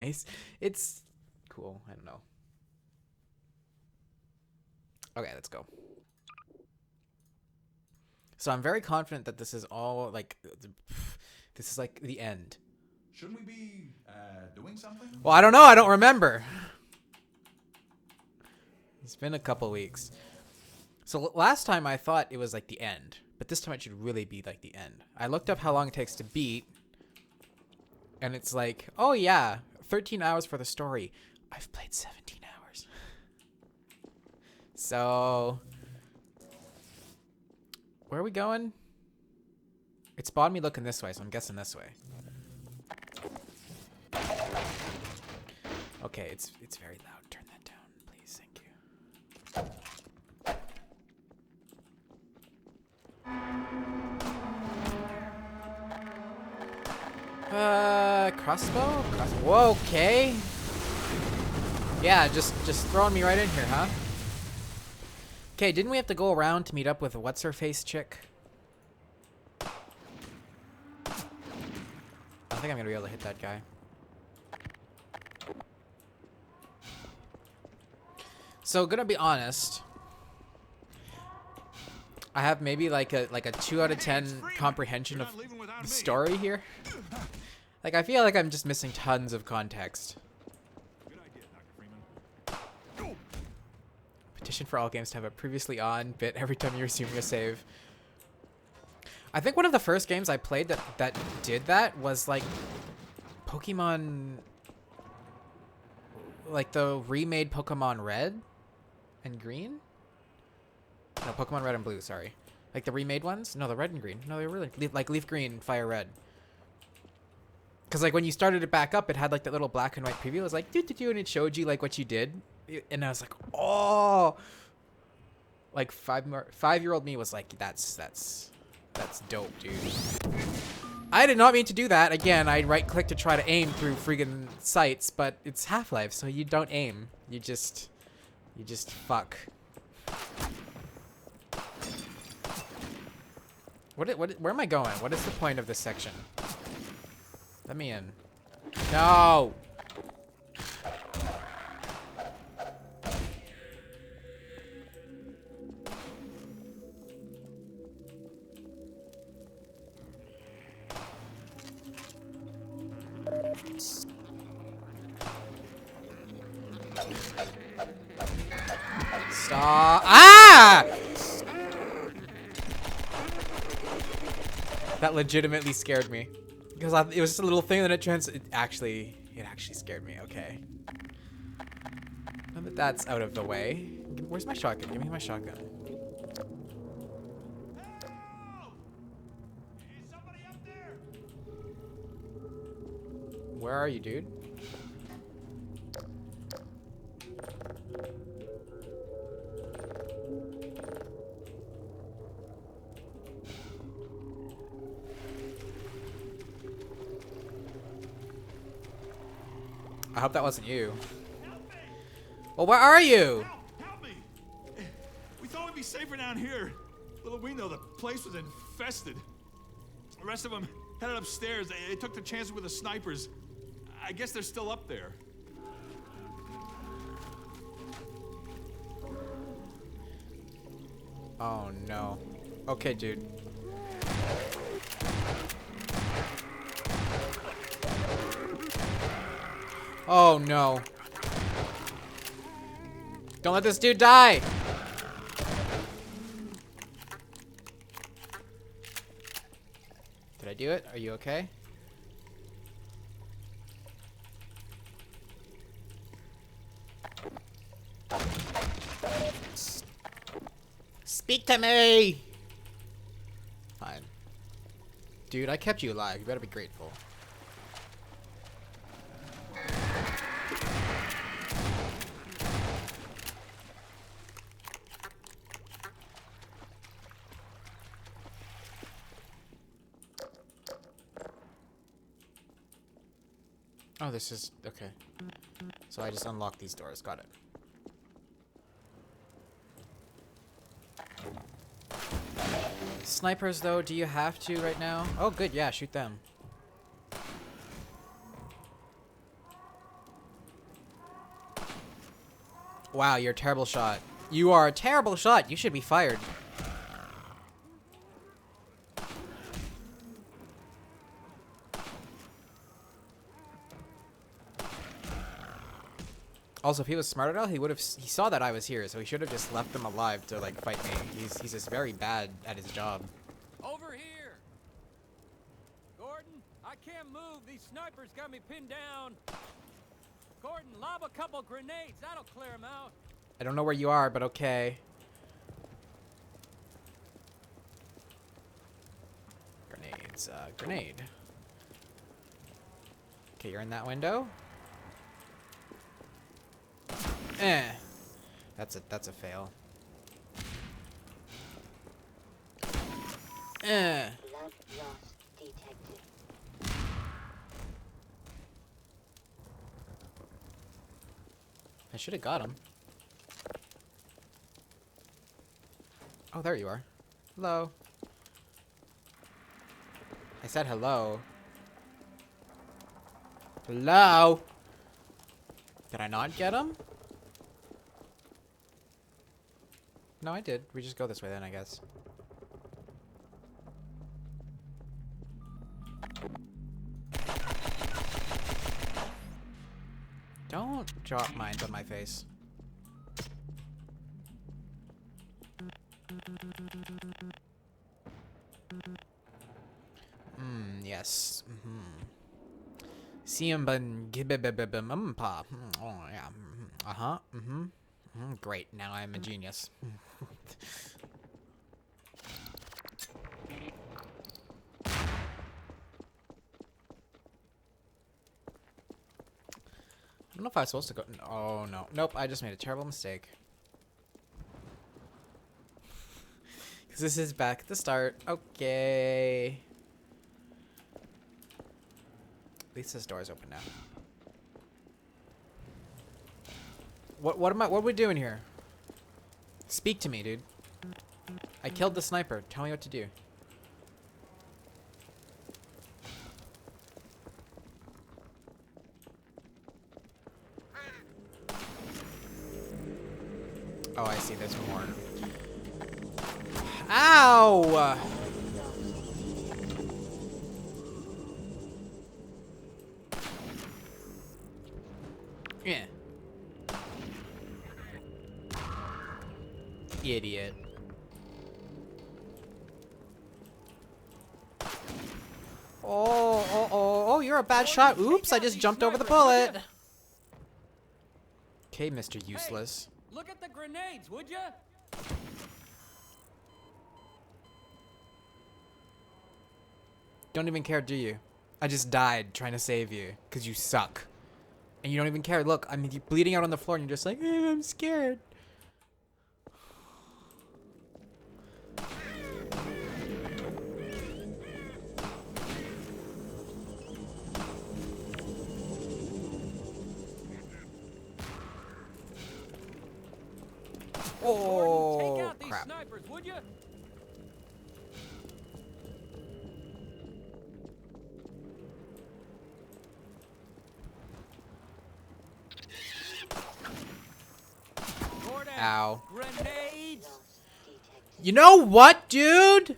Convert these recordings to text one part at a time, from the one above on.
nice. It's cool. I don't know. Okay, let's go. So I'm very confident that this is all like, this is like the end. Shouldn't we be doing something? Well, I don't know. I don't remember. It's been a couple weeks. So last time I thought it was like the end, but this time it should really be like the end. I looked up how long it takes to beat, and it's like, oh yeah, 13 hours for the story. I've played 17 hours. So, where are we going? It spawned me looking this way, so I'm guessing this way. Okay, it's very loud. Turn that down, please. Thank you. Crossbow? Whoa, okay. Yeah, just throwing me right in here, huh? Okay, didn't we have to go around to meet up with what's-her-face chick? I don't think I'm gonna be able to hit that guy. So, gonna be honest, I have maybe like a 2 out of 10 comprehension of the story here. Like, I feel like I'm just missing tons of context. Good idea, Dr. Freeman. Petition for all games to have a previously on bit every time you resume your save. I think one of the first games I played that did that was like Pokemon, like the remade Pokemon Red and Green. No, Pokemon Red and Blue. Sorry, like the remade ones. No, the Red and Green. No, they were really like Leaf Green, Fire Red. Because like when you started it back up, it had like that little black and white preview. It was like do do do, and it showed you like what you did, and I was like, oh, like 5-year-old me was like, that's dope, dude. I did not mean to do that. Again, I right click to try to aim through friggin' sights, but it's Half-Life, so you don't aim. You just fuck. Where am I going? What is the point of this section? Let me in. No! Stop. Ah! That legitimately scared me. Because it was just a little thing that it actually scared me. Okay. Now that that's out of the way. Where's my shotgun? Give me my shotgun. Is somebody up there? Where are you, dude? I hope that wasn't you. Help me! Well, where are you? Help me! We thought we'd be safer down here. Little we know the place was infested. The rest of them headed upstairs. They took the chances with the snipers. I guess they're still up there. Oh no. Okay, dude. Oh no. Don't let this dude die. Did I do it? Are you okay? Speak to me! Fine. Dude, I kept you alive. You better be grateful. Oh, this is... okay. So I just unlocked these doors. Got it. Snipers, though, do you have to right now? Oh, good. Yeah, shoot them. Wow, you're a terrible shot. You are a terrible shot. You should be fired. Also, if he was smart enough, he saw that I was here, so he should have just left them alive to like fight me. He's just very bad at his job. Over here. Gordon, I can't move. These snipers got me pinned down. Gordon, lob a couple grenades. That'll clear them out. I don't know where you are, but okay. Grenades, grenade. Okay, you're in that window. That's a fail. Blood loss detected. I should have got him. Oh, there you are. Hello. I said hello. Hello? Did I not get him? No, I did. We just go this way then, I guess. Don't drop mines on my face. Yes. Oh, yeah. Uh-huh. Great. Now I'm a genius. I don't know if I was supposed to go. Oh, no. Nope, I just made a terrible mistake. Because this is back at the start. Okay. At least this door's open now. What are we doing here? Speak to me, dude. I killed the sniper. Tell me what to do. Oh, I see. There's more. Ow! Yeah. Idiot. Oh, you're a bad shot. Oops, I just jumped over the bullet. Okay, Mr. Useless. Hey, look at the grenades, would you? Don't even care, do you? I just died trying to save you because you suck. And you don't even care. Look, I mean, you're bleeding out on the floor and you're just like, I'm scared. Oh, Gordon, take out these crap. snipers, would you? Gordon, Ow. grenades. You know what, dude?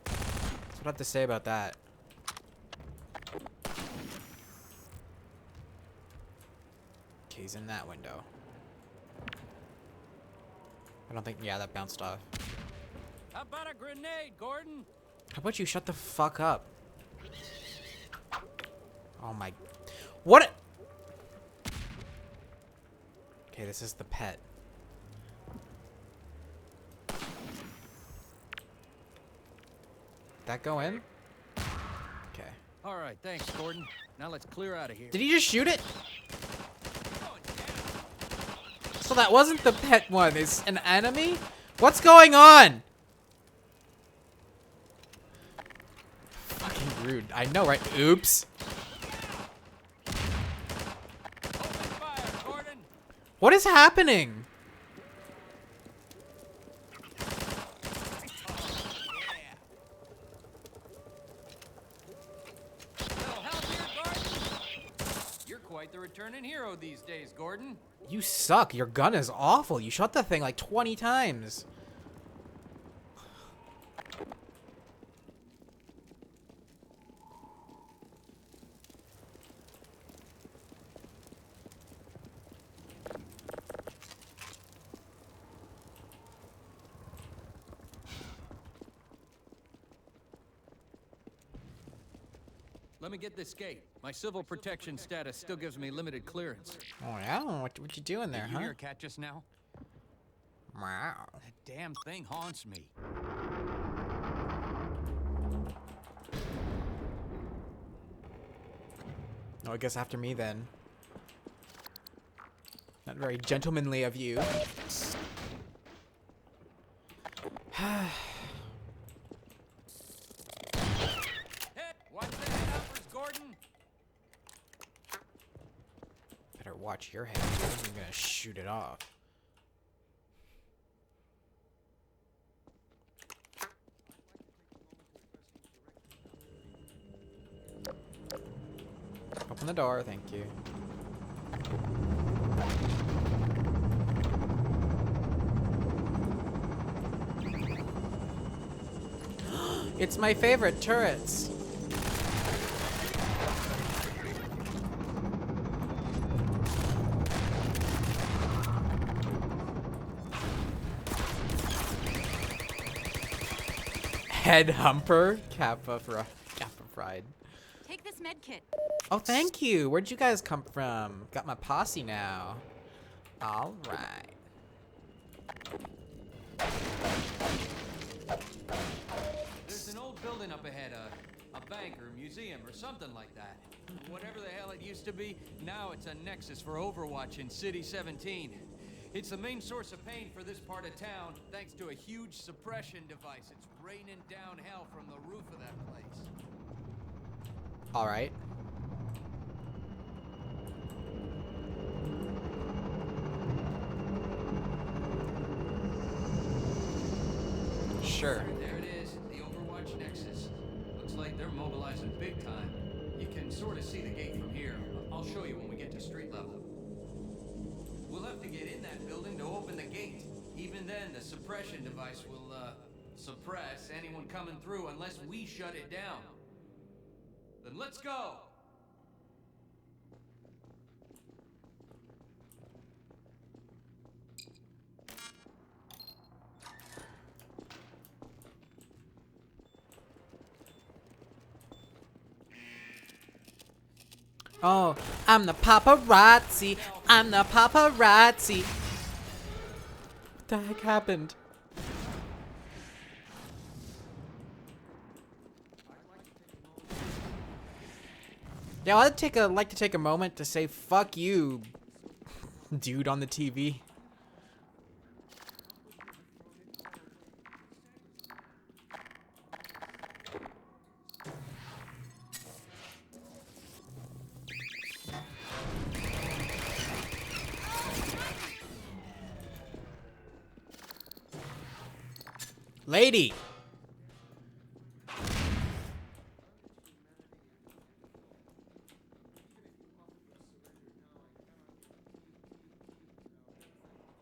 That's what I have to say about that. Okay, he's in that window. I don't think, yeah, that bounced off. How about a grenade, Gordon? How about you shut the fuck up? Oh my, what? Okay, this is the pet. That go in? Okay. All right, thanks, Gordon. Now let's clear out of here. Did he just shoot it? So that wasn't the pet one. It's an enemy? What's going on? Fucking rude. I know, right? Oops. Open fire, Gordon. What is happening? Little help here, Gordon. You're quite quite the returning hero these days, Gordon. You suck. Your gun is awful. You shot that thing like 20 times. Let me get this gate. My civil protection status still gives me limited clearance. Oh yeah? What you doing there, Did you huh? hear a cat just now? Wow. That damn thing haunts me. Oh, I guess after me then. Not very gentlemanly of you. Hey, watch the head uppers, Gordon. Better watch your head. I'm gonna shoot it off. Open the door, thank you. It's my favorite turrets. Head humper, Kappa fried. Take this med kit. Oh, thank you. Where'd you guys come from? Got my posse now. All right. There's an old building up ahead, a bank or a museum or something like that. Whatever the hell it used to be, now it's a nexus for Overwatch in City 17. It's the main source of pain for this part of town, thanks to a huge suppression device. It's raining down hell from the roof of that place. All right. Sure. There it is, the Overwatch Nexus. Looks like they're mobilizing big time. You can sort of see the gate from here. I'll show you when we get to street level. We'll have to get in that building to open the gate. Even then, the suppression device will, suppress anyone coming through unless we shut it down. Then let's go! Oh, I'm the paparazzi. I'm the paparazzi. What the heck happened? Yeah, I'd like to take a moment to say fuck you, dude on the TV. Lady!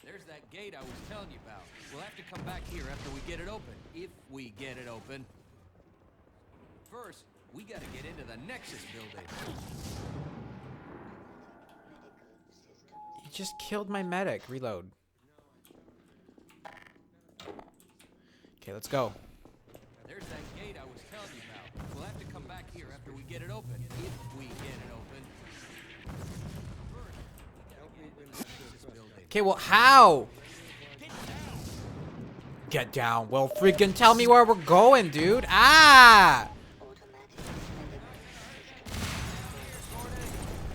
There's that gate I was telling you about. We'll have to come back here after we get it open. If we get it open. First, we gotta get into the Nexus building. You just killed my medic. Reload. Okay, let's go. There's that gate I was telling you about. We'll have to come back here after we get it open. If we get it open. First, we gotta get into the Nexus building. Okay, well, how? Get down. Well, freaking tell me where we're going, dude. Ah!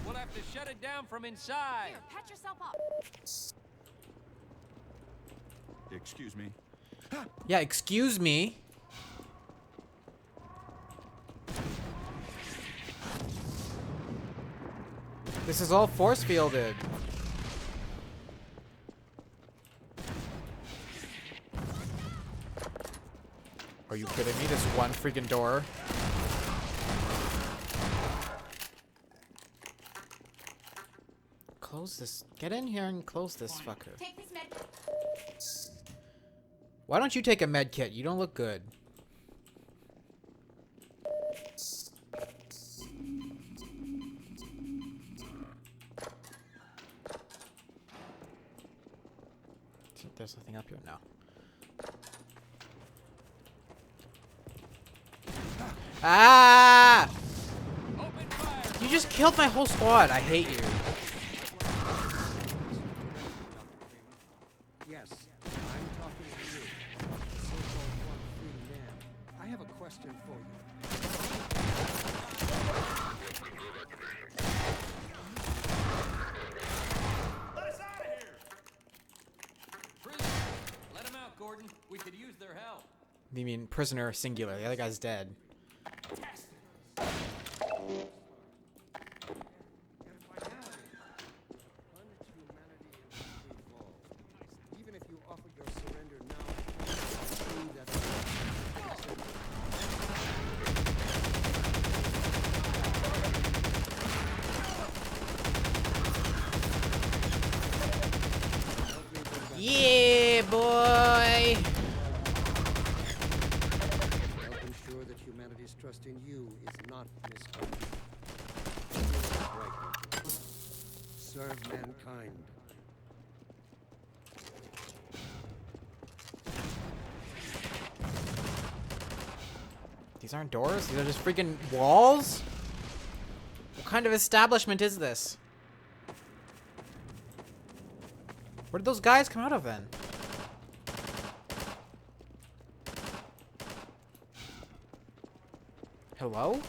We'll have to shut it down from inside. Here, patch yourself up. Excuse me. Yeah, excuse me. This is all force fielded. Are you kidding me? This one freaking door. close this. Get in here and close this fucker. Take this med. Why don't you take a med kit? You don't look good. There's nothing up here now. Ah! You just killed my whole squad. I hate you. Yes, I'm talking to you. So-called one-free man. I have a question for you. Let us out of here! Prisoner, let them out, Gordon. We could use their help. You mean prisoner singular? The other guy's dead. Even if you offer your surrender now, see that Yeah, boy! help ensure that humanity's trust in you is not misguided. Serve mankind. These aren't doors? These are just freaking walls? What kind of establishment is this? Where did those guys come out of then? Hello?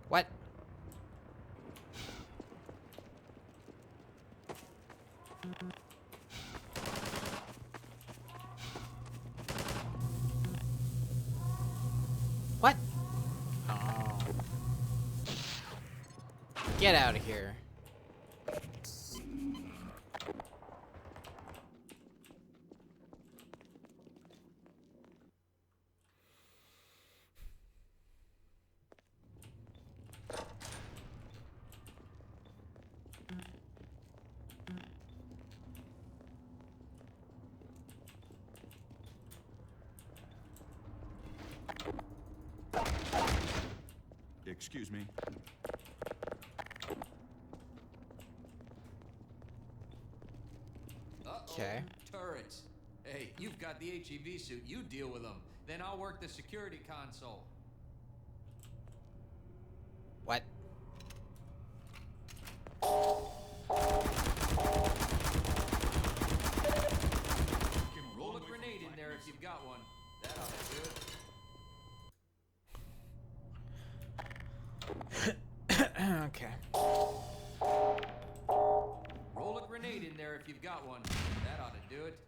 What? What? Oh. Get out of here. Excuse me. Okay. Turrets. Hey, you've got the HEV suit. You deal with them. Then I'll work the security console. What? Roll a grenade in there if you've got one. That ought to do it. Okay. Roll a grenade in there if you've got one. That ought to do it.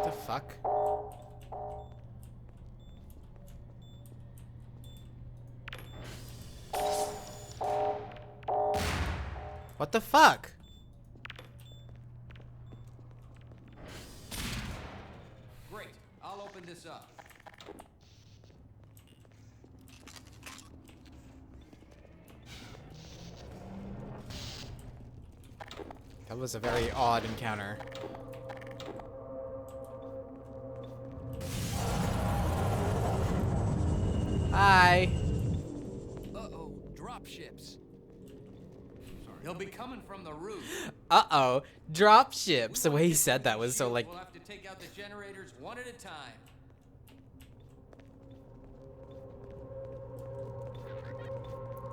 The fuck? What the fuck? Great. I'll open this up. That was a very odd encounter. Hi. Uh-oh. Drop ships. They'll be coming from the roof. Uh-oh. Drop ships. The way he said that was so like... We'll have to take out the generators one at a time.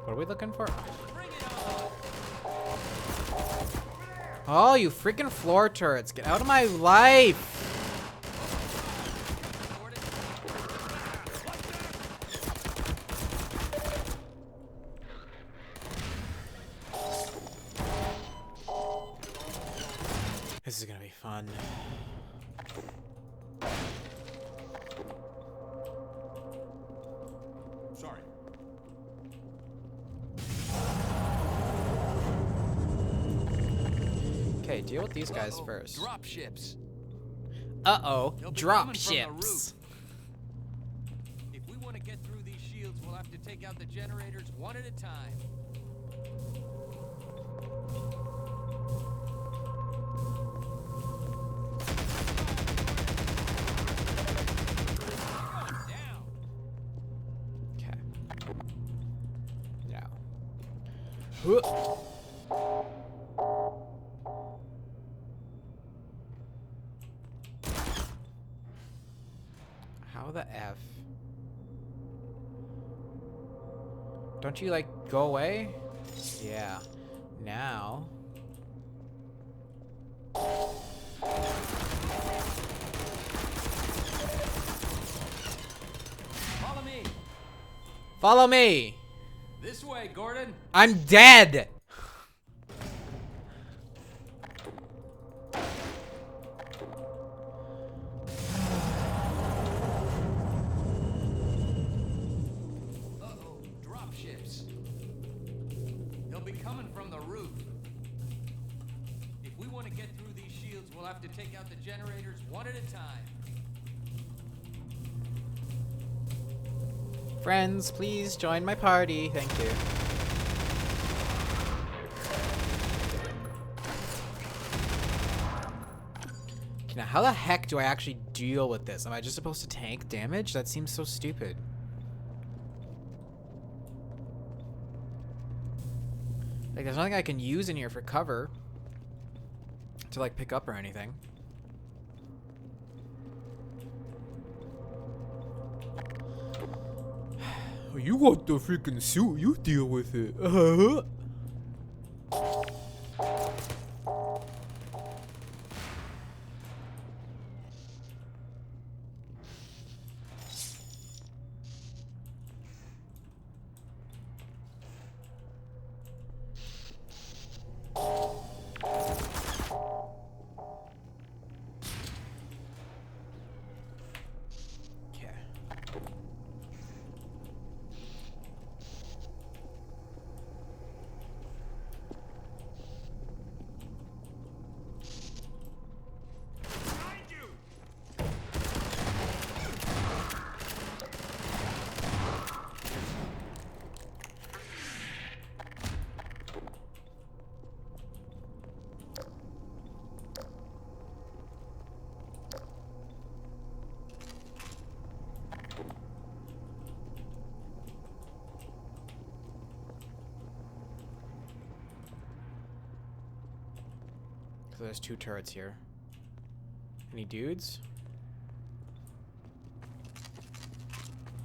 What are we looking for? Bring it on. Oh, you freaking floor turrets. Get out of my life. This is gonna be fun. Sorry. Okay, deal with these guys first. Drop ships. Uh-oh, They'll be drop coming from the ships. roof. If we want to get through these shields, we'll have to take out the generators one at a time. Down. Okay. Now. Huh. How the F? Don't you, like, go away? Yeah. Now. Follow me. Follow me! This way, Gordon. I'm dead! Uh-oh, drop ships. They'll be coming from the roof. If we want to get through these shields, we'll have to take out the generators one at a time. Friends, please join my party. Thank you. Okay, now how the heck do I actually deal with this? Am I just supposed to tank damage? That seems so stupid. Like, there's nothing I can use in here for cover to, like, pick up or anything. You got the freaking suit. You deal with it. Okay. Behind you! So there's two turrets here. Any dudes?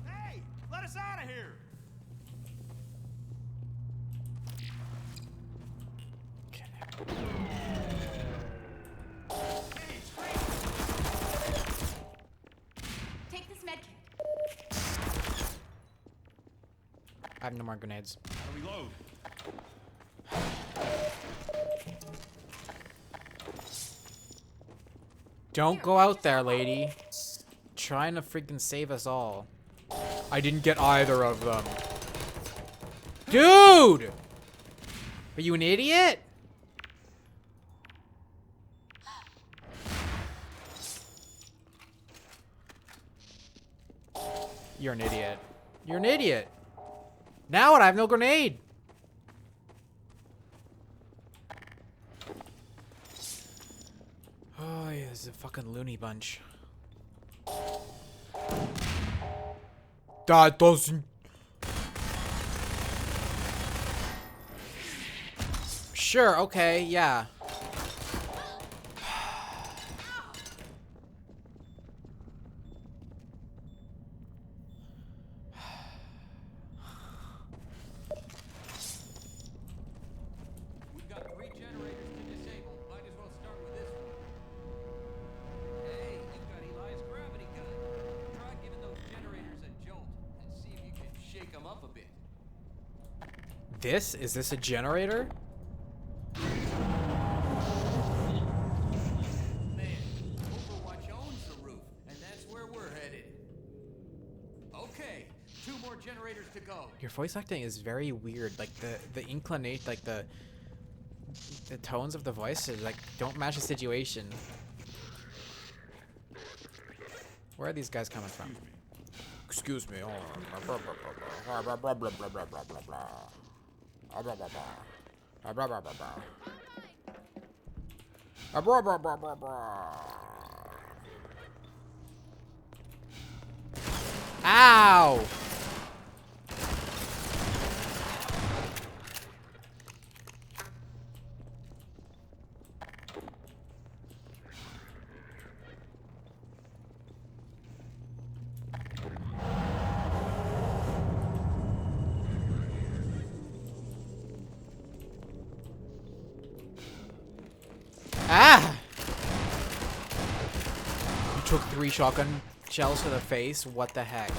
Hey! Let us out of here! Okay. Hey, it's great! Take this med kit. I have no more grenades. Gotta reload. Don't go out there, lady. Trying to freaking save us all. I didn't get either of them. Dude! Are you an idiot? You're an idiot. You're an idiot. Now what? I have no grenade. Oh, yeah, this is a fucking loony bunch. That doesn't... Sure, okay, yeah. We've got 3 generators to disable. Might as well start with this one. Hey, you've got Eli's gravity gun. Try giving those generators a jolt and see if you can shake them up a bit. Is this a generator? Man, Overwatch owns the roof, and that's where we're headed. Okay, 2 more generators to go. Your voice acting is very weird. Like the inclination, like the the tones of the voices like don't match the situation. Where are these guys coming from? Excuse me. Ow! Ah! You took 3 shotgun shells to the face? What the heck?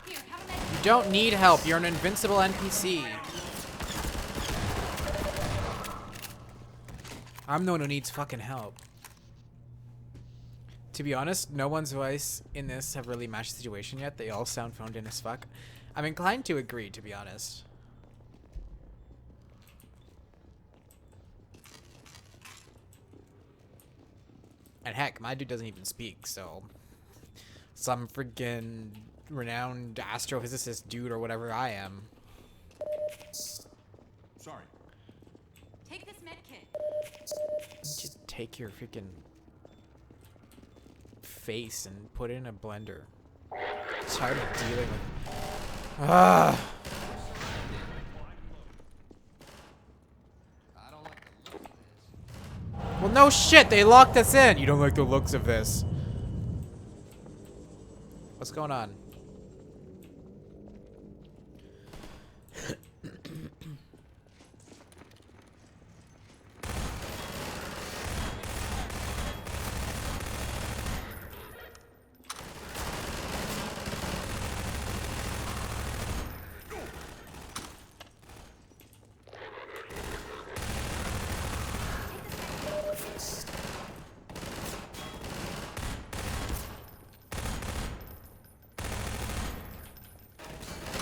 Here, have a med You don't need help. You're an invincible NPC. I'm the one who needs fucking help. To be honest, no one's voice in this have really matched the situation yet. They all sound phoned in as fuck. I'm inclined to agree, to be honest. And heck, my dude doesn't even speak, so some friggin' renowned astrophysicist dude or whatever I am. Sorry. Take this med kit. Just take your freaking face and put it in a blender. I'm tired of dealing with. Ah. I don't like the look of this. Well, no shit. They locked us in. You don't like the looks of this. What's going on?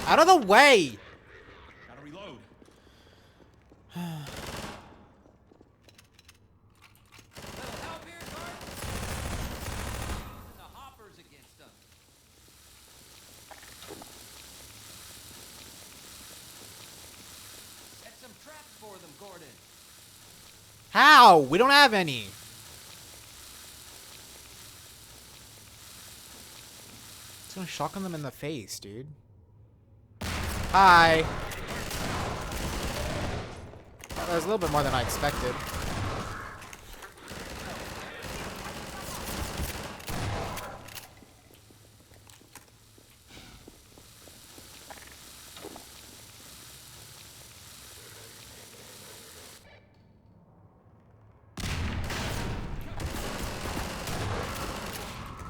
Out of the way! Gotta reload. Little help here, guard? The hoppers against them. Set some traps for them, Gordon. How? We don't have any. It's gonna shotgun them in the face, dude. Hi. Well, that was a little bit more than I expected.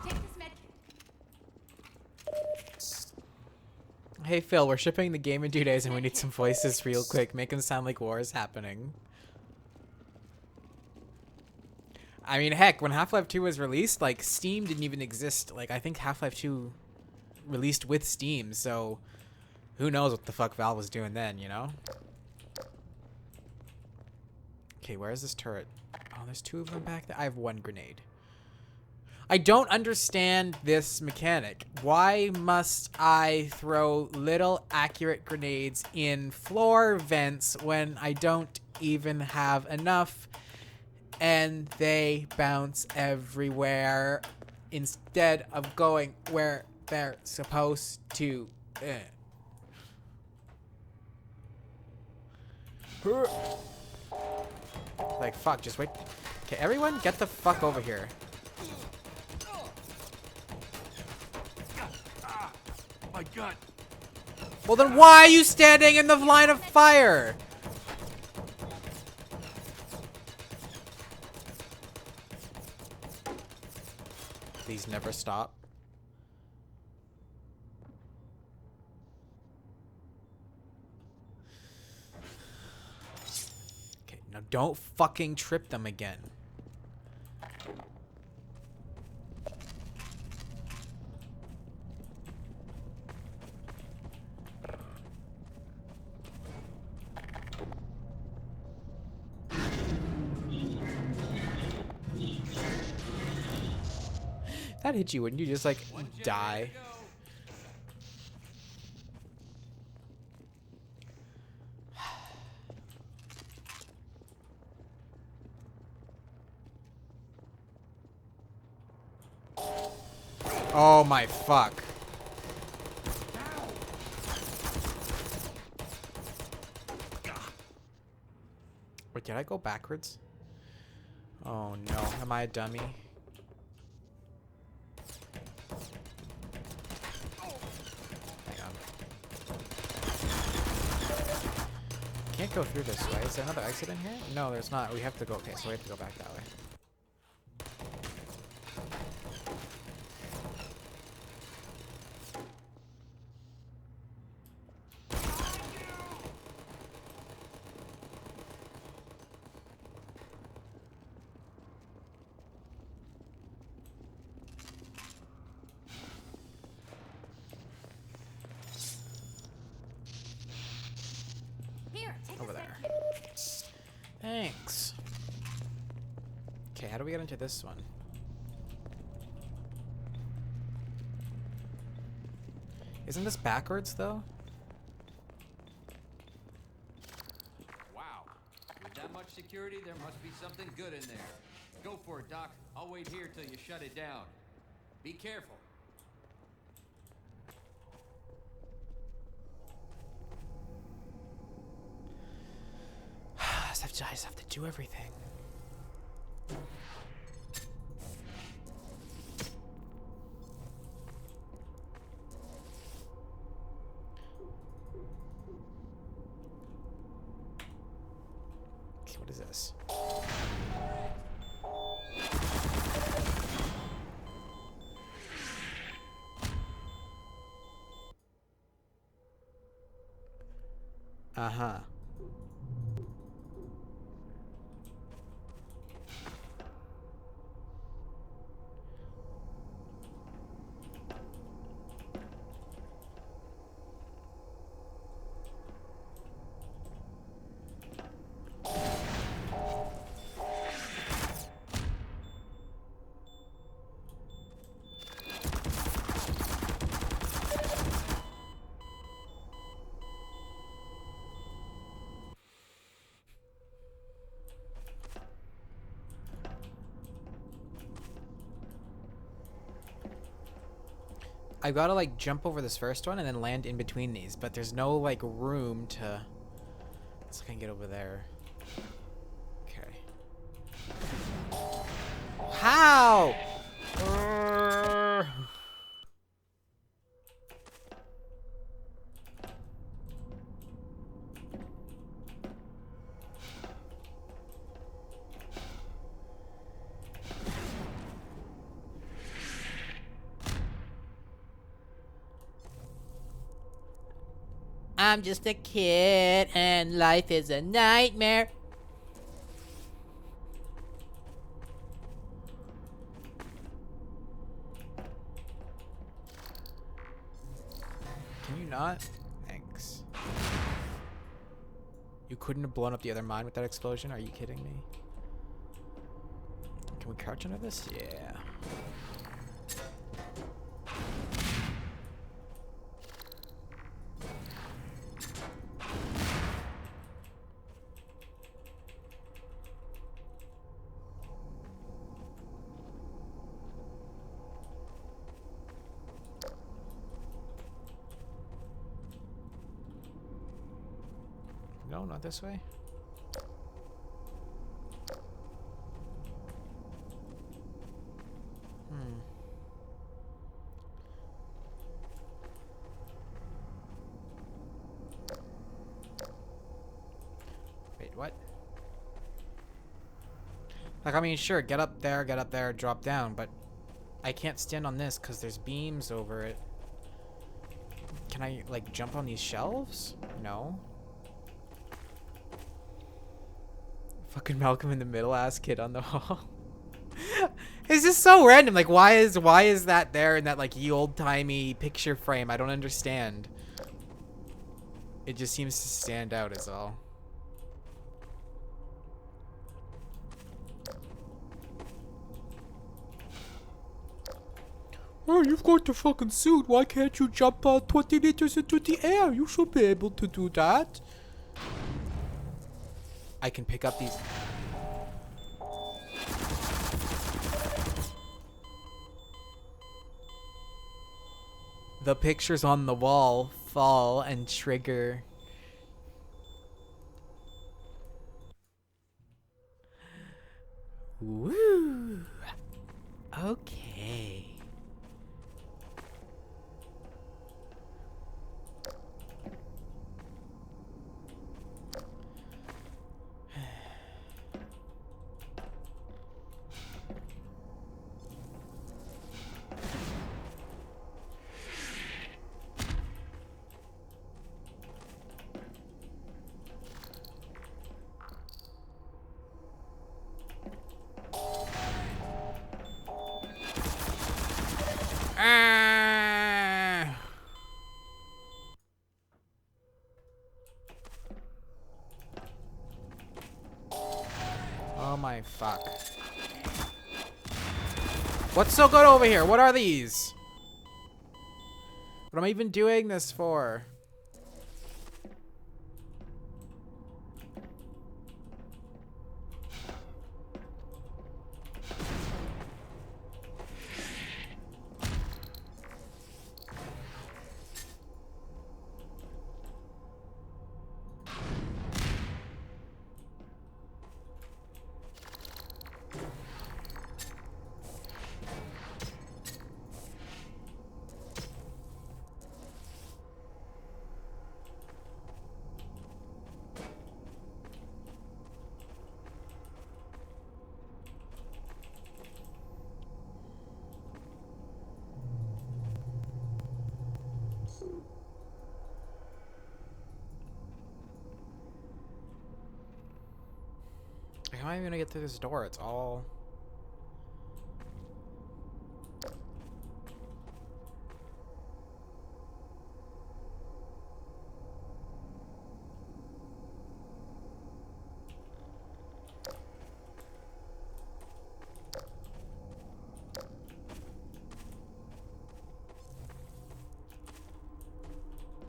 Take this med kit. Hey Phil, we're shipping the game in 2 days and we need some voices real quick. Make them sound like war is happening. I mean, heck, when Half-Life 2 was released, like, Steam didn't even exist. Like, I think Half-Life 2 released with Steam, so who knows what the fuck Valve was doing then, you know? Okay, where is this turret? Oh, there's 2 of them back there. I have 1 grenade. I don't understand this mechanic. Why must I throw little accurate grenades in floor vents when I don't even have enough and they bounce everywhere instead of going where they're supposed to? Like, fuck, just wait. Okay, everyone get the fuck over here. My gut. Well, then why are you standing in the line of fire? Please never stop. Okay, now don't fucking trip them again. That hit you, wouldn't you just like One generator die? to go. Oh my fuck. Wait, did I go backwards? Oh no, am I a dummy? Hang on. Can't go through this way. Is there another exit in here? No, there's not. We have to go. Okay, so we have to go back that way. Here, take Over this there. med kit. Thanks. Okay, how do we get into this one? Isn't this backwards though? Wow. With that much security, there must be something good in there. Go for it, Doc. I'll wait here till you shut it down. Be careful. I just have to do everything. Okay, what is this? Uh-huh. I've got to like jump over this first one and then land in between these, but there's no like room to. So I can get over there. Okay. How? I'm just a kid and life is a nightmare. Can you not? Thanks. You couldn't have blown up the other mine with that explosion? Are you kidding me? Can we crouch under this? Yeah. No, not this way. Wait, what? Like, I mean, sure, get up there, drop down, but I can't stand on this because there's beams over it. Can I, like, jump on these shelves? No. Fucking Malcolm in the Middle ass kid on the wall. It's just so random. Like, why is that there in that like ye old timey picture frame? I don't understand. It just seems to stand out is all. Oh, you've got the fucking suit. Why can't you jump 20 meters into the air? You should be able to do that. I can pick up these. The pictures on the wall fall and trigger. Woo! Okay. Ah! Oh my fuck. What's so good over here? What are these? What am I even doing this for? How am I gonna get through this door? It's all...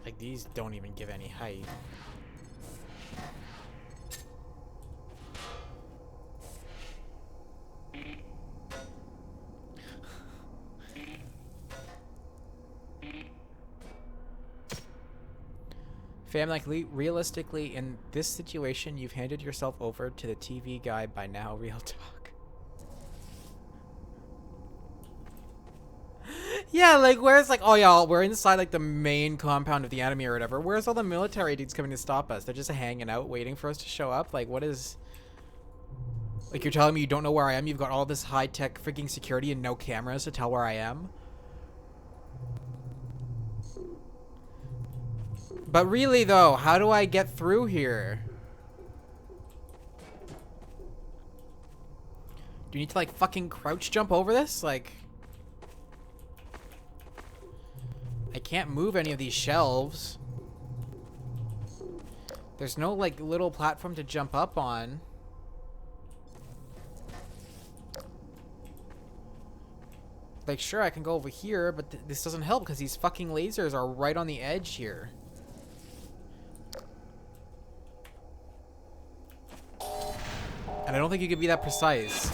Like, these don't even give any height. Fam, like, realistically, in this situation, you've handed yourself over to the TV guy by now, real talk. Yeah, like, where's, like, oh yeah, we're inside, like, the main compound of the enemy or whatever. Where's all the military dudes coming to stop us? They're just hanging out, waiting for us to show up? Like, what is... Like, you're telling me you don't know where I am? You've got all this high-tech freaking security and no cameras to tell where I am? But really, though, how do I get through here? Do you need to, like, fucking crouch jump over this? Like... I can't move any of these shelves. There's no, like, little platform to jump up on. Like, sure, I can go over here, but this doesn't help because these fucking lasers are right on the edge here. And I don't think you could be that precise.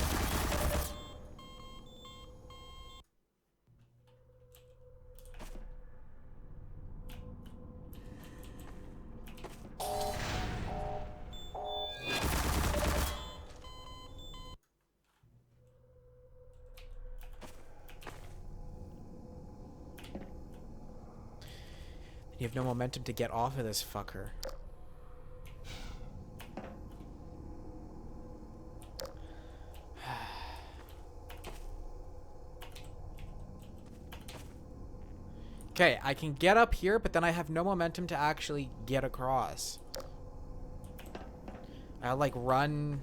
You have no momentum to get off of this fucker. Okay, I can get up here, but then I have no momentum to actually get across. I'll like run...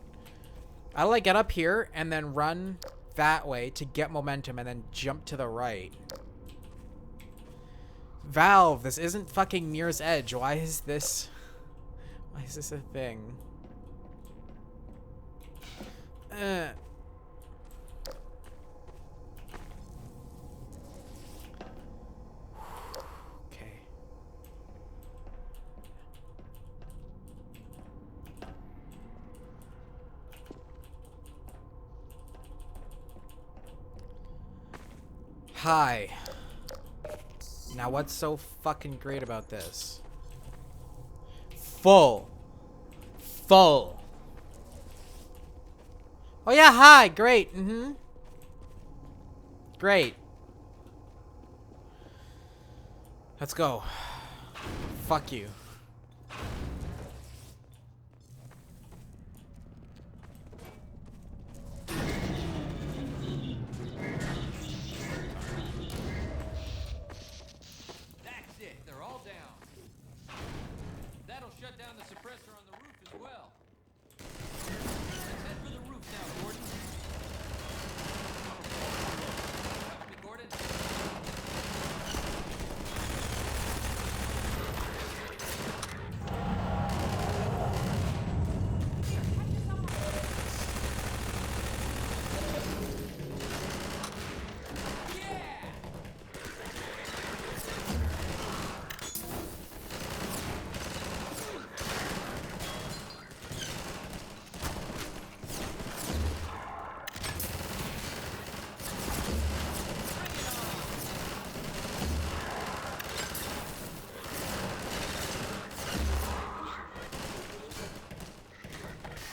I'll like get up here and then run that way to get momentum and then jump to the right. Valve, this isn't fucking Mirror's Edge. Why is this a thing? Hi. Now what's so fucking great about this? Full. Full. Oh yeah, hi, great. Great. Let's go. Fuck you. That's it. They're all down. That'll shut down the suppressor on the roof as well. Let's head for the roof now, Gordon. Cover me, Gordon.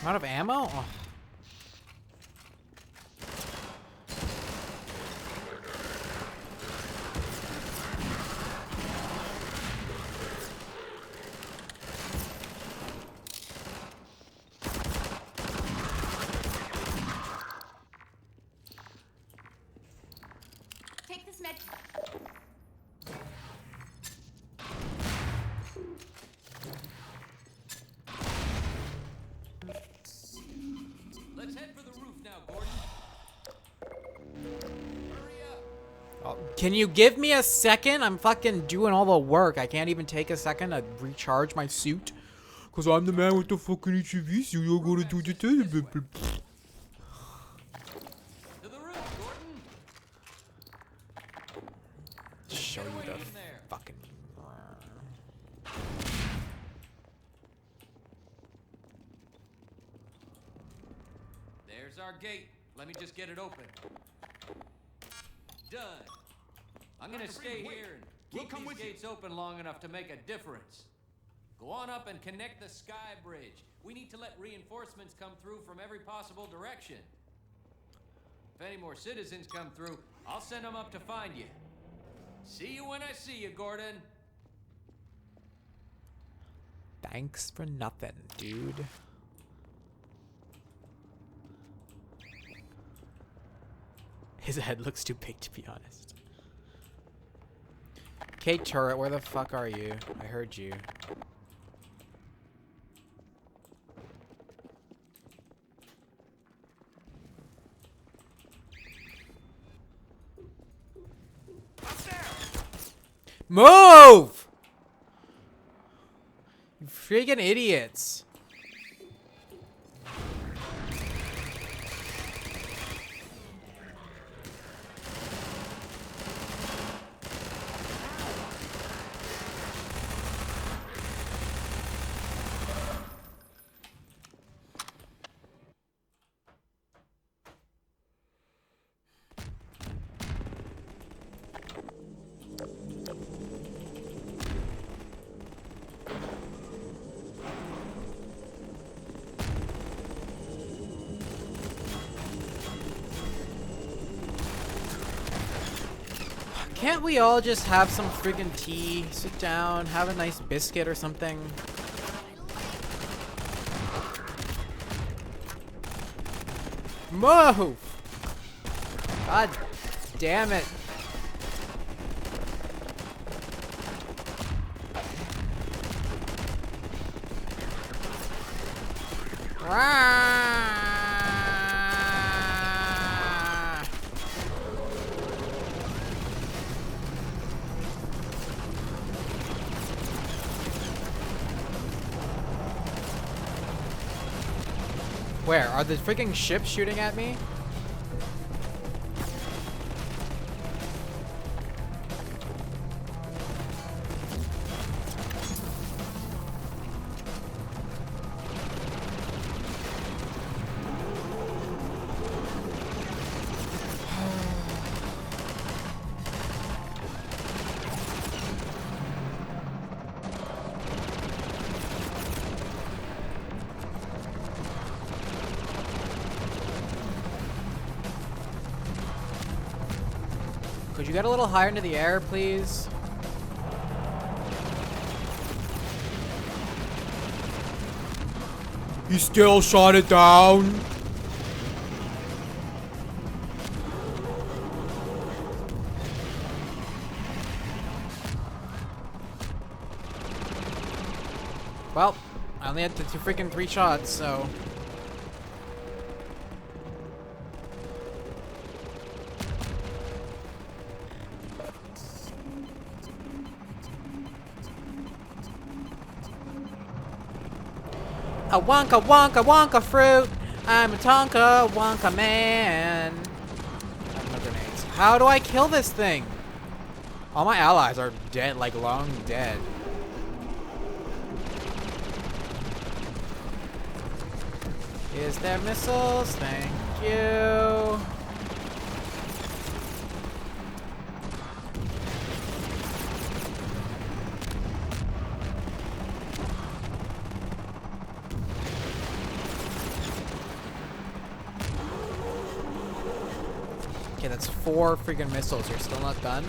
I'm out of ammo? Oh. Take this med. Let's head for the roof now, Gordon. Hurry up. Oh, can you give me a second? I'm fucking doing all the work. I can't even take a second to recharge my suit. Cause I'm the man with the fucking HV suit. You're gonna do the To the roof, Gordon. show Get you away the from there. fucking. There's our gate. Let me just get it open. Done. I'm gonna Dr. stay Freeman, wait. here and We'll keep come these with you. gates open long enough to make a difference. Go on up and connect the sky bridge. We need to let reinforcements come through from every possible direction. If any more citizens come through, I'll send them up to find you. See you when I see you, Gordon. Thanks for nothing, dude. His head looks too big, to be honest. Okay, turret, where the fuck are you? I heard you. Move! You freaking idiots. Can't we all just have some friggin' tea, sit down, have a nice biscuit or something? Move! God damn it. Rah! Where? Are the freaking ships shooting at me? Could you get a little higher into the air, please? He still shot it down. Well, I only had the three shots, so. A wonka wonka wonka fruit. I'm a Tonka wonka man. I have no grenades. How do I kill this thing? All my allies are dead, like long dead. Is there missiles? Thank you. Okay, that's 4 freaking missiles. You're still not done?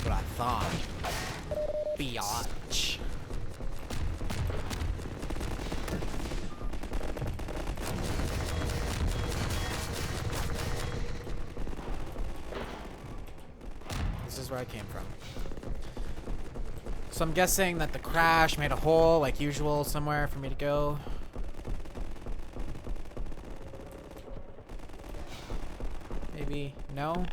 What I thought. Biatch. This is where I came from. So I'm guessing that the crash made a hole, like usual, somewhere for me to go. Maybe no?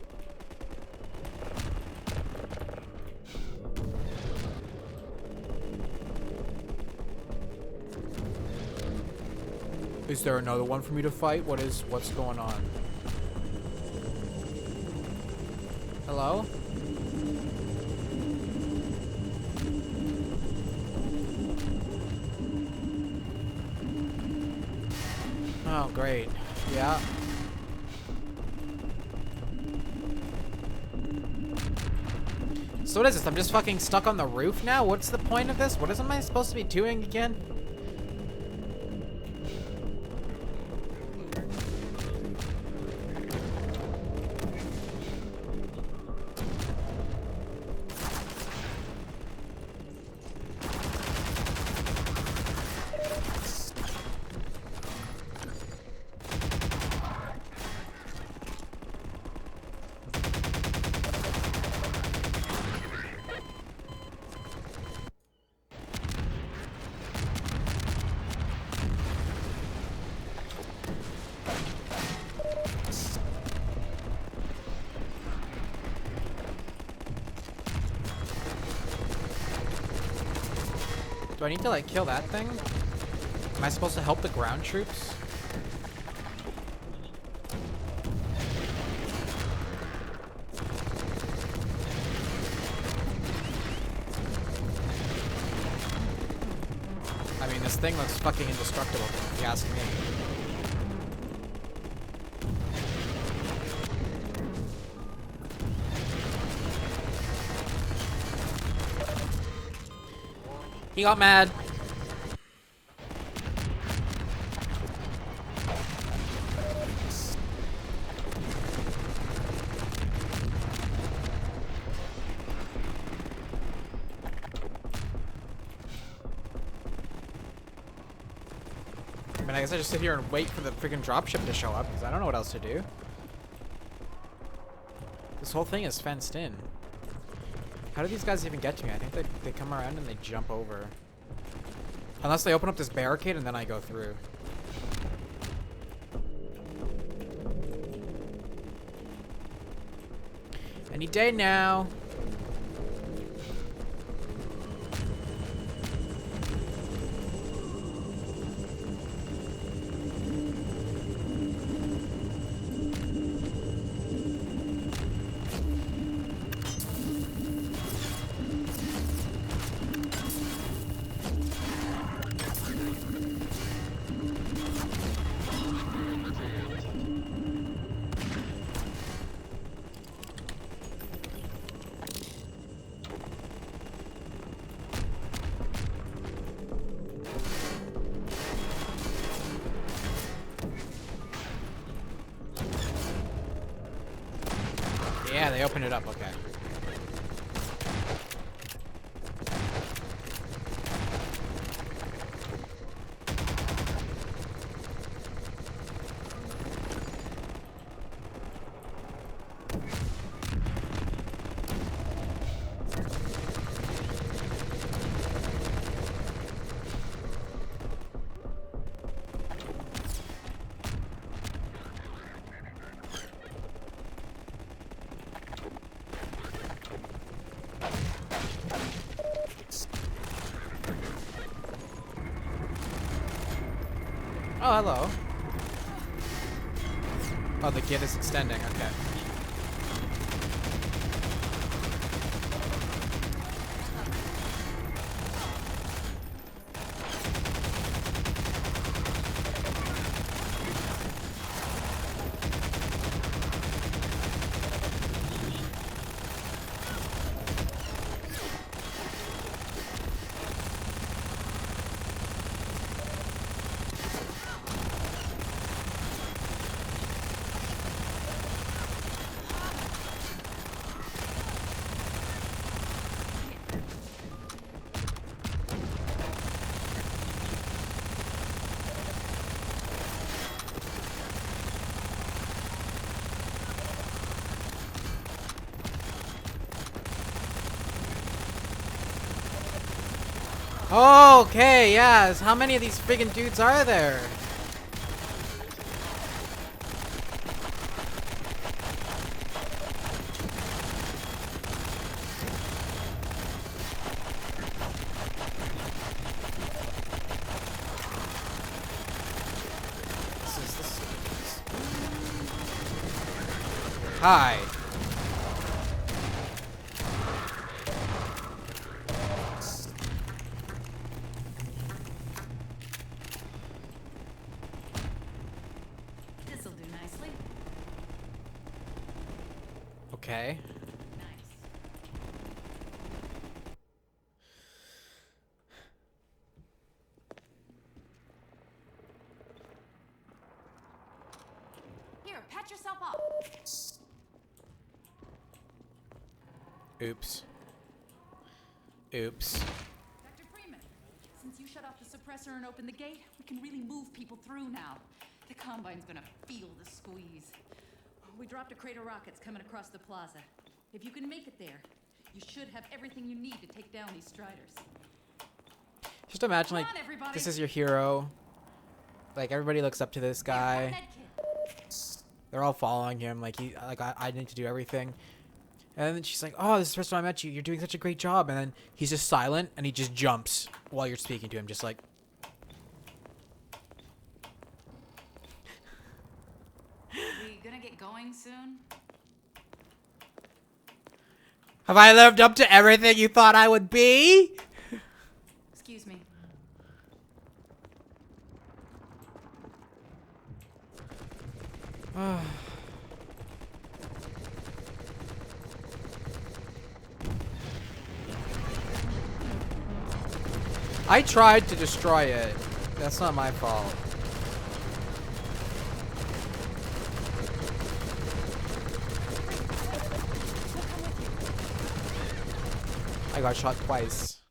Is there another one for me to fight? What's going on? Hello? Oh, great. Yeah. So what is this? I'm just fucking stuck on the roof now? What's the point of this? What am I supposed to be doing again? Do I need to like kill that thing? Am I supposed to help the ground troops? I mean, this thing looks fucking indestructible, if you ask me. He got mad. I mean, I guess I just sit here and wait for the freaking dropship to show up, because I don't know what else to do. This whole thing is fenced in. How do these guys even get to me? I think they come around and they jump over. Unless they open up this barricade and then I go through. Any day now. they opened it up. Okay. Oh, hello. Oh, the gate is extending. Okay. Okay, yes. How many of these friggin' dudes are there? Hi. This'll do nicely. Okay. Nice. Here, pat yourself up. Oops. Oops. Dr. Freeman, since you shut off the suppressor and opened the gate, we can really move people through now. The Combine's gonna feel the squeeze. We dropped a crate of rockets coming across the plaza. If you can make it there, you should have everything you need to take down these Striders. Just imagine, Come like, on, everybody. this is your hero. Like, everybody looks up to this guy. Med kit. They're all following him. Like, I need to do everything. And then she's like, oh, this is the first time I met you. You're doing such a great job. And then he's just silent, and he just jumps while you're speaking to him. Just like... We gonna get going soon? Have I lived up to everything you thought I would be? Excuse me. I tried to destroy it. That's not my fault. I got shot twice.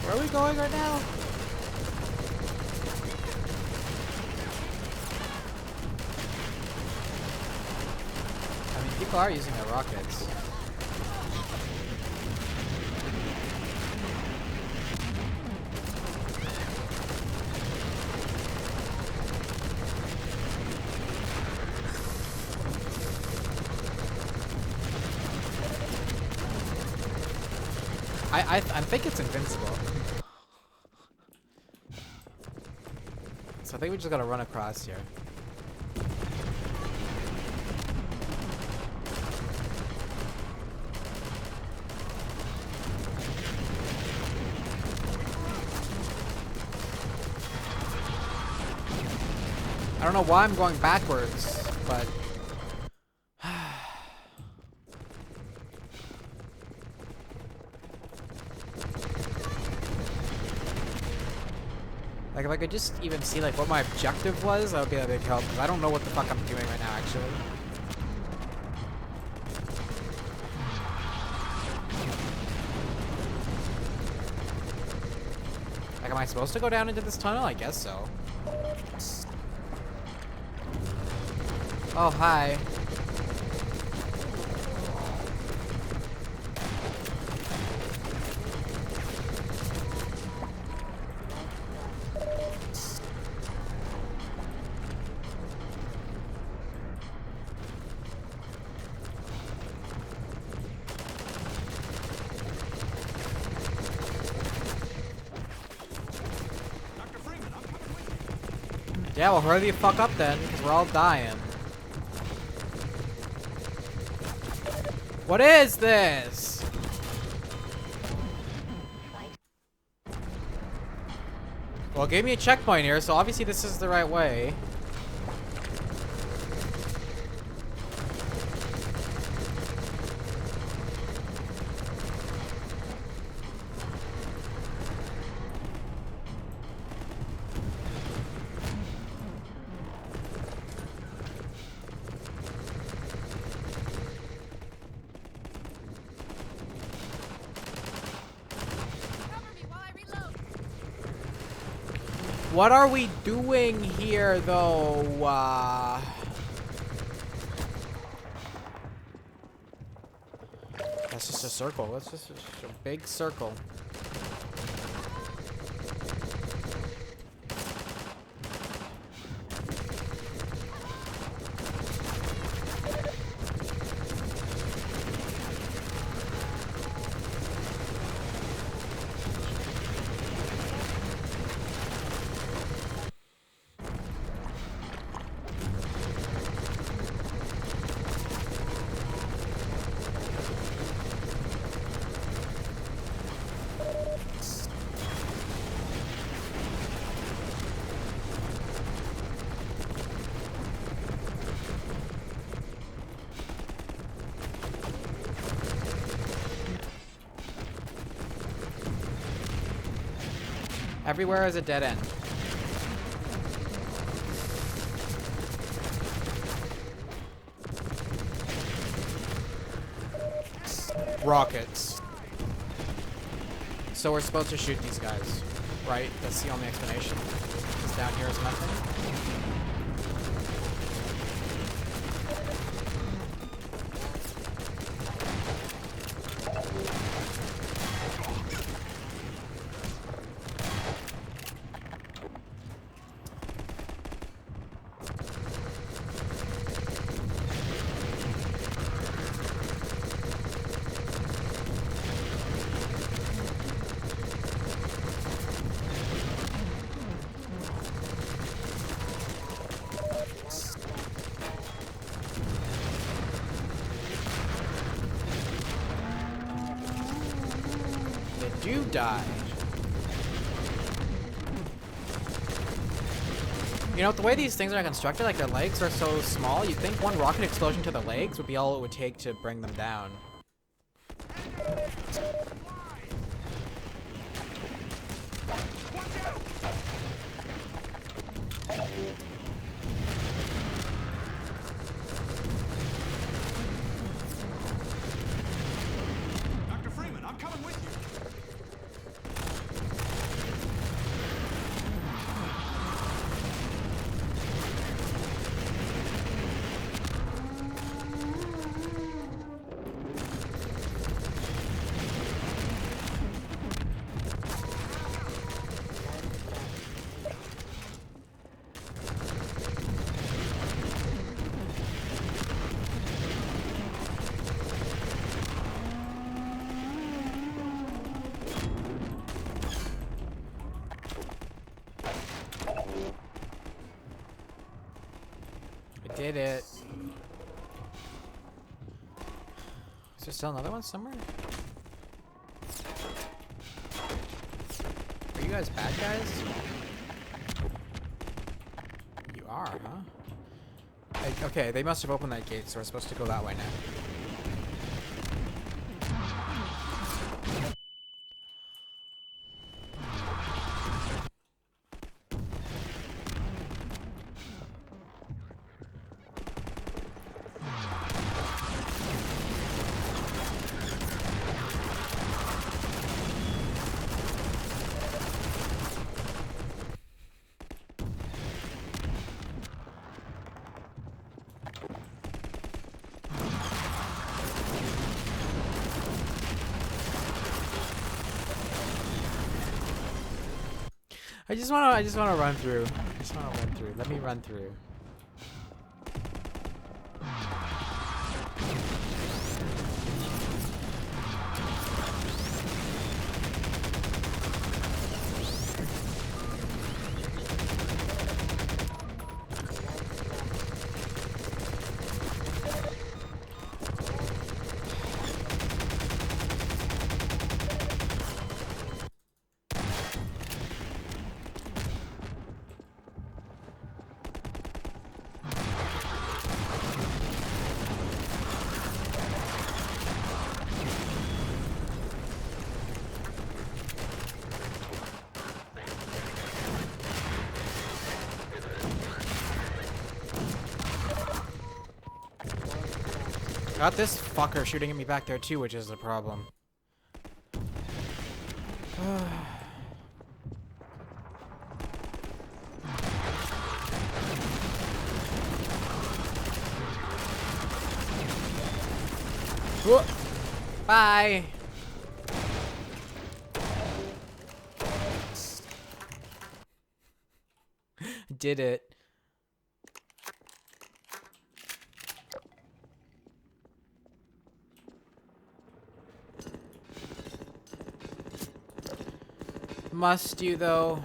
Where are we going right now? I mean, people are using their rockets. I think it's invincible. So I think we just gotta run across here. I don't know why I'm going backwards, but... Like, if I could just even see, like, what my objective was, that would be a big help, because I don't know what the fuck I'm doing right now, actually. Like, am I supposed to go down into this tunnel? I guess so. Oh, hi. Dr. Freeman, I'm coming with you. Yeah, well, hurry the fuck up then, because we're all dying. What is this? Well, it gave me a checkpoint here, so obviously this is the right way. Cover me while I reload. What are we doing here, though? That's just a circle. That's just a big circle. Everywhere is a dead end. Rockets. So we're supposed to shoot these guys, right? That's the only explanation. This down here is nothing. You died. You know, the way these things are constructed, like their legs are so small, you'd think one rocket explosion to the legs would be all it would take to bring them down. Dr. Freeman, I'm coming with you. I did it. Is there still another one somewhere? Are you guys bad guys? You are, huh? Okay, they must have opened that gate, so we're supposed to go that way now. I just wanna run through. I just wanna run through. Let me run through. Got this fucker shooting at me back there too, which is the problem. Whoa. Bye. Did it. Must you though?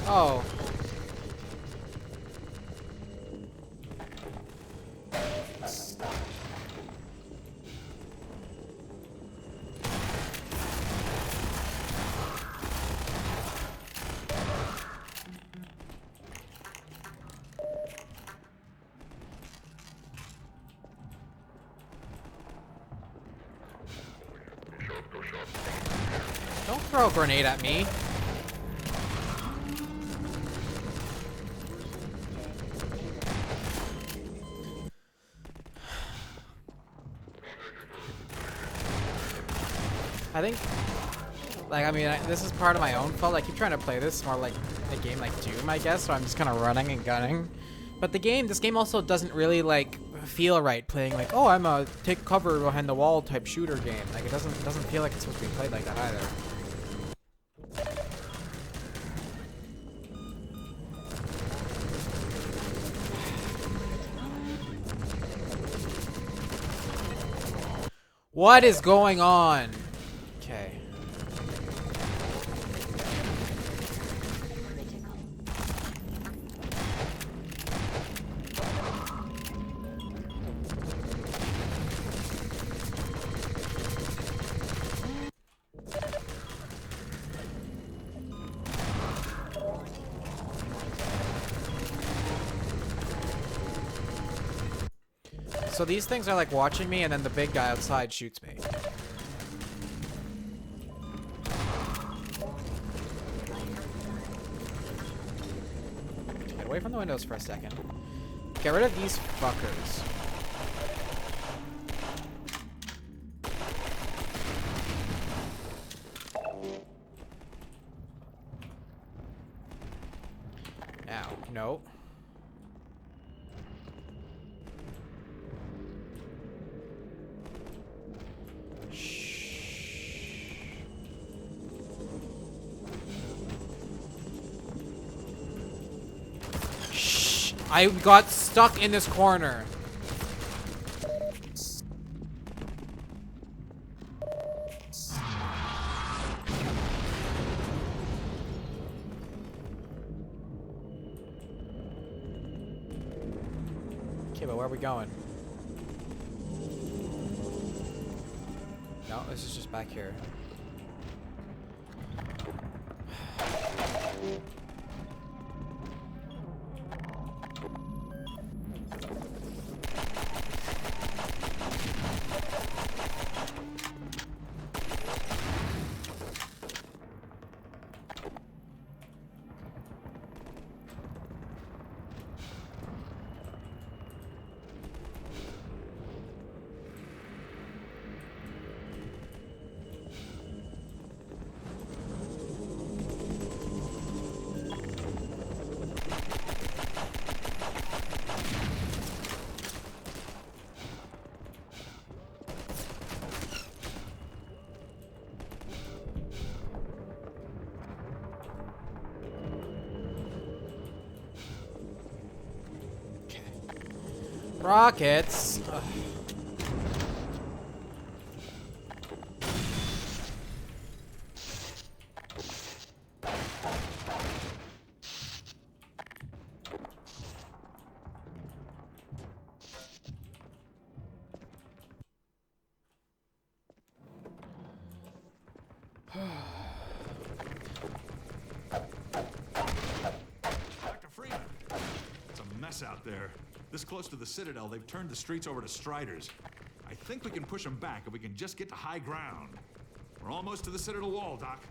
Oh. Don't throw a grenade at me. I think, like, I mean, this is part of my own fault. I keep trying to play this more like a game like Doom, I guess, so I'm just kind of running and gunning. But this game also doesn't really, like, feel right playing, like, oh, I'm a take cover behind the wall type shooter game. Like, it doesn't feel like it's supposed to be played like that either. What is going on? Okay. So these things are like watching me, and then the big guy outside shoots me. Get away from the windows for a second. Get rid of these fuckers. Now, no. I got stuck in this corner. Okay, but where are we going? No, this is just back here. Rockets. Ugh. Dr. Freeman, it's a mess out there. This close to the Citadel, they've turned the streets over to Striders. I think we can push them back if we can just get to high ground. We're almost to the Citadel wall, Doc.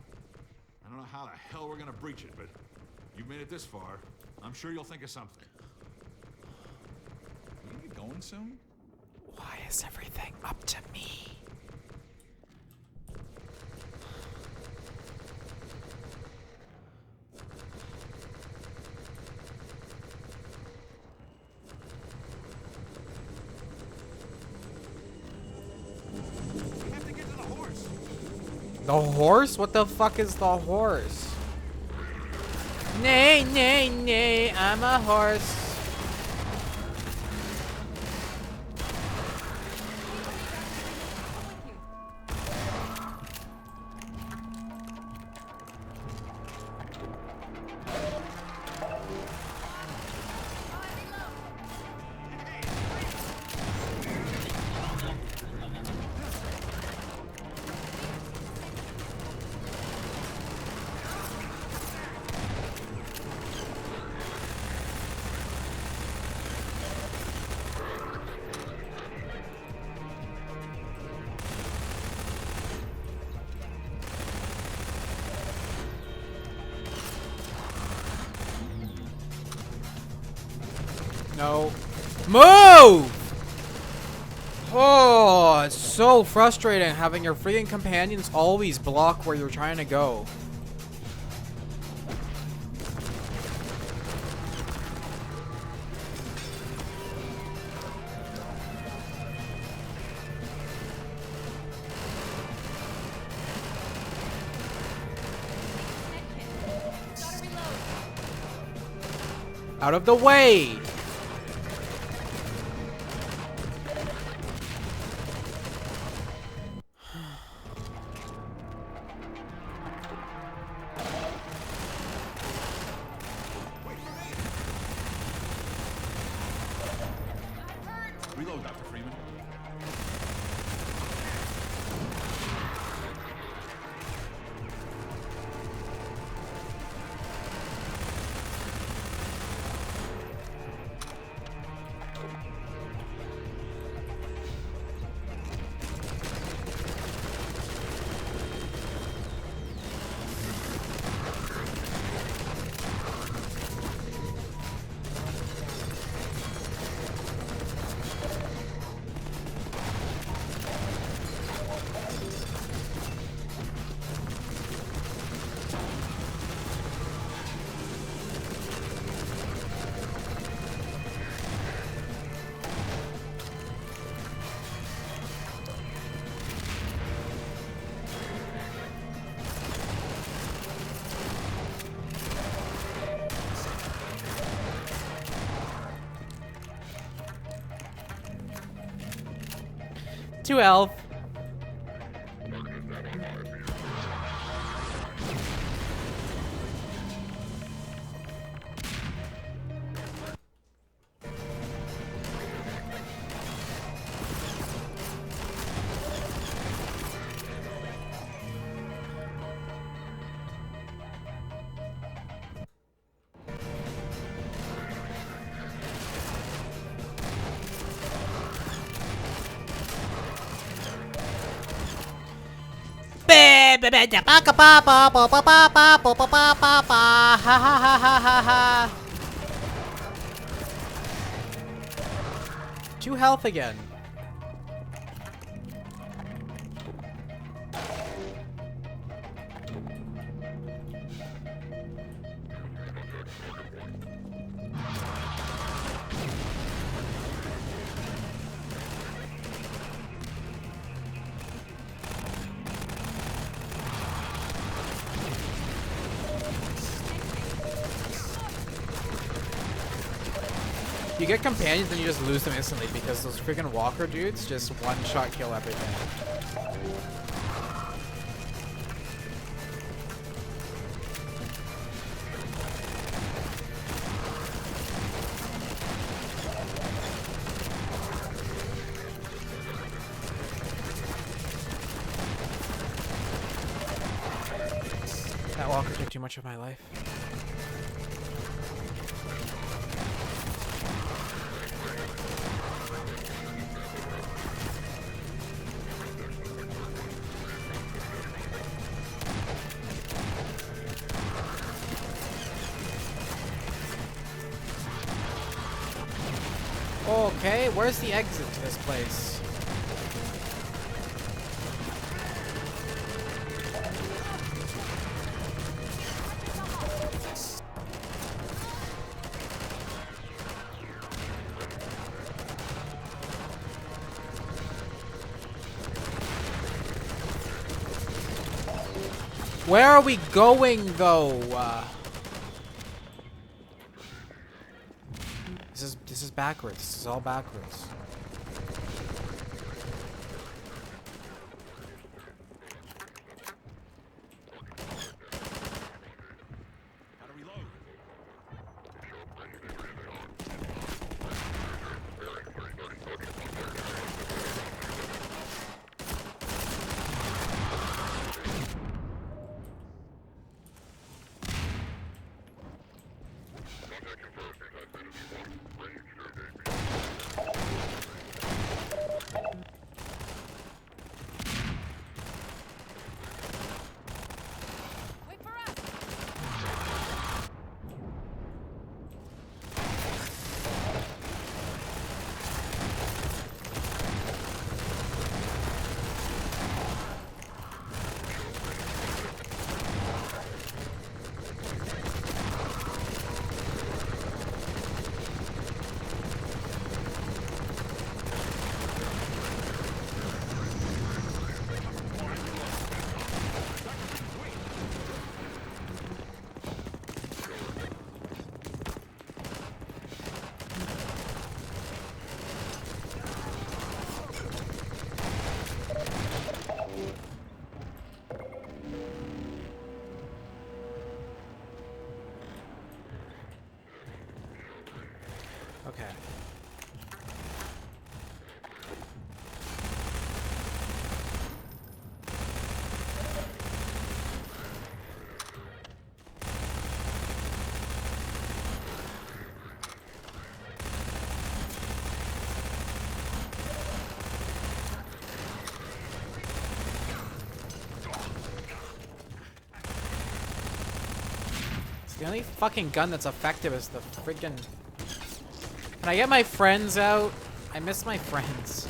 I don't know how the hell we're gonna breach it, but you've made it this far. I'm sure you'll think of something. Are you going soon? Why is everything up to me? We have to get to the horse. The horse? What the fuck is the horse? Nay, nay, nay, I'm a horse. No. Move! Oh, it's so frustrating having your freaking companions always block where you're trying to go. Gotta reload. Out of the way! Reload, Dr. Freeman. To Elf. Two health again. You you get companions, then you just lose them instantly because those freaking walker dudes just one-shot kill everything. That walker took too much of my life. Okay, where's the exit to this place? Where are we going, though? This is backwards. This is all backwards. How to reload? Wait for us! Okay. The only fucking gun that's effective is the friggin'... Can I get my friends out? I miss my friends.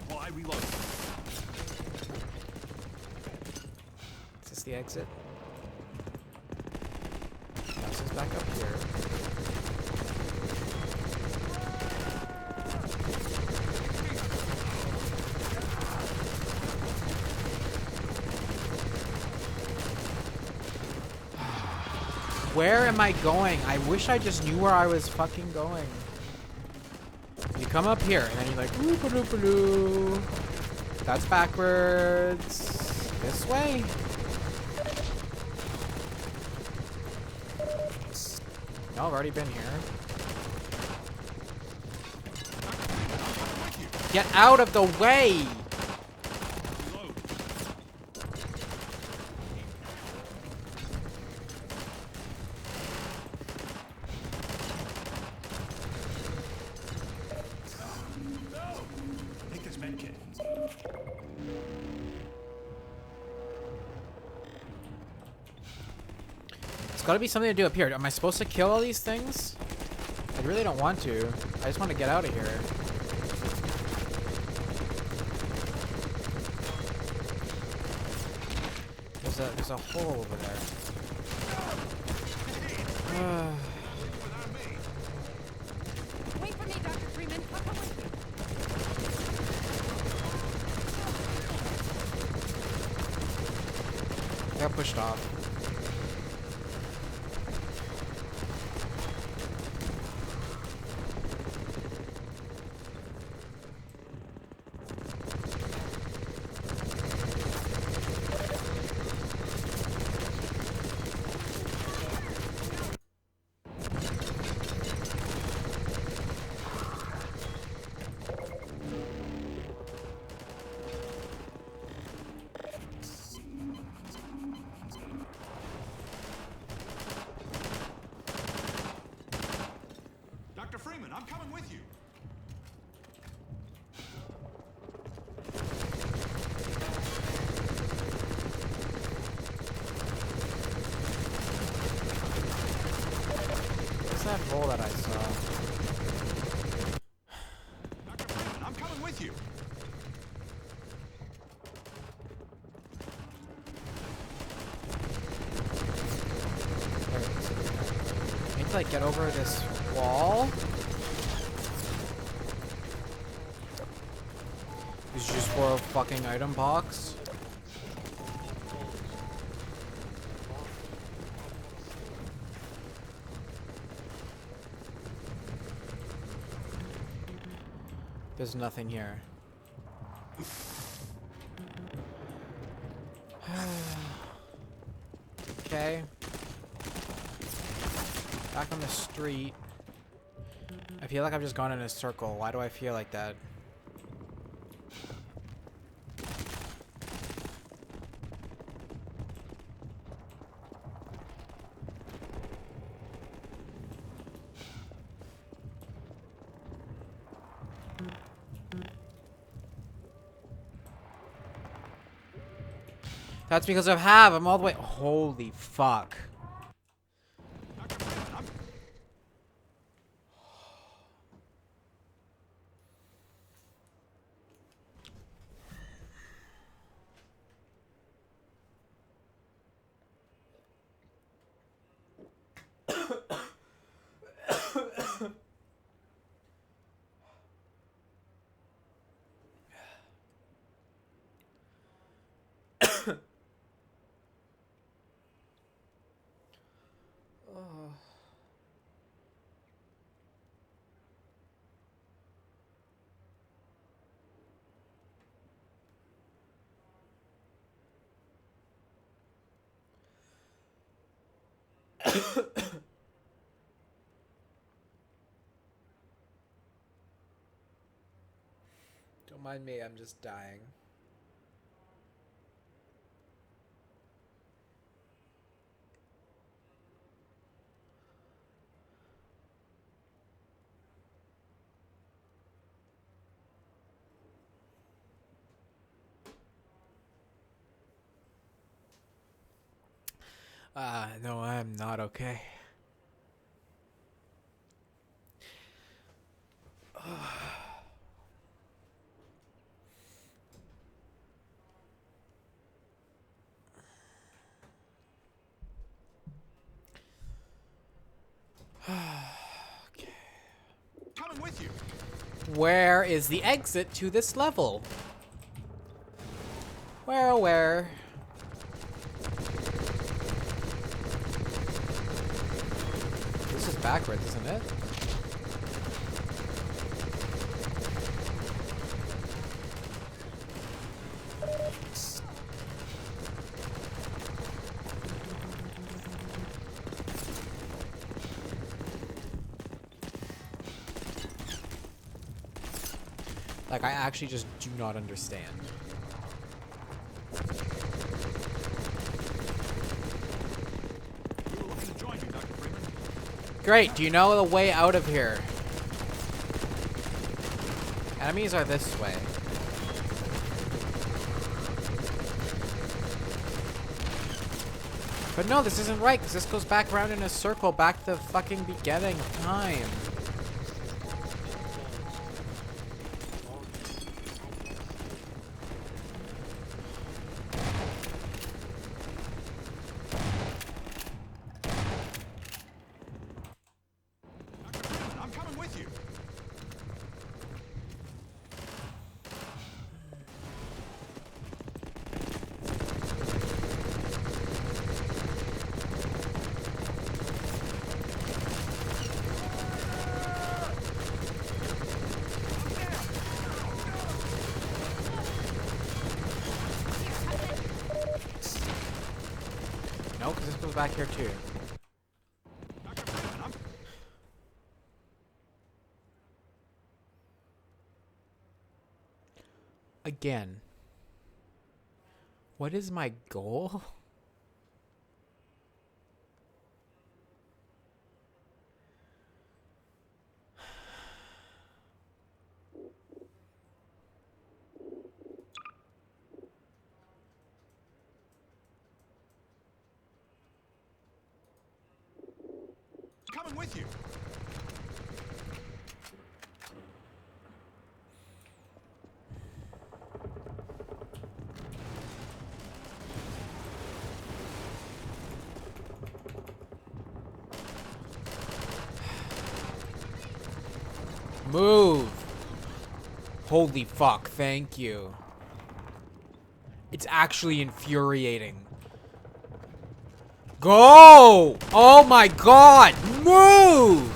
Well, I reload. Is this the exit? No, this is back up here. Where am I going? I wish I just knew where I was fucking going. You come up here, and then you're like, oop-a-doop-a-doo. That's backwards. This way. No, I've already been here. Get out of the way! Reload. Take this med kit. It's gotta be something to do up here. Am I supposed to kill all these things? I really don't want to. I just want to get out of here. There's a hole over there. Wait for me, Dr. Freeman. I'll come with you. I got pushed off. hole that I saw. Dr. Freeman, I'm coming with you. There it is. I need to like get over this wall. This is just for a fucking item box. There's nothing here. Okay. Back on the street. I feel like I've just gone in a circle. Why do I feel like that? That's because of Have. I'm all the way. Holy fuck. Dr. Freeman, I'm... Don't mind me, I'm just dying. No, I'm not okay. Coming with you. Where is the exit to this level? Where? This is backwards, isn't it? Like, I actually just do not understand. You were looking to join me, Dr. Freeman. Great, do you know the way out of here? Enemies are this way. But no, this isn't right, because this goes back around in a circle, back to the fucking beginning of time. Dr. Freeman, I'm coming with you. No, because this goes back here too. Dr. Freeman, I'm... Again. What is my goal? coming with you. Move. Holy fuck, thank you. It's actually infuriating. Go! Oh my god! Move!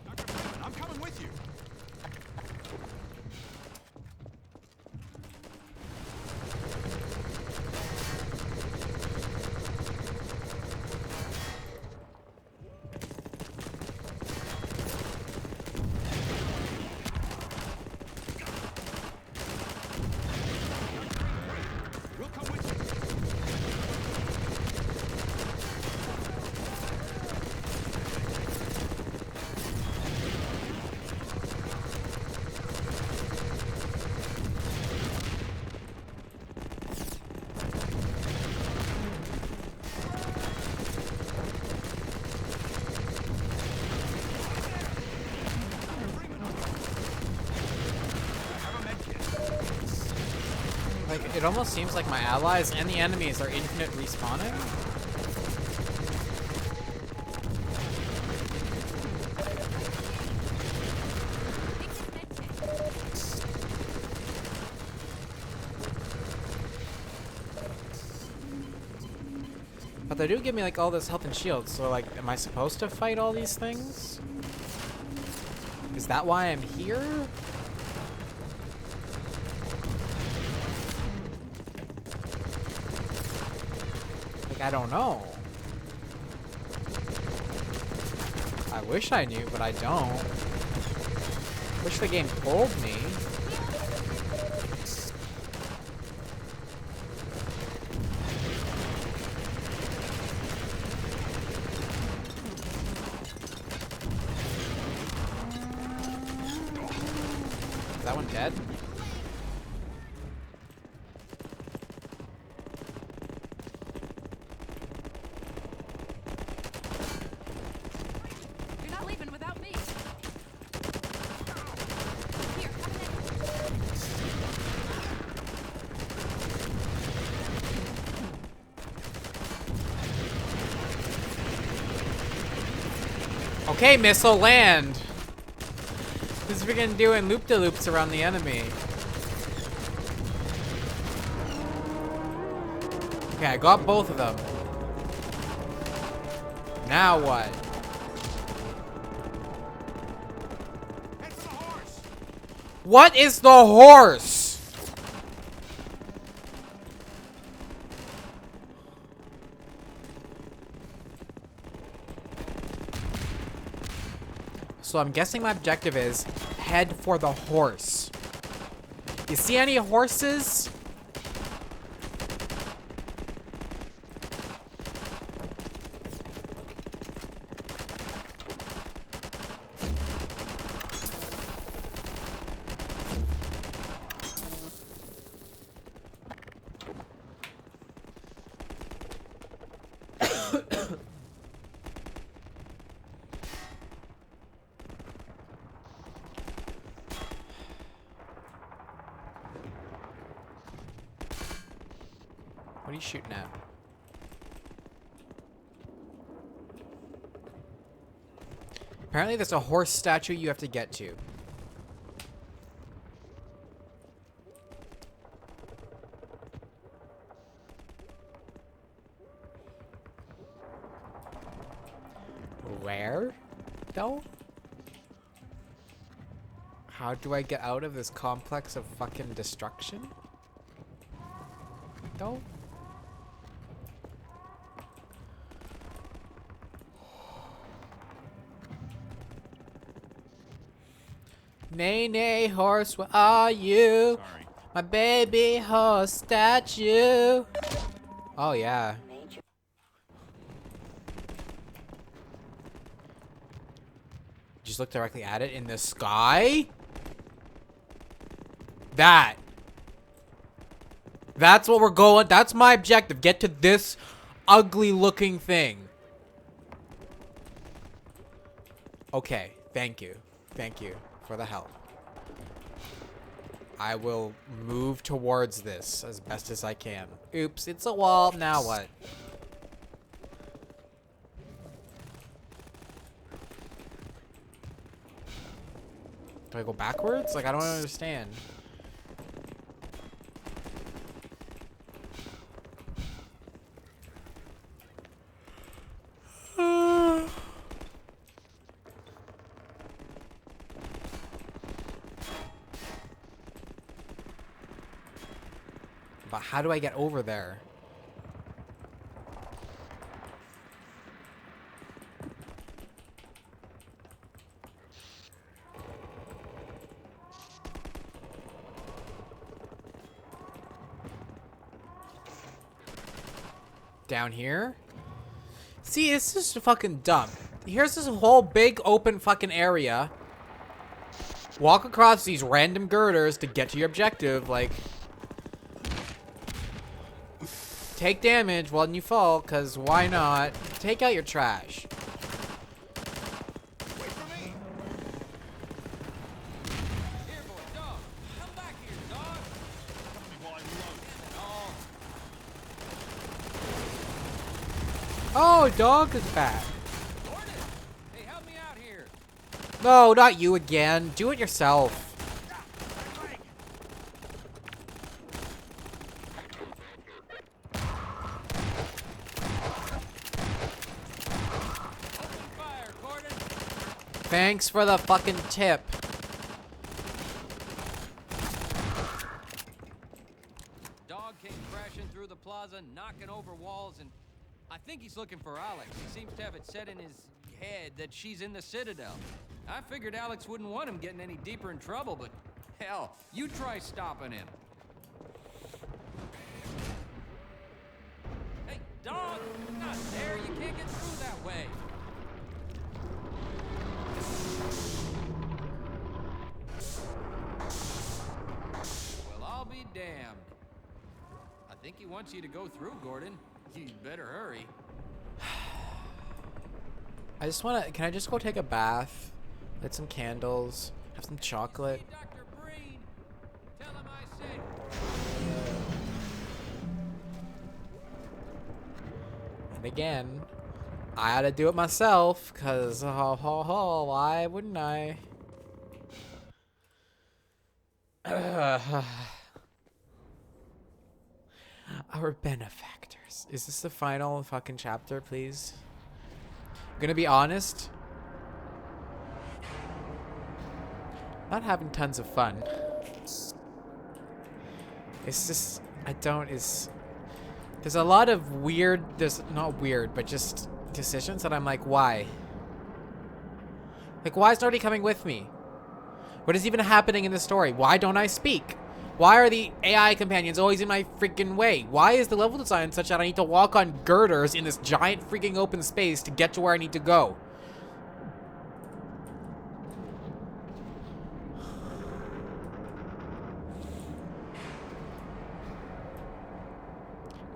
Dr. Freeman, I'm coming with you. We'll come with you. Like, it almost seems like my allies and the enemies are infinite respawning. But they do give me like all this health and shields, so like, am I supposed to fight all these things? Is that why I'm here? Like, I don't know. I wish I knew, but I don't. Wish the game told me. Is that one dead? You're not leaving without me. Here, have an Okay, missile, land! This is freaking doing loop-de-loops around the enemy. Okay, I got both of them. Now what? Head for the horse. What is the horse? So I'm guessing my objective is head for the horse. You see any horses? What are you shooting at? Apparently there's a horse statue you have to get to. Where, though? How do I get out of this complex of fucking destruction? Though? Nay, nay, horse, where are you? Sorry. My baby horse statue. Oh, yeah. Major. Just look directly at it in the sky? That. That's what we're going. That's my objective. Get to this ugly looking thing. Okay. Thank you. Thank you for the help. I will move towards this as best as I can. Oops, it's a wall. Now what? Do I go backwards? Like, I don't understand. But how do I get over there? Down here? See, it's just fucking dumb. Here's this whole big open fucking area. Walk across these random girders to get to your objective, like... Take damage when you fall, because why not? Take out your trash. Wait for me! Here, boy, dog. Come back here, dog. Cover me while I reload. No. Oh, dog is back. Gordon, hey, help me out here. No, not you again. Do it yourself. Open fire, Gordon. Thanks for the fucking tip. Dog came crashing through the plaza, knocking over walls, and I think he's looking for Alex. He seems to have it set in his head that she's in the Citadel. I figured Alex wouldn't want him getting any deeper in trouble, but hell, you try stopping him. Hey, dog, not there. You can't get through that way. Well, I'll be damned. I think he wants you to go through, Gordon. You better hurry. I just want to... Can I just go take a bath? Light some candles. Have some chocolate. Hey, Dr. Breen, tell him I said... And again, I had to do it myself, because, why wouldn't I? Our benefactors. Is this the final fucking chapter, please? I'm gonna be honest. Not having tons of fun. It's just, there's a lot of weird, not weird, but just decisions that I'm like, why? Like, why is nobody coming with me? What is even happening in the story? Why don't I speak? Why are the AI companions always in my freaking way? Why is the level design such that I need to walk on girders in this giant freaking open space to get to where I need to go?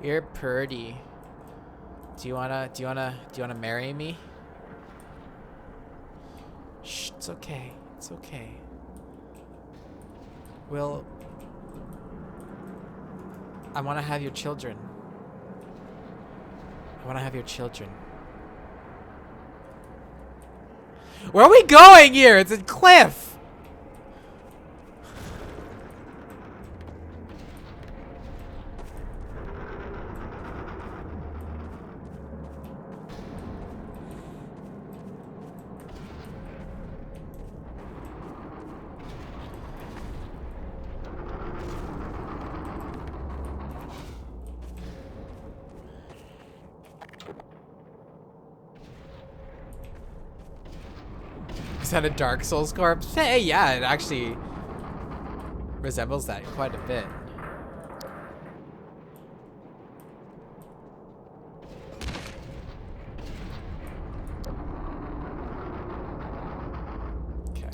You're pretty. Do you wanna marry me? Shh, it's okay. It's okay. Well, I wanna have your children. I wanna have your children. Where are we going here? It's a cliff! Is that a Dark Souls corpse? Hey, yeah, it actually resembles that quite a bit. Okay.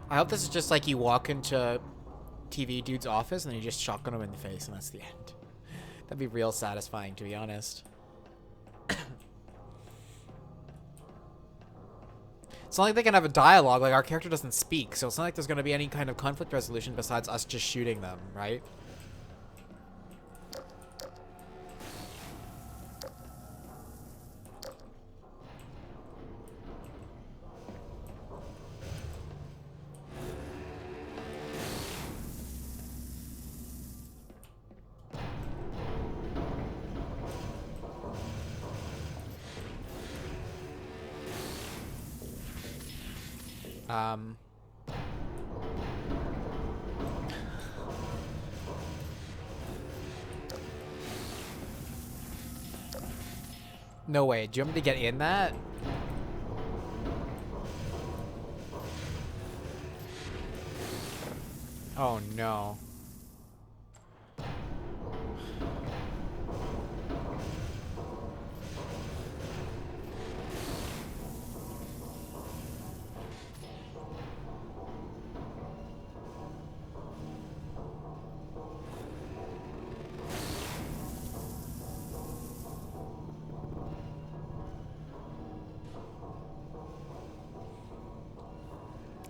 I hope this is just like you walk into TV dude's office and then you just shotgun him in the face and that's the end. That'd be real satisfying, to be honest. It's not like they can have a dialogue, like our character doesn't speak, so it's not like there's going to be any kind of conflict resolution besides us just shooting them, right? No way. Do you want me to get in that? Oh no.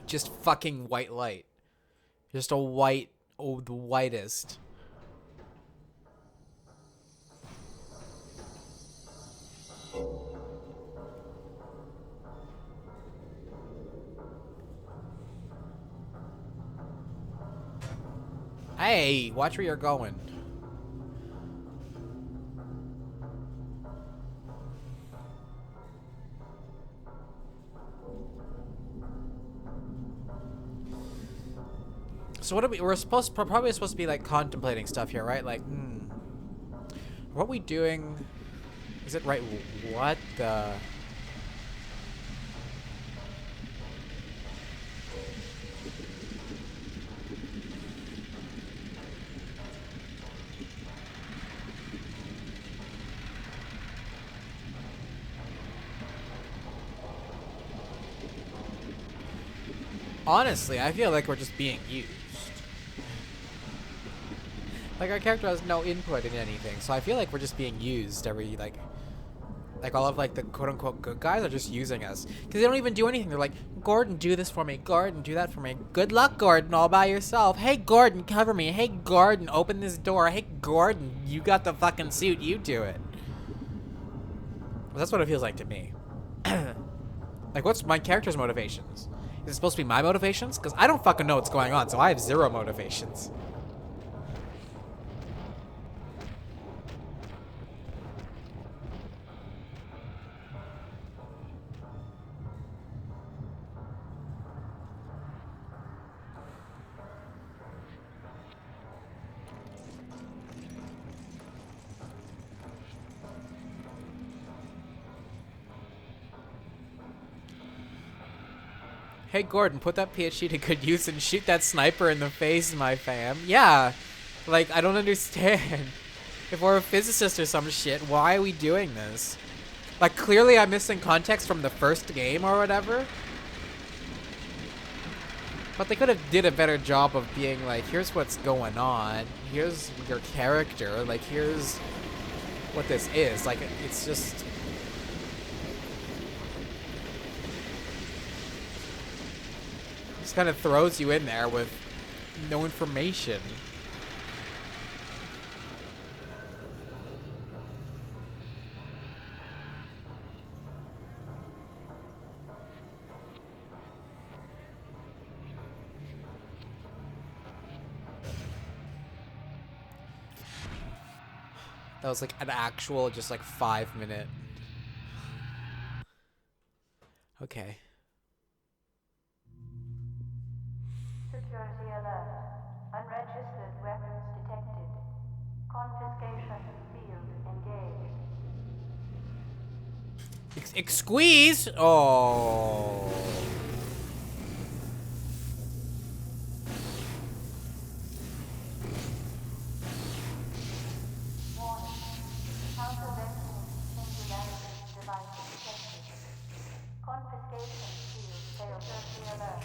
Just fucking white light. Just a white, oh, the whitest. Hey, watch where you're going. So what are we're probably supposed to be like contemplating stuff here, right? Like, what are we doing? Is it right? What the? Honestly, I feel like we're just being used. Like, our character has no input in anything, so I feel like we're just being used every, like all of, like, the quote-unquote good guys are just using us. Because they don't even do anything. They're like, Gordon, do this for me. Gordon, do that for me. Good luck, Gordon, all by yourself. Hey, Gordon, cover me. Hey, Gordon, open this door. Hey, Gordon, you got the fucking suit. You do it. Well, that's what it feels like to me. Like, what's my character's motivations? Is it supposed to be my motivations? Because I don't fucking know what's going on, so I have zero motivations. Hey, Gordon, put that PhD to good use and shoot that sniper in the face, my fam. Yeah. Like, I don't understand. If we're a physicist or some shit, why are we doing this? Like, clearly I'm missing context from the first game or whatever. But they could have did a better job of being like, here's what's going on. Here's your character. Like, here's what this is. Like, it's just... Just kind of throws you in there with no information. That was like an actual, just like 5-minute. Okay. Security alert. Unregistered weapons detected. Confiscation field engaged. Squeeze! Oh. Warning. Counterventing singularity device detected. Confiscation field failed. Security alert.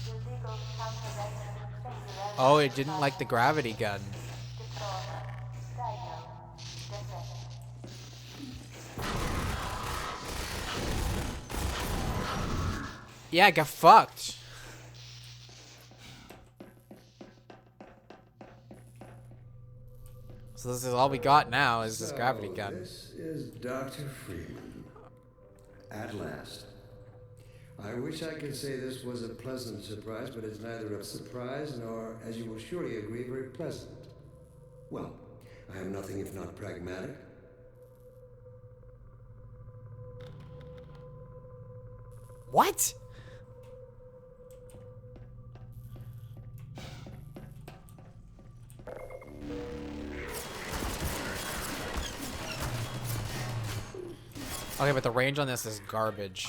Illegal counterventing singularity. Oh, it didn't like the gravity gun. Deploy. Diagnose. Defect. Yeah, I got fucked. So this is all we got now is this gravity gun. This is Dr. Freeman. At last. I wish I could say this was a pleasant surprise, but it's neither a surprise nor, as you will surely agree, very pleasant. Well, I am nothing if not pragmatic. What? Okay, but the range on this is garbage.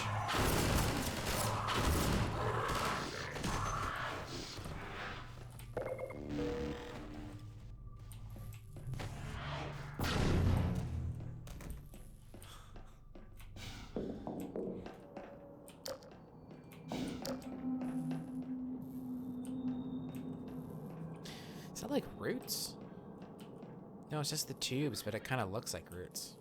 Is that like roots? No, it's just the tubes, but it kind of looks like roots.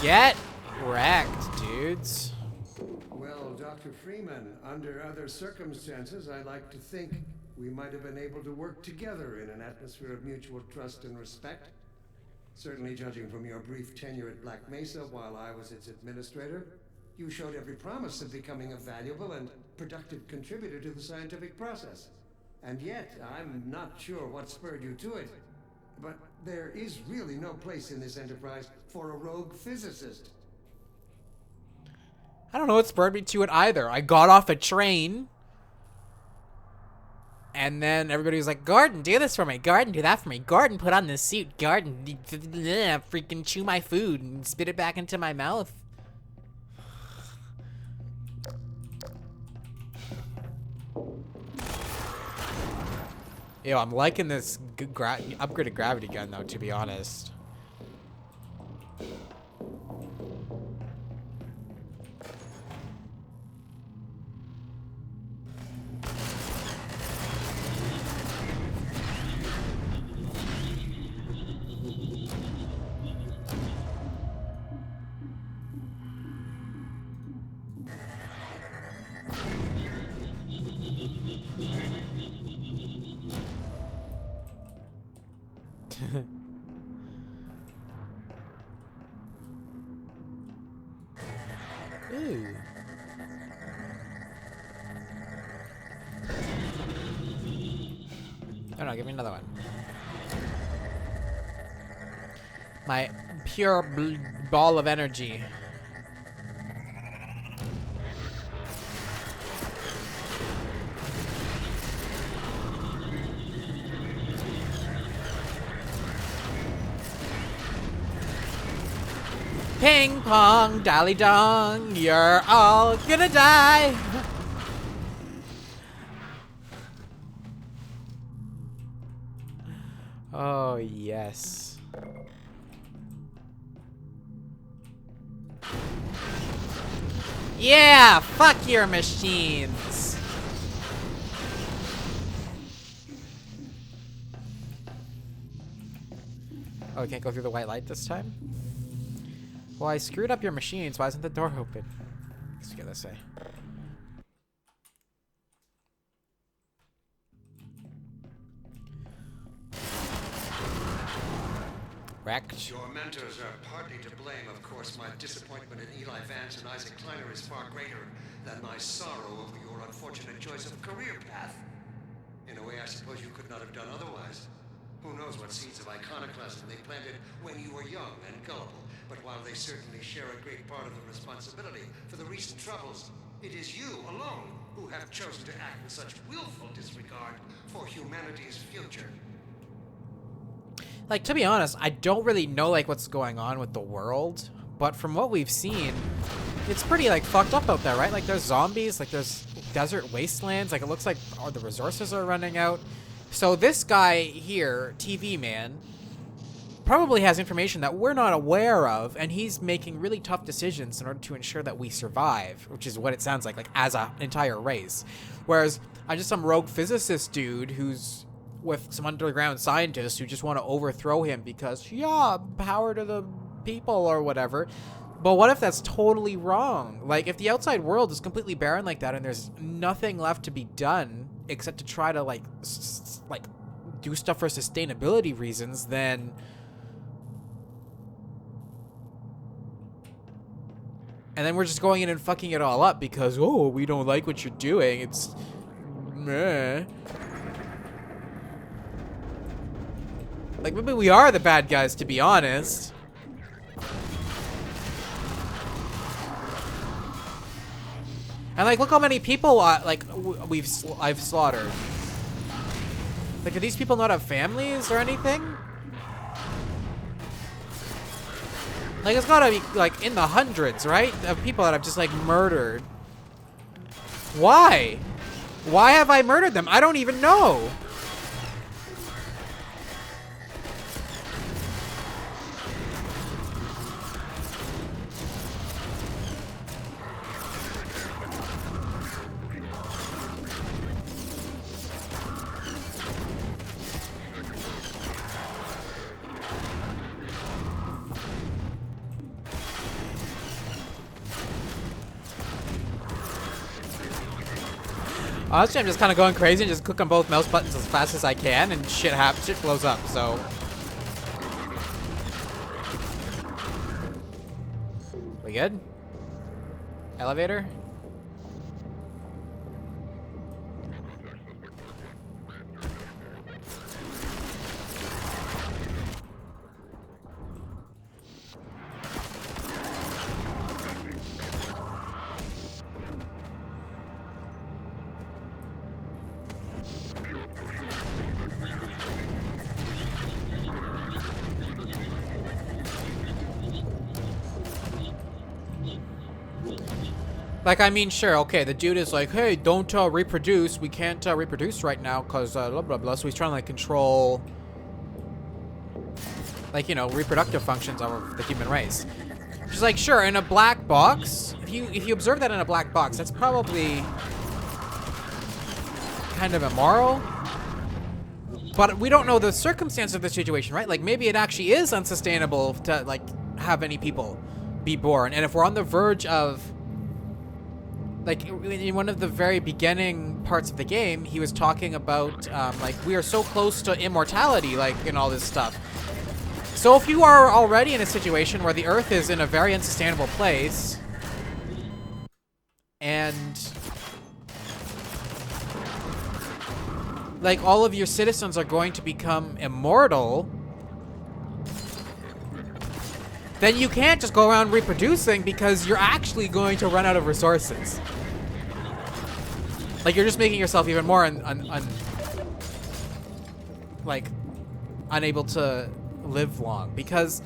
Get wrecked, dudes. Well, Dr. Freeman, under other circumstances, I like to think we might have been able to work together in an atmosphere of mutual trust and respect. Certainly, judging from your brief tenure at Black Mesa while I was its administrator, you showed every promise of becoming a valuable and productive contributor to the scientific process. And yet, I'm not sure what spurred you to it. But there is really no place in this enterprise for a rogue physicist. I don't know what spurred me to it either. I got off a train. And then everybody was like, Gordon, do this for me. Gordon, do that for me. Gordon, put on this suit. Gordon, freaking chew my food and spit it back into my mouth. Yo, I'm liking this upgraded gravity gun, though, to be honest. Ooh. Oh no, give me another one. My pure ball of energy. Ping pong, dally dong, you're all gonna die. Oh, yes. Yeah, fuck your machines. Oh, we can't go through the white light this time? Well, I screwed up your machines. Why isn't the door open? Let's get this way. Wrecked. Your mentors are partly to blame, of course. My disappointment in Eli Vance and Isaac Kleiner is far greater than my sorrow over your unfortunate choice of career path. In a way, I suppose you could not have done otherwise. Who knows what seeds of iconoclasm they planted when you were young and gullible. But while they certainly share a great part of the responsibility for the recent troubles, it is you alone who have chosen to act with such willful disregard for humanity's future. Like, to be honest, I don't really know, like, what's going on with the world. But from what we've seen, it's pretty, like, fucked up out there, right? Like, there's zombies, like, there's desert wastelands. Like, it looks like the resources are running out. So this guy here, TV Man, probably has information that we're not aware of, and he's making really tough decisions in order to ensure that we survive, which is what it sounds like as an entire race. Whereas I'm just some rogue physicist dude who's with some underground scientists who just want to overthrow him because, yeah, power to the people or whatever. But what if that's totally wrong? Like, if the outside world is completely barren like that and there's nothing left to be done except to try to, like, do stuff for sustainability reasons, then... And then we're just going in and fucking it all up because, oh, we don't like what you're doing. It's... meh. Like, maybe we are the bad guys, to be honest. And, like, look how many people, I've slaughtered. Like, do these people not have families or anything? Like, it's gotta be, like, in the hundreds, right? Of people that I've just, like, murdered. Why? Why have I murdered them? I don't even know. Honestly, I'm just kind of going crazy and just click on both mouse buttons as fast as I can, and shit blows up, so... We good? Elevator? Like, I mean, sure, okay, the dude is like, hey, don't reproduce. We can't reproduce right now because blah, blah, blah. So he's trying to, like, control, like, you know, reproductive functions of the human race. She's like, sure, in a black box, if you observe that in a black box, that's probably kind of immoral. But we don't know the circumstance of the situation, right? Like, maybe it actually is unsustainable to, like, have any people be born. And if we're on the verge of... Like, in one of the very beginning parts of the game, he was talking about, like, we are so close to immortality, like, and all this stuff. So if you are already in a situation where the Earth is in a very unsustainable place, and, like, all of your citizens are going to become immortal, then you can't just go around reproducing because you're actually going to run out of resources. Like, you're just making yourself even more unable to live long because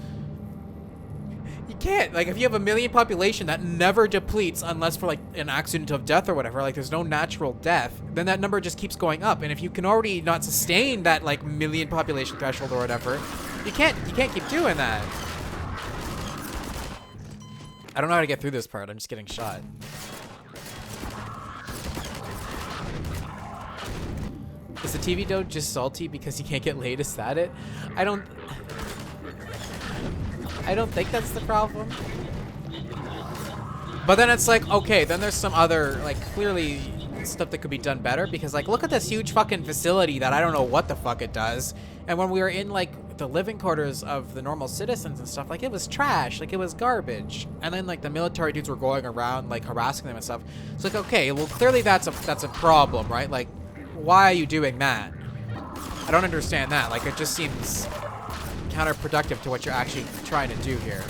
you can't. Like, if you have 1 million population that never depletes unless for, like, an accident of death or whatever, like, there's no natural death, then that number just keeps going up. And if you can already not sustain that, like, 1 million population threshold or whatever, you can't keep doing that. I don't know how to get through this part. I'm just getting shot. Is the TV dude just salty because he can't get laid? Is that it? I don't think that's the problem. But then it's like, okay, then there's some other, like, clearly stuff that could be done better, because, like, look at this huge fucking facility that I don't know what the fuck it does. And when we were in, like, the living quarters of the normal citizens and stuff, like, it was trash, like, it was garbage. And then, like, the military dudes were going around, like, harassing them and stuff. It's like, okay, well, clearly that's a problem, right? Like, why are you doing that? I don't understand that. Like, it just seems counterproductive to what you're actually trying to do here.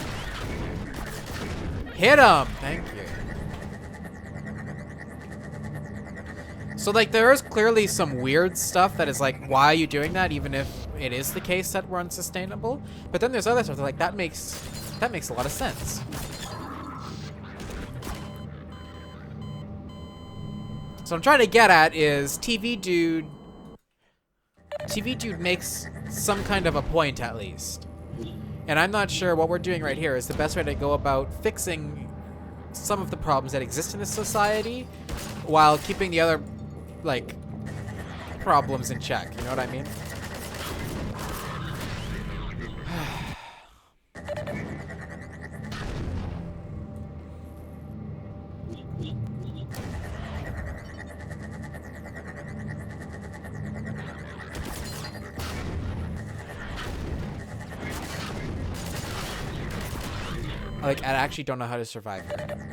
Hit him! Thank you. So, like, there is clearly some weird stuff that is like, why are you doing that, even if it is the case that we're unsustainable? But then there's other stuff that, like, that makes a lot of sense. So I'm trying to get at is TV dude makes some kind of a point, at least. And I'm not sure what we're doing right here is the best way to go about fixing some of the problems that exist in this society while keeping the other, like, problems in check. You know what I mean? Like, I actually don't know how to survive here.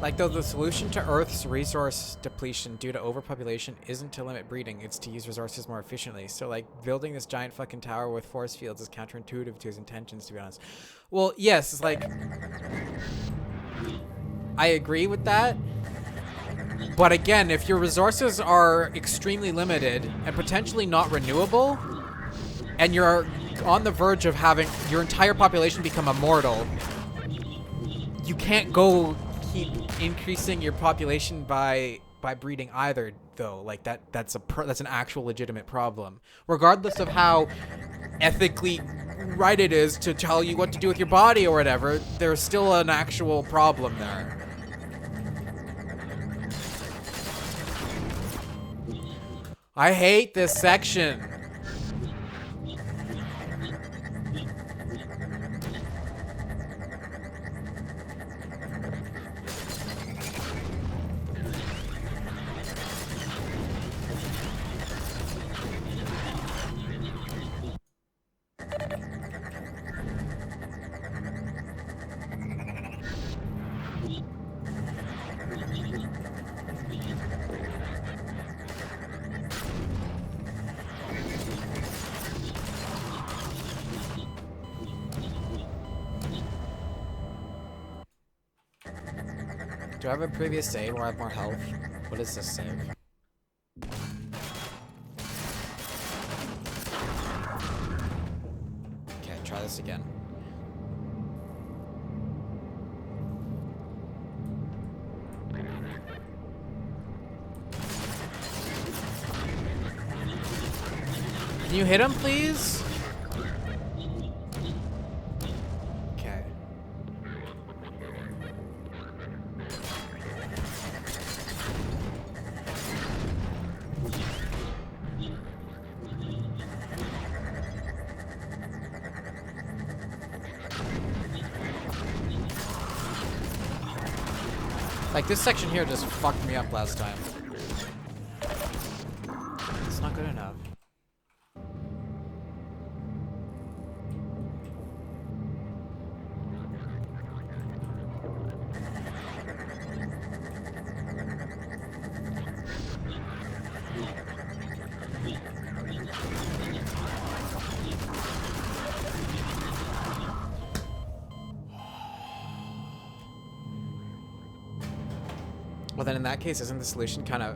Like, though the solution to Earth's resource depletion due to overpopulation isn't to limit breeding, it's to use resources more efficiently. So, like, building this giant fucking tower with force fields is counterintuitive to his intentions, to be honest. Well, yes, it's like, I agree with that. But again, if your resources are extremely limited and potentially not renewable, and you're on the verge of having your entire population become immortal, you can't go keep increasing your population by breeding either, though. Like, that's an actual legitimate problem, regardless of how ethically right it is to tell you what to do with your body or whatever. There's still an actual problem there. I hate this section. Do I have a previous save where I have more health? What is this save? Okay, try this again. Can you hit him, please? Okay. Like, this section here just fucked me up last time. It's not good enough. Well, then in that case, isn't the solution kind of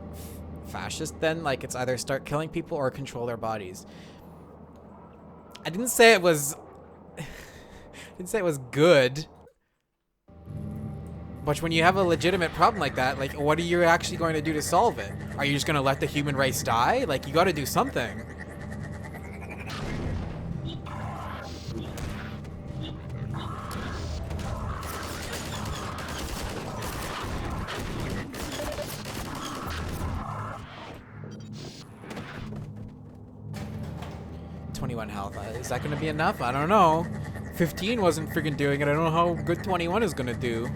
fascist then? Like, it's either start killing people or control their bodies. I didn't say it was... I didn't say it was good. But when you have a legitimate problem like that, like, what are you actually going to do to solve it? Are you just going to let the human race die? Like, you got to do something. Health. Is that going to be enough? I don't know. 15 wasn't freaking doing it. I don't know how good 21 is going to do.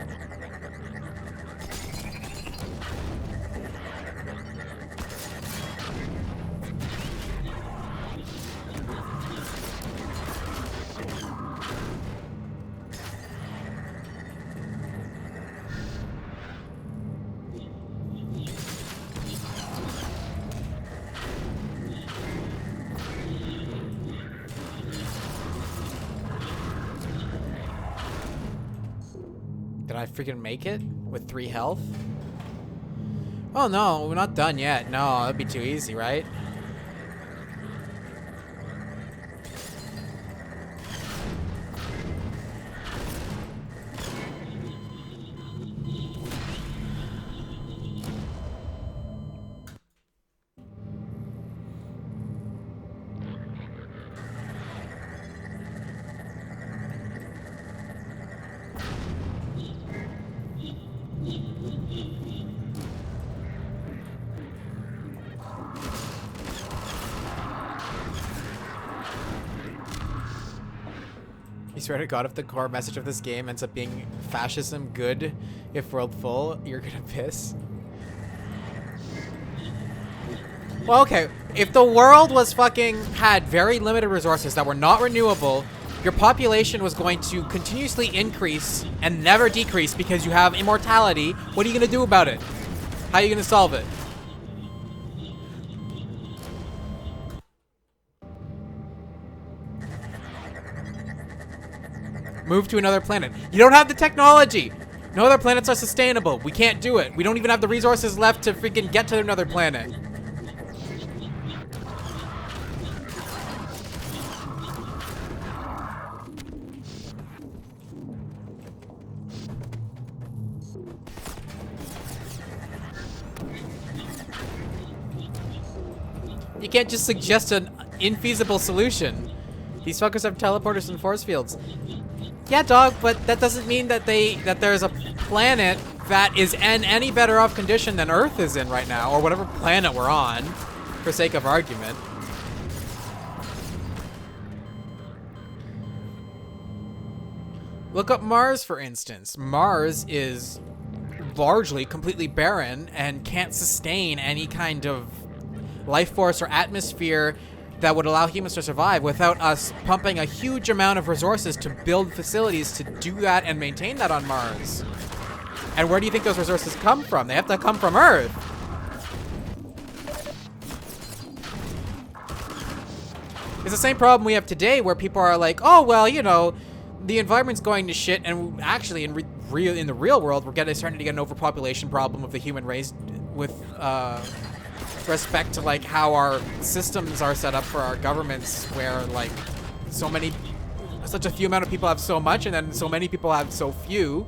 Did I freaking make it with 3 health? Oh no, we're not done yet. No, that'd be too easy, right? I swear to God, if the core message of this game ends up being fascism good if world full, you're gonna piss. Well, okay, if the world was fucking had very limited resources that were not renewable, your population was going to continuously increase and never decrease because you have immortality. What are you gonna do about it? How are you gonna solve it? Move to another planet. You don't have the technology. No other planets are sustainable. We can't do it. We don't even have the resources left to freaking get to another planet. You can't just suggest an infeasible solution. These fuckers have teleporters and force fields. Yeah, dog, but that doesn't mean that there's a planet that is in any better off condition than Earth is in right now, or whatever planet we're on, for sake of argument. Look up Mars, for instance. Mars is largely completely barren and can't sustain any kind of life force or atmosphere that would allow humans to survive without us pumping a huge amount of resources to build facilities to do that and maintain that on Mars. And where do you think those resources come from? They have to come from Earth. It's the same problem we have today where people are like, oh, well, you know, the environment's going to shit, and actually in the real world, we're starting to get an overpopulation problem of the human race with respect to like how our systems are set up for our governments, where like such a few amount of people have so much, and then so many people have so few.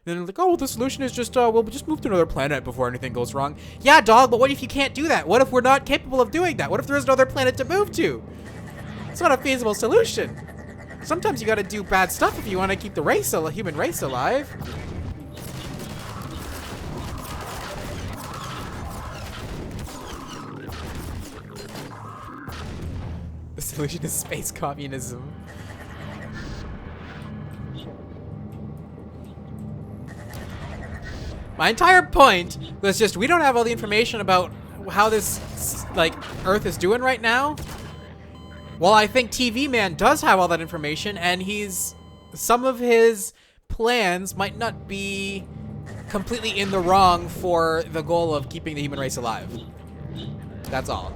And then like, oh, well, the solution is just we'll just move to another planet before anything goes wrong. Yeah, dog, but what if you can't do that? What if we're not capable of doing that? What if there is no other planet to move to? It's not a feasible solution. Sometimes you gotta do bad stuff if you want to keep the human race alive. The solution is space communism. My entire point was just we don't have all the information about how this, like, Earth is doing right now. Well, I think TV Man does have all that information, and some of his plans might not be completely in the wrong for the goal of keeping the human race alive. That's all.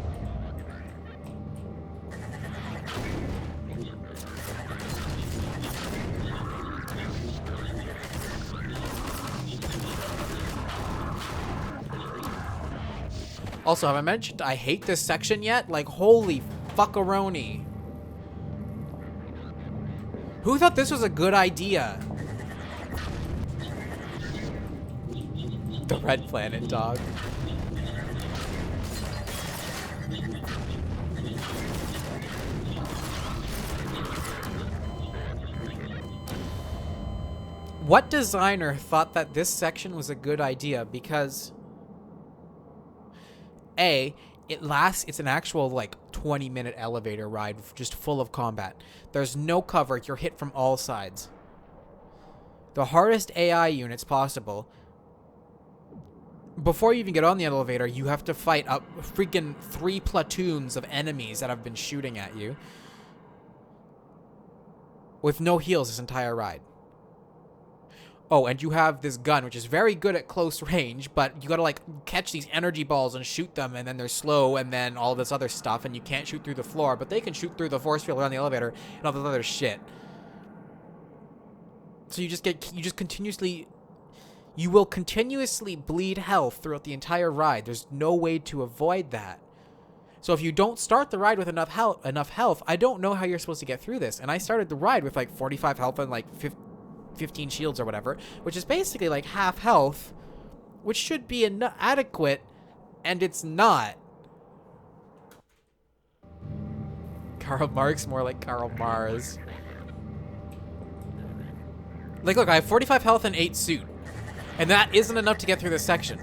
Also, have I mentioned I hate this section yet? Like, holy fuckaroni. Who thought this was a good idea? The red planet dog. What designer thought that this section was a good idea? Because it's an actual, like, 20-minute elevator ride just full of combat. There's no cover. You're hit from all sides. The hardest AI units possible. Before you even get on the elevator, you have to fight up freaking 3 platoons of enemies that have been shooting at you. With no heals this entire ride. Oh, and you have this gun, which is very good at close range, but you gotta, like, catch these energy balls and shoot them, and then they're slow, and then all this other stuff, and you can't shoot through the floor, but they can shoot through the force field around the elevator, and all this other shit. So you will continuously bleed health throughout the entire ride. There's no way to avoid that. So if you don't start the ride with enough health, I don't know how you're supposed to get through this. And I started the ride with, like, 45 health and, like, 15 shields or whatever, which is basically like half health, which should be adequate, and it's not. Karl Marx, more like Karl Mars. Like, look, I have 45 health and 8 suit, and that isn't enough to get through this section.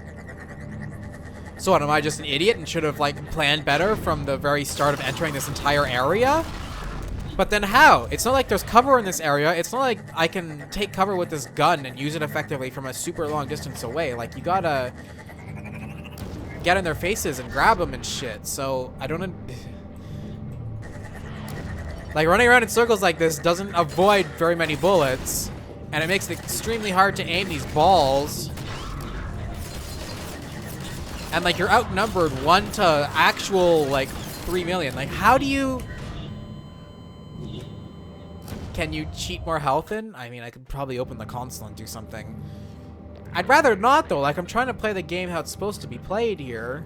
So what, am I just an idiot and should have, like, planned better from the very start of entering this entire area? But then how? It's not like there's cover in this area. It's not like I can take cover with this gun and use it effectively from a super long distance away. Like, you gotta get in their faces and grab them and shit. So, I don't... Like, running around in circles like this doesn't avoid very many bullets. And it makes it extremely hard to aim these balls. And, like, you're outnumbered 1 to actual, like, 3 million. Like, how do you... Can you cheat more health in? I mean, I could probably open the console and do something. I'd rather not, though. Like, I'm trying to play the game how it's supposed to be played here.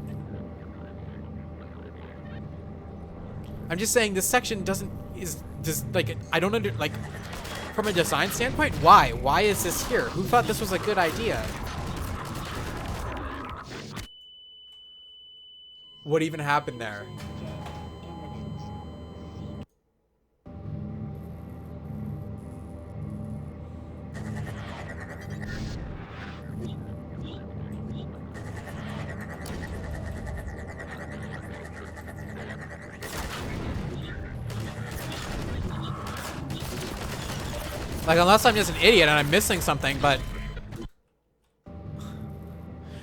I'm just saying this section I don't like, from a design standpoint, why? Why is this here? Who thought this was a good idea? What even happened there? Like, unless I'm just an idiot and I'm missing something, but...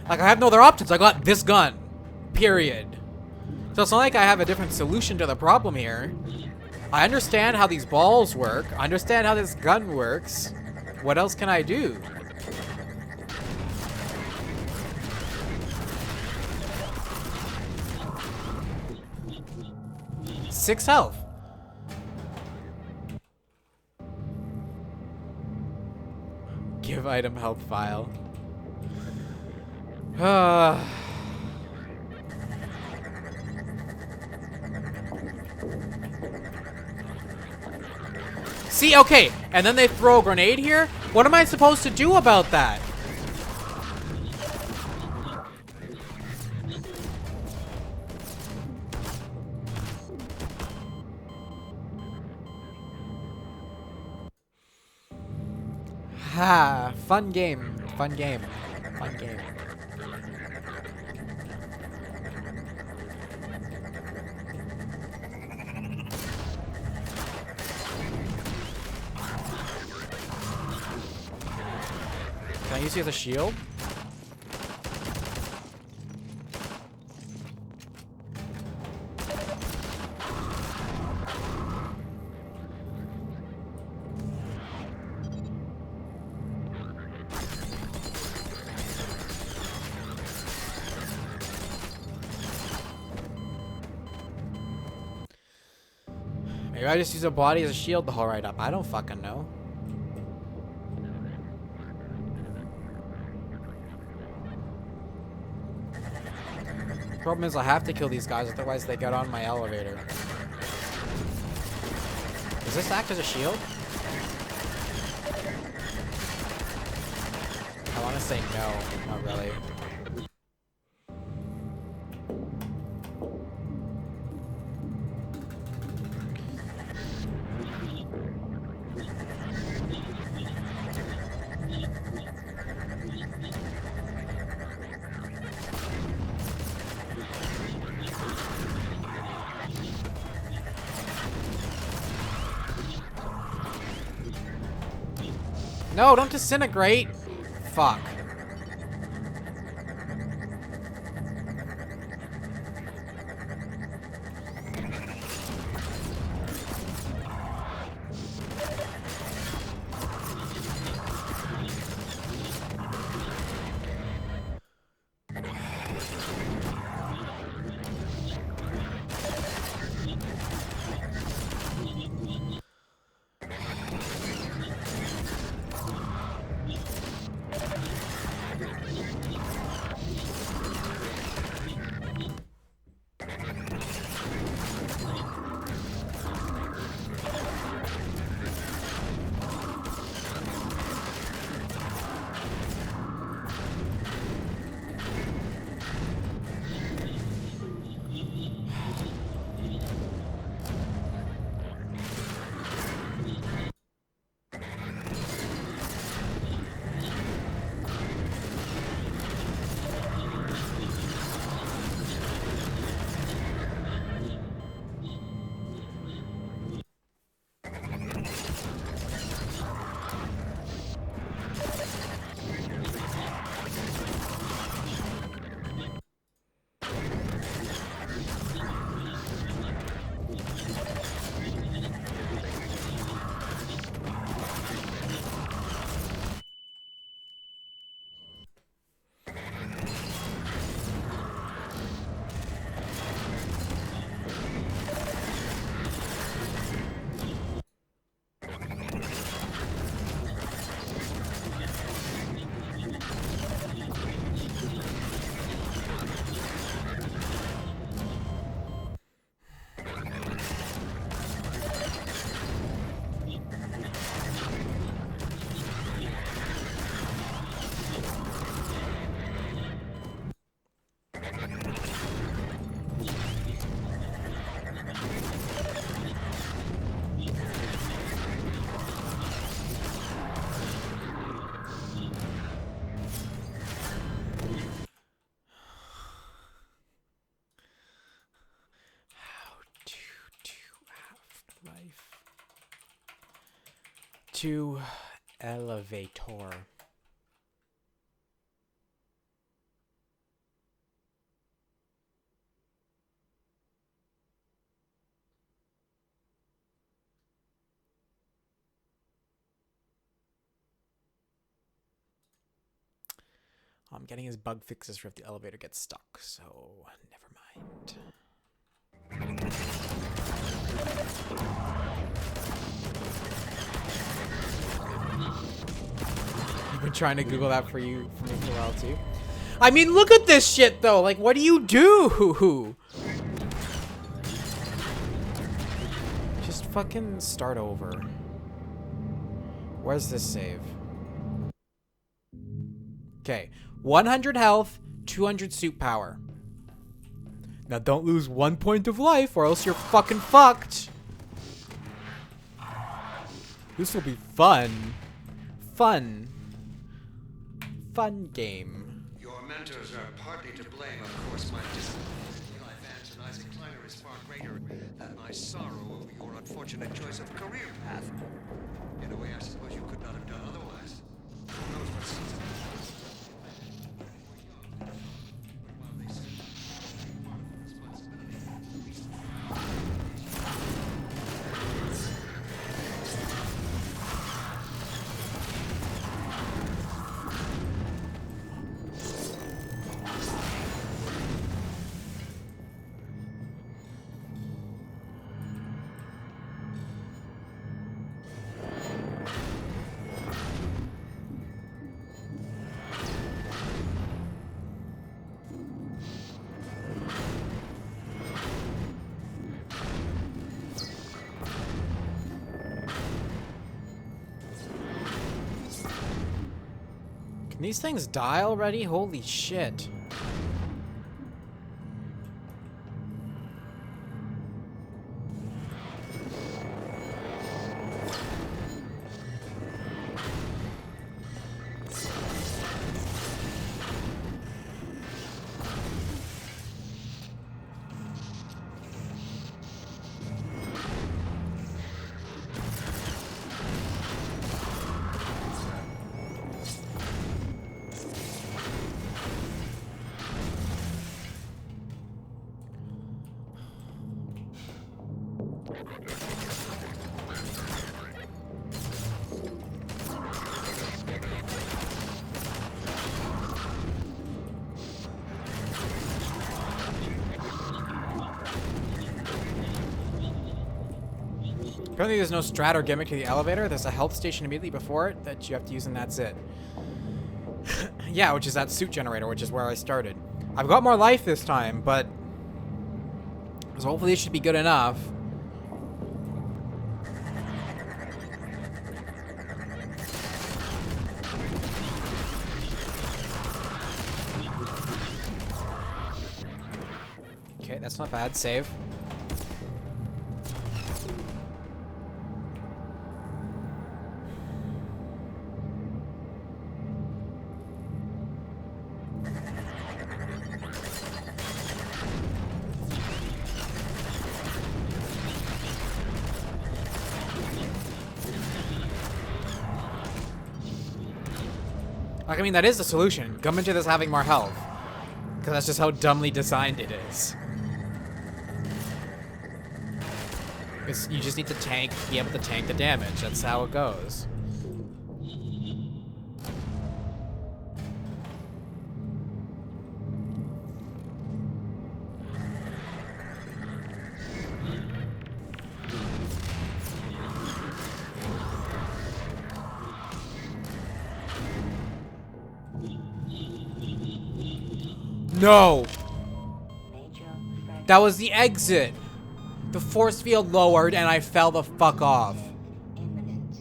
Like, I have no other options. I got this gun. Period. So it's not like I have a different solution to the problem here. I understand how these balls work. I understand how this gun works. What else can I do? Six health. Give item health file. See, okay, and then they throw a grenade here? What am I supposed to do about that? Ha! Fun game. Fun game. Fun game. Can I use you as a shield? Maybe I just use a body as a shield the whole ride up. I don't fucking know. Problem is I have to kill these guys, otherwise they get on my elevator. Does this act as a shield? I want to say no, not really. No, don't disintegrate. Fuck. To elevator. I'm getting his bug fixes for if the elevator gets stuck, so never mind. You've been trying to Google that for me for a while too. I mean, look at this shit though. Like, what do you do? Just fucking start over. Where's this save? Okay, 100 health, 200 suit power. Now don't lose 1 point of life or else you're fucking fucked. This will be fun. fun game. Your mentors are partly to blame, of course. My disappointment in Eli Vance and Isaac Kleiner is far greater than my sorrow over your unfortunate choice of career path. In a way, I suppose you could not have done otherwise. Who knows what seeds of Can these things die already? Holy shit. Apparently there's no strat or gimmick to the elevator. There's a health station immediately before it that you have to use, and that's it. Yeah, which is that suit generator, which is where I started. I've got more life this time, but so hopefully it should be good enough. Okay, that's not bad. Save. Like, I mean, that is the solution. Come into this having more health. Because that's just how dumbly designed it is. You just need to be able to tank the damage. That's how it goes. No! That was the exit! The force field lowered and I fell the fuck off. Imminent.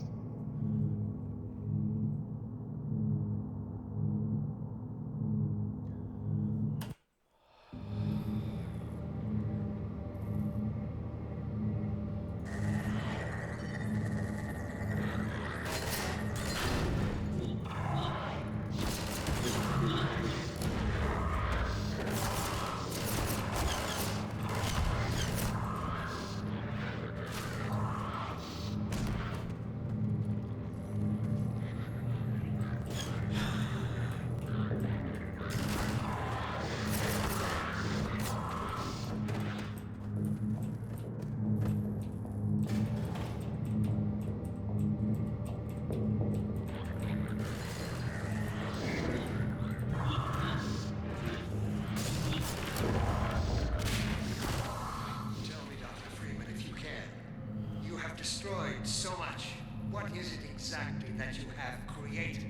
destroyed so much. What is it exactly that you have created?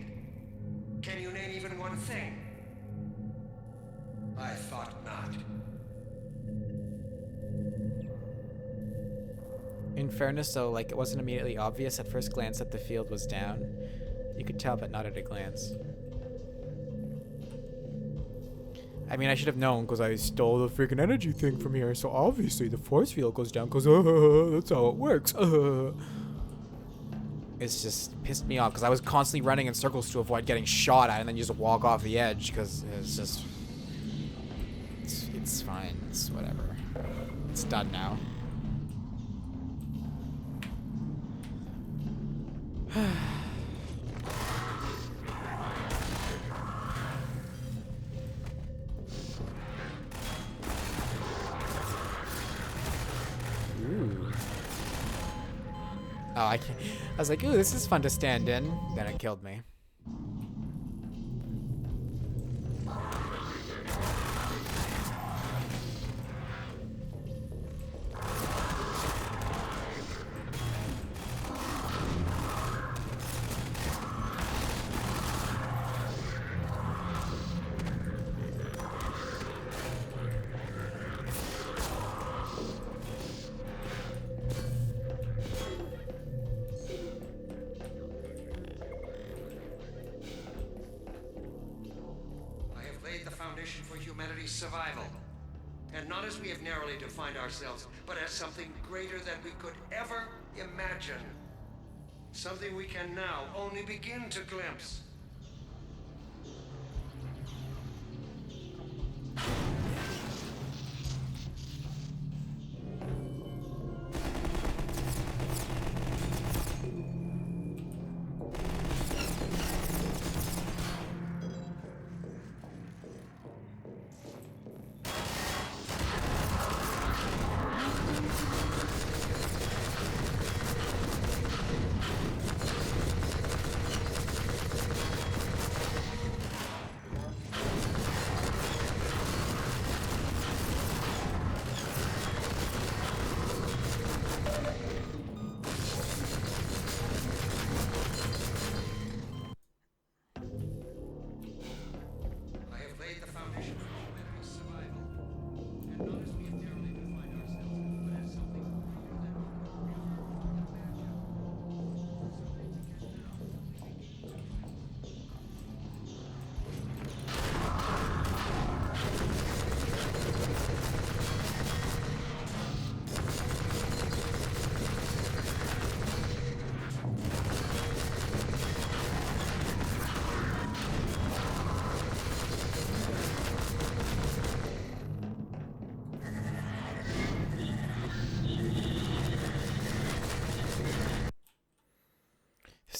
Can you name even one thing? I thought not. In fairness, though, like, it wasn't immediately obvious at first glance that the field was down. You could tell, but not at a glance. I mean, I should have known because I stole the freaking energy thing from here, so obviously the force field goes down because that's how it works. it's just pissed me off because I was constantly running in circles to avoid getting shot at and then you just walk off the edge because it's just... It's fine. It's whatever. It's done now. Ooh. Oh, I can't. I was like, ooh, this is fun to stand in. Then it killed me. For humanity's survival. And not as we have narrowly defined ourselves, but as something greater than we could ever imagine. Something we can now only begin to glimpse.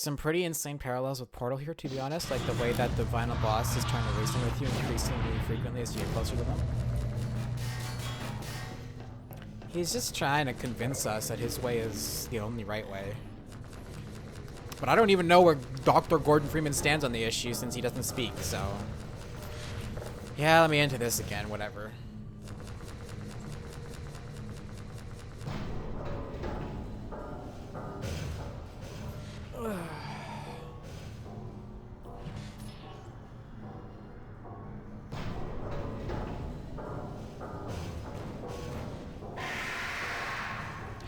Some pretty insane parallels with Portal here, to be honest. Like the way that the final boss is trying to reason with you increasingly frequently as you get closer to them. He's just trying to convince us that his way is the only right way. But I don't even know where Dr. Gordon Freeman stands on the issue since he doesn't speak, so... Yeah, let me into this again, whatever.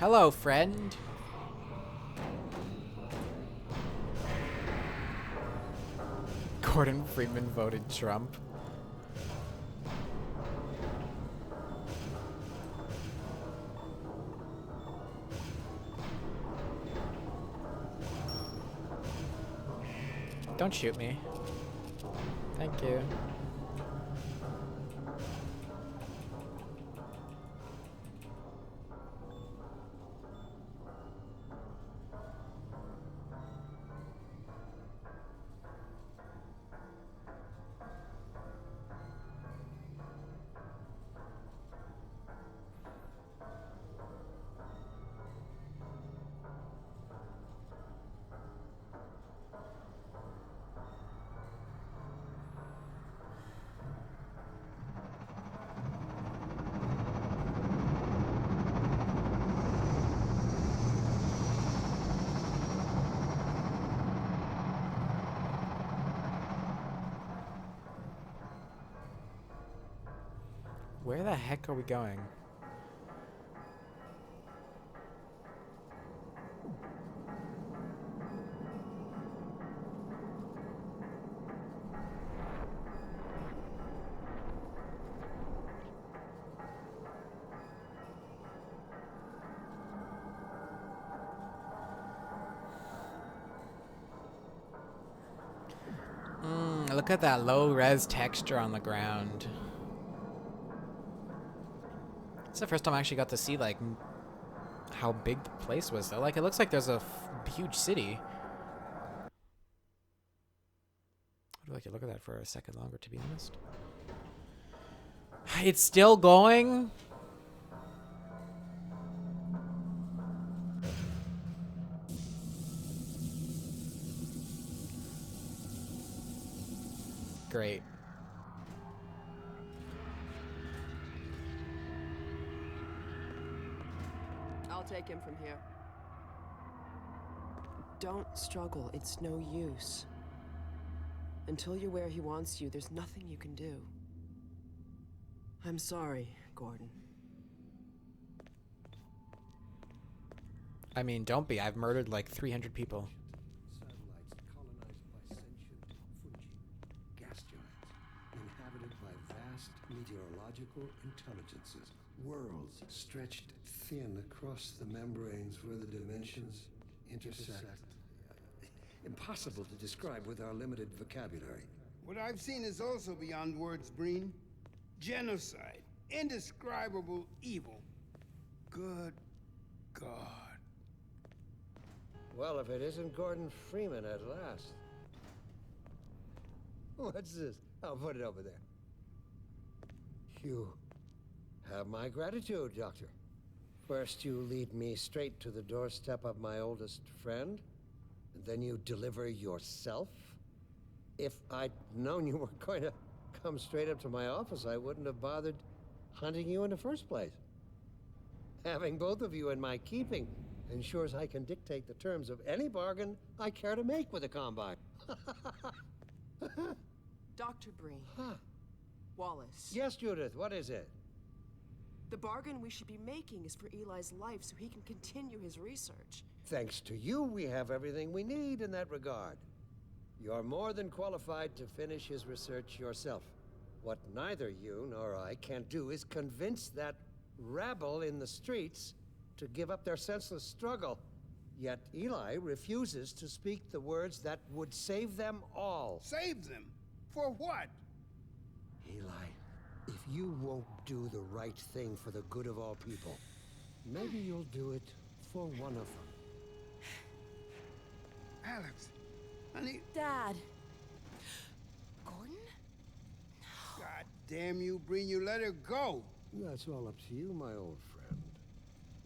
Hello, friend. Gordon Freeman voted Trump. Don't shoot me. Thank you. Where the heck are we going? Look at that low res texture on the ground. It's the first time I actually got to see like how big the place was though. Like it looks like there's a huge city. I'd like to look at that for a second longer, to be honest. It's still going. Great. I'll take him from here. Don't struggle. It's no use. Until you're where he wants you, there's nothing you can do. I'm sorry, Gordon. I mean, don't be. I've murdered like 300 people. Satellites colonized by sentient Fuji gas giants, inhabited by vast meteorological intelligences. Worlds stretched thin across the membranes where the dimensions intersect. Impossible to describe with our limited vocabulary. What I've seen is also beyond words, Breen. Genocide. Indescribable evil. Good God. Well, if it isn't Gordon Freeman at last. What's this? I'll put it over there. You have my gratitude, Doctor. First, you lead me straight to the doorstep of my oldest friend, and then you deliver yourself. If I'd known you were going to come straight up to my office, I wouldn't have bothered hunting you in the first place. Having both of you in my keeping ensures I can dictate the terms of any bargain I care to make with the Combine. Dr. Breen. Huh. Wallace. Yes, Judith, what is it? The bargain we should be making is for Eli's life so he can continue his research. Thanks to you, we have everything we need in that regard. You're more than qualified to finish his research yourself. What neither you nor I can do is convince that rabble in the streets to give up their senseless struggle. Yet Eli refuses to speak the words that would save them all. Save them? For what? Eli, if you won't do the right thing for the good of all people, maybe you'll do it for one of them. Alex, honey. Dad. Gordon? God damn you, Breen, you let her go. That's all up to you, my old friend.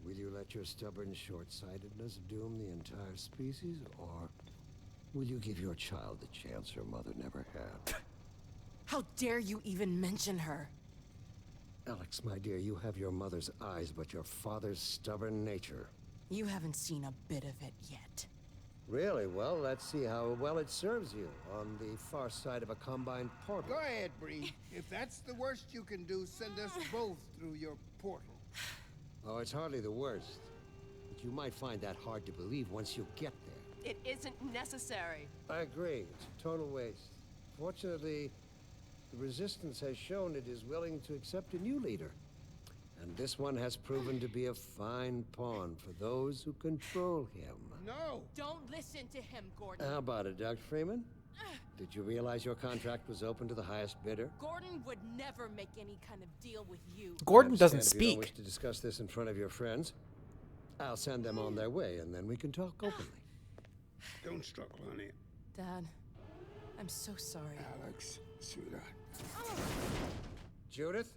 Will you let your stubborn short-sightedness doom the entire species, or will you give your child the chance her mother never had? How dare you even mention her? Alex, my dear, you have your mother's eyes, but your father's stubborn nature. You haven't seen a bit of it yet. Really? Well, let's see how well it serves you on the far side of a Combine portal. Go ahead, Breen. If that's the worst you can do, send us both through your portal. Oh, it's hardly the worst. But you might find that hard to believe once you get there. It isn't necessary. I agree. It's a total waste. Fortunately, the Resistance has shown it is willing to accept a new leader. And this one has proven to be a fine pawn for those who control him. No! Don't listen to him, Gordon. How about it, Dr. Freeman? Did you realize your contract was open to the highest bidder? Gordon would never make any kind of deal with you. Gordon I doesn't understand if you don't speak. wish to discuss this in front of your friends. I'll send them on their way, and then we can talk openly. Don't struggle, honey. Dad, I'm so sorry. Alex, sweetheart. Judith,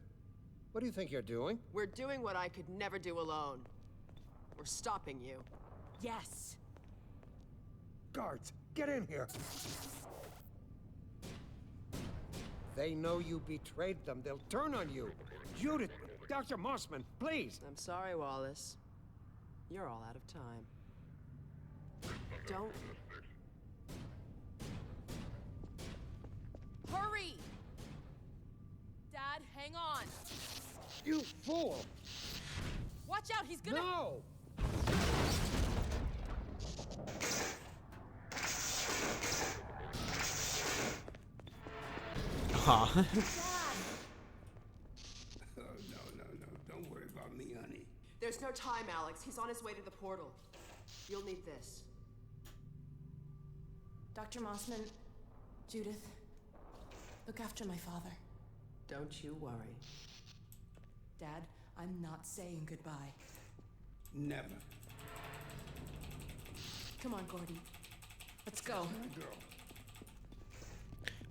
what do you think you're doing? We're doing what I could never do alone. We're stopping you. Yes. Guards, get in here! They know you betrayed them. They'll turn on you. Judith, Dr. Mossman, please! I'm sorry, Wallace. You're all out of time. Don't... Hurry! Dad, hang on! You fool! Watch out, he's gonna... No! Huh. Oh, no. Don't worry about me, honey. There's no time, Alex. He's on his way to the portal. You'll need this. Dr. Mossman, Judith, Look after my father. Don't you worry. Dad, I'm not saying goodbye. Never. Come on, Gordy. Let's go. Girl.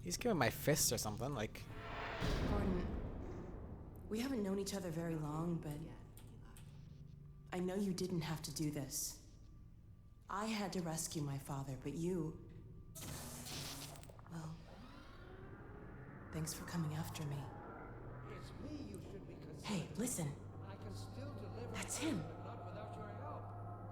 He's giving my fists or something, like... Gordon, we haven't known each other very long, but I know you didn't have to do this. I had to rescue my father, but you... Well, thanks for coming after me. It's me you should be considering. Hey, listen. I can still deliver. That's him. But not without your help.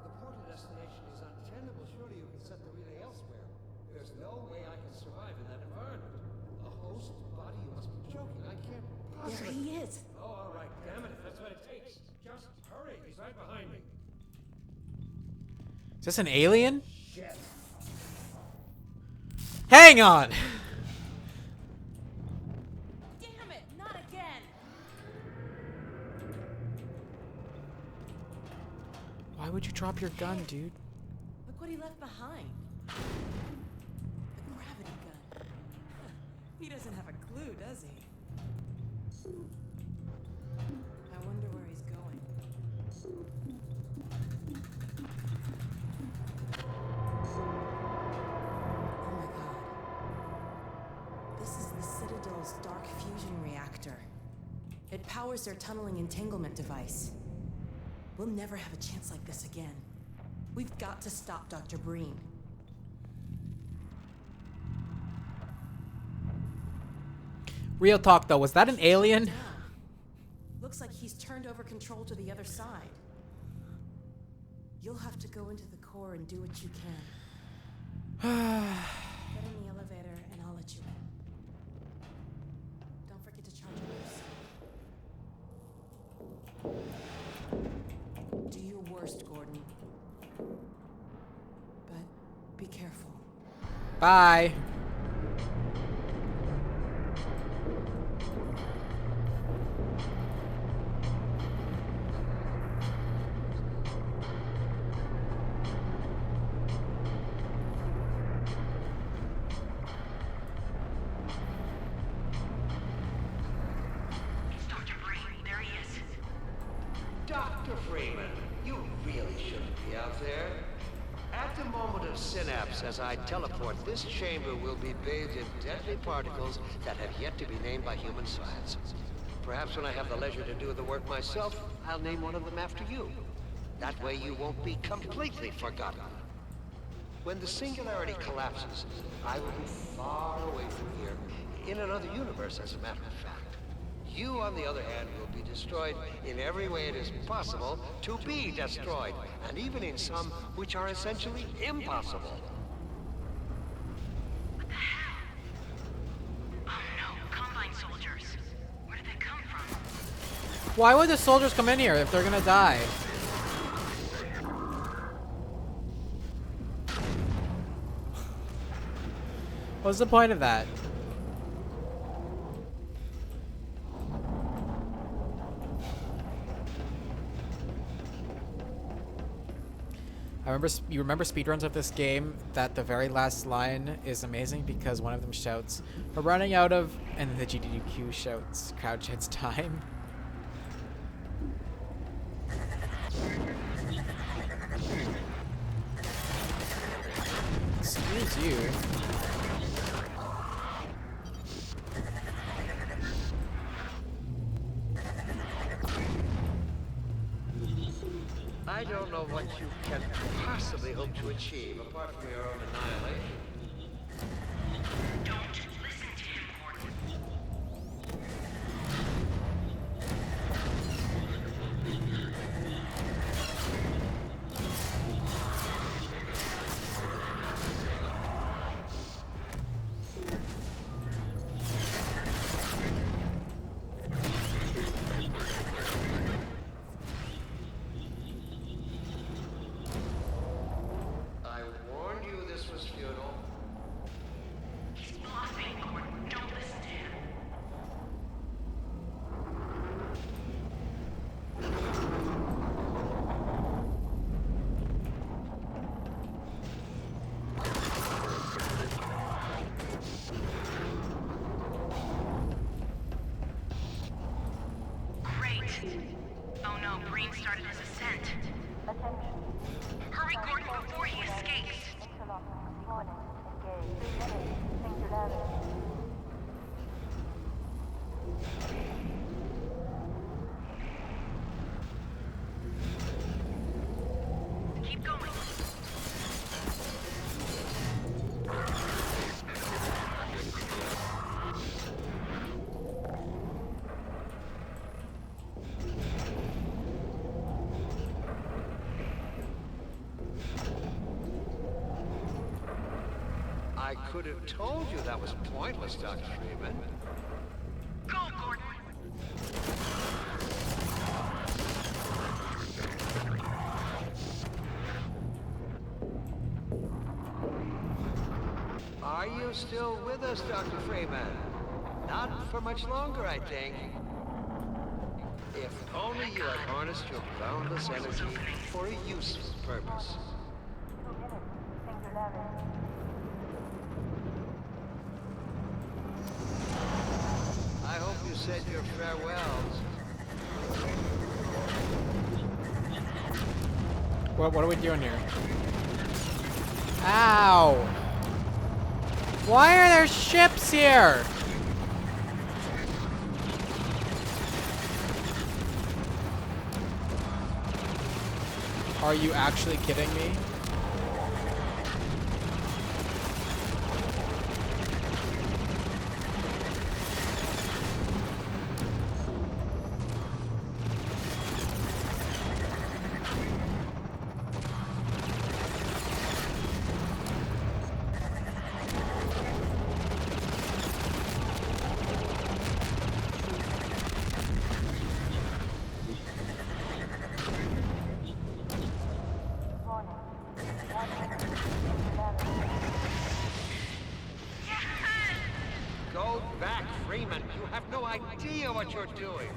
The portal destination is untenable. Surely you can set the relay elsewhere. There's no way I can survive in that environment. A host body? You must be joking. I can't There possibly. he is. Oh, all right. Damn it. If that's what it takes. Just hurry. He's right behind me. Is this an alien? Shit. Hang on! Damn it, not again. Why would you drop your gun, dude? Look what he left behind. The gravity gun. He doesn't have a clue, does he? I wonder where he's going. Oh my god. This is the Citadel's dark fusion reactor. It powers their tunneling entanglement device. We'll never have a chance like this again. We've got to stop Dr. Breen. Real talk though, was that an alien? Yeah. Looks like he's turned over control to the other side. You'll have to go into the core and do what you can. Get in the elevator and I'll let you in. Don't forget to charge yours. Do your worst, Gordon. But be careful. Bye. Dr. Breen, there he is. Dr. Freeman, you really shouldn't be out there. At the moment of synapse, as I teleport, this chamber will be bathed in deadly particles that have yet to be named by human science. Perhaps when I have the leisure to do the work myself, I'll name one of them after you. That way you won't be completely forgotten. When the singularity collapses, I will be far away from here, in another universe, as a matter of fact. You, on the other hand, will be destroyed in every way it is possible to be destroyed, and even in some which are essentially impossible. What the hell? Oh no, Combine soldiers. Where did they come from? Why would the soldiers come in here if they're gonna die? What's the point of that? You remember speedruns of this game that the very last line is amazing because one of them shouts, "We're running out of," and the GDQ shouts, "Crouch hits time." Excuse you. I don't know what you can possibly hope to achieve apart from your own annihilation. Don't listen to him, Gordon. I warned you this was futile. Keep going. I could have told you that was pointless, Dr. Freeman. Go, Gordon. Are you still with us, Dr. Freeman? Not for much longer, I think. If only you had harnessed your boundless energy for a useful purpose. I hope you said your farewells. What are we doing here? Ow! Why are there ships here? Are you actually kidding me? Go back, Freeman. You have no idea what you're doing.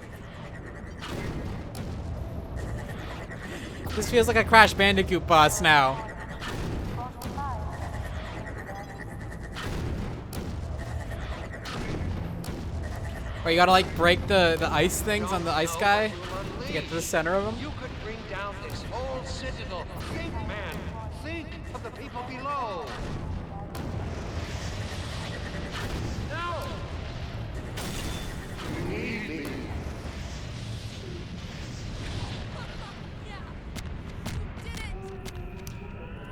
This feels like a Crash Bandicoot boss now. Or you gotta like break the ice things on the ice guy to get to the center of him. You could bring down this whole citadel. Think, man. Think of the people below. No! Need me.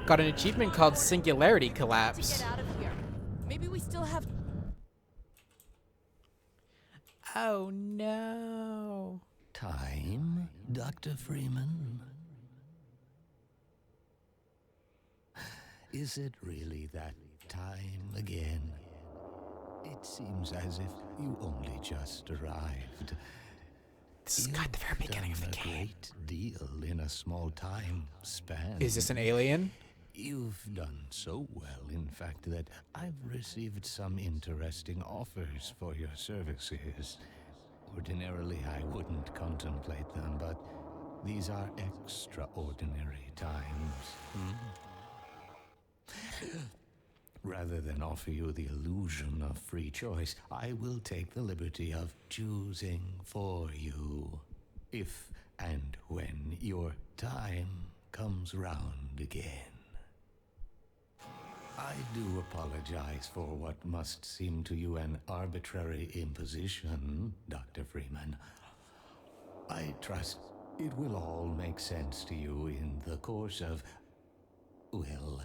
Got an achievement called Singularity Collapse. Get out of here. Maybe we still have. Oh no. Time, Dr. Freeman? Is it really that time again? It seems as if you only just arrived. This is at the very beginning of the game. Great deal in a small time span. Is this an alien? You've done so well, in fact, that I've received some interesting offers for your services. Ordinarily, I wouldn't contemplate them, but these are extraordinary times. Rather than offer you the illusion of free choice, I will take the liberty of choosing for you, if and when your time comes round again. I do apologize for what must seem to you an arbitrary imposition, Dr. Freeman. I trust it will all make sense to you in the course of... well,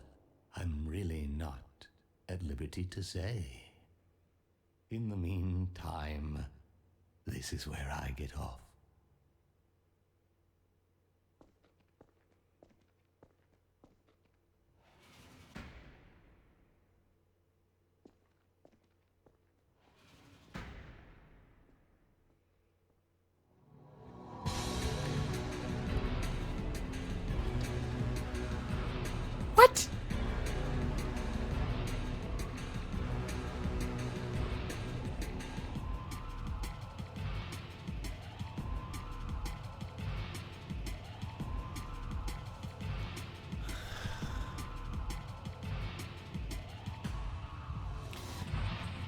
I'm really not at liberty to say. In the meantime, this is where I get off. What?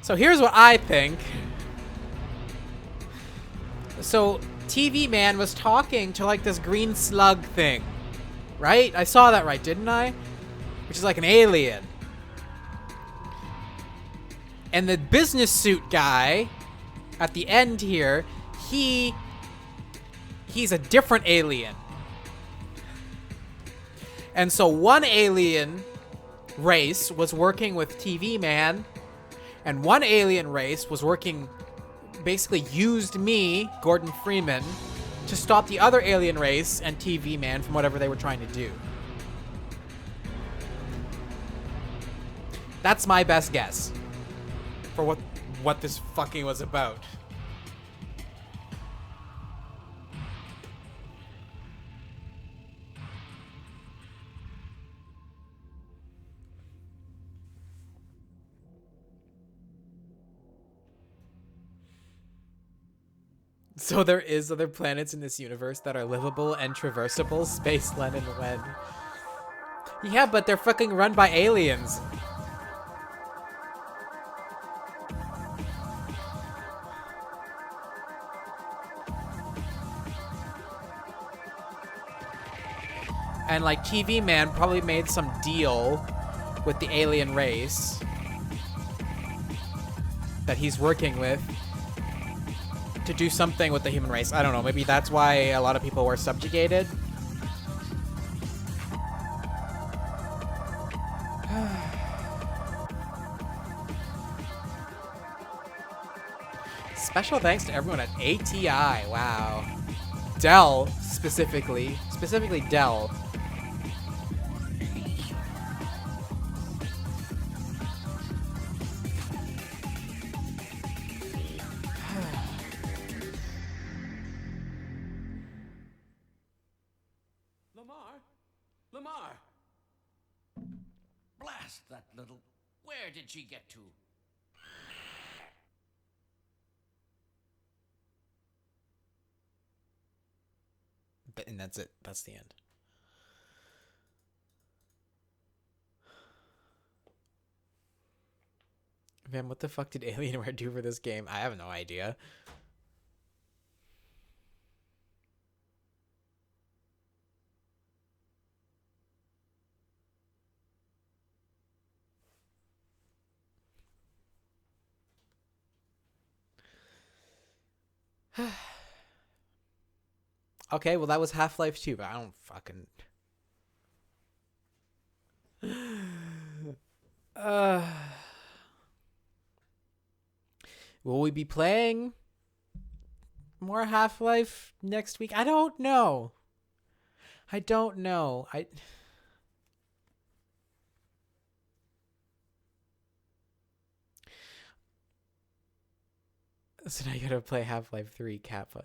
So here's what I think. So TV Man was talking to like this green slug thing, right? I saw that right, didn't I? Which is like an alien. And the business suit guy at the end here, he's a different alien. And so one alien race was working with TV Man, and one alien race was working, basically used me, Gordon Freeman, to stop the other alien race and TV Man from whatever they were trying to do. That's my best guess for what this fucking was about. So there is other planets in this universe that are livable and traversable, Space Len and Len. Yeah, but they're fucking run by aliens. And like TV Man probably made some deal with the alien race that he's working with to do something with the human race. I don't know, maybe that's why a lot of people were subjugated. Special thanks to everyone at ATI. Wow. Dell, specifically Dell. Lamar! Blast that little... Where did she get to? And that's it. That's the end. Man, what the fuck did Alienware do for this game? I have no idea. Okay, well that was Half-Life 2, but I don't fucking... Will we be playing more Half-Life next week? I don't know. So now you gotta play Half-Life 3 Kappa.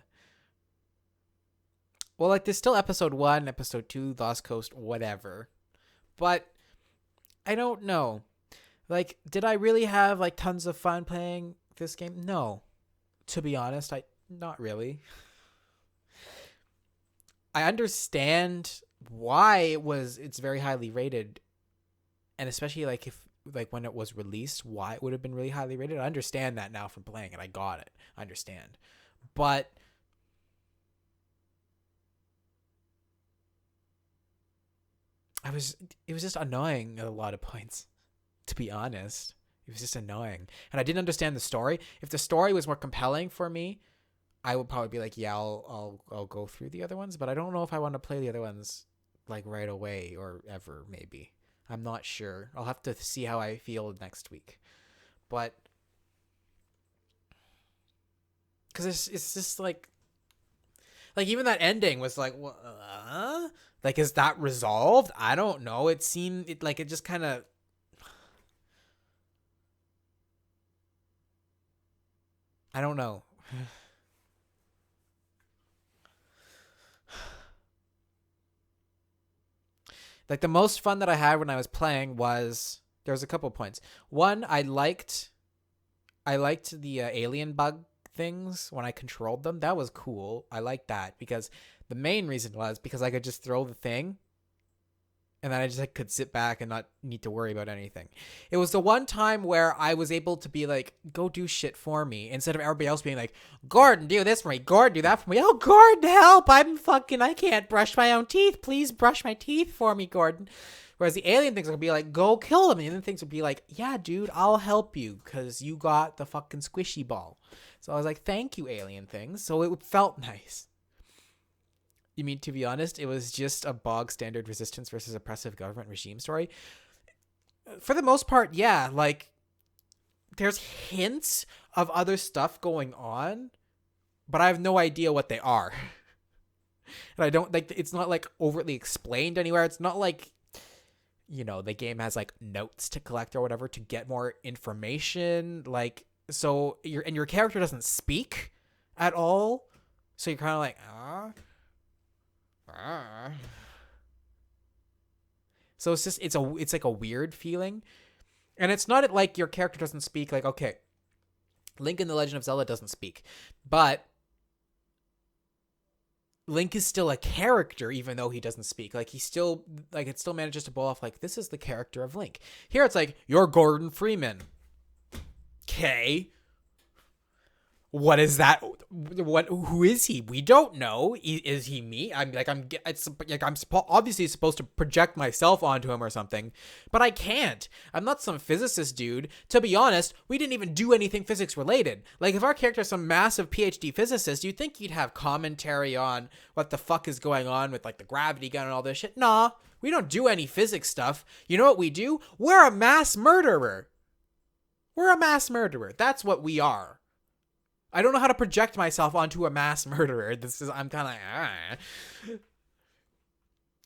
Well, like, there's still episode 1, episode 2, Lost Coast, whatever. But I don't know. Like, did I really have, like, tons of fun playing this game? No. To be honest, not really. I understand why it's very highly rated. And especially, like, when it was released, why it would have been really highly rated. I understand that now from playing it. I got it. I understand. But it was just annoying at a lot of points, to be honest. It was just annoying. And I didn't understand the story. If the story was more compelling for me, I would probably be like, yeah, I'll go through the other ones, but I don't know if I want to play the other ones like right away or ever, maybe. I'm not sure. I'll have to see how I feel next week. But cuz it's just like even that ending was like, what? Like, is that resolved? I don't know. It seemed it just kind of... I don't know. Like, the most fun that I had when I was playing was... There was a couple points. One, I liked the alien bug things when I controlled them. That was cool. I liked that because the main reason was because I could just throw the thing And then I just like could sit back and not need to worry about anything. It was the one time where I was able to be like, go do shit for me, instead of everybody else being like, Gordon, do this for me. Gordon, do that for me. Oh, Gordon, help. I can't brush my own teeth. Please brush my teeth for me, Gordon. Whereas the alien things would be like, go kill them. And the other things would be like, yeah, dude, I'll help you because you got the fucking squishy ball. So I was like, thank you, alien things. So it felt nice. You mean, to be honest, it was just a bog standard resistance versus oppressive government regime story? For the most part, yeah. Like, there's hints of other stuff going on, but I have no idea what they are. And I don't, like, it's not, like, overtly explained anywhere. It's not like, you know, the game has, like, notes to collect or whatever to get more information. Like, so, your character doesn't speak at all. So you're kind of like, So it's just it's like a weird feeling, and it's not like your character doesn't speak. Like, okay, Link in The Legend of Zelda doesn't speak, but Link is still a character even though he doesn't speak. Like, he still, like, it still manages to pull off like, this is the character of Link. Here it's like, you're Gordon Freeman. Okay. What is that? Who is he? We don't know. Is he me? I'm obviously supposed to project myself onto him or something, but I can't. I'm not some physicist dude. To be honest, we didn't even do anything physics related. Like, if our character's some massive PhD physicist, you'd think you'd have commentary on what the fuck is going on with, like, the gravity gun and all this shit. Nah, we don't do any physics stuff. You know what we do? We're a mass murderer. We're a mass murderer. That's what we are. I don't know how to project myself onto a mass murderer. I'm kind of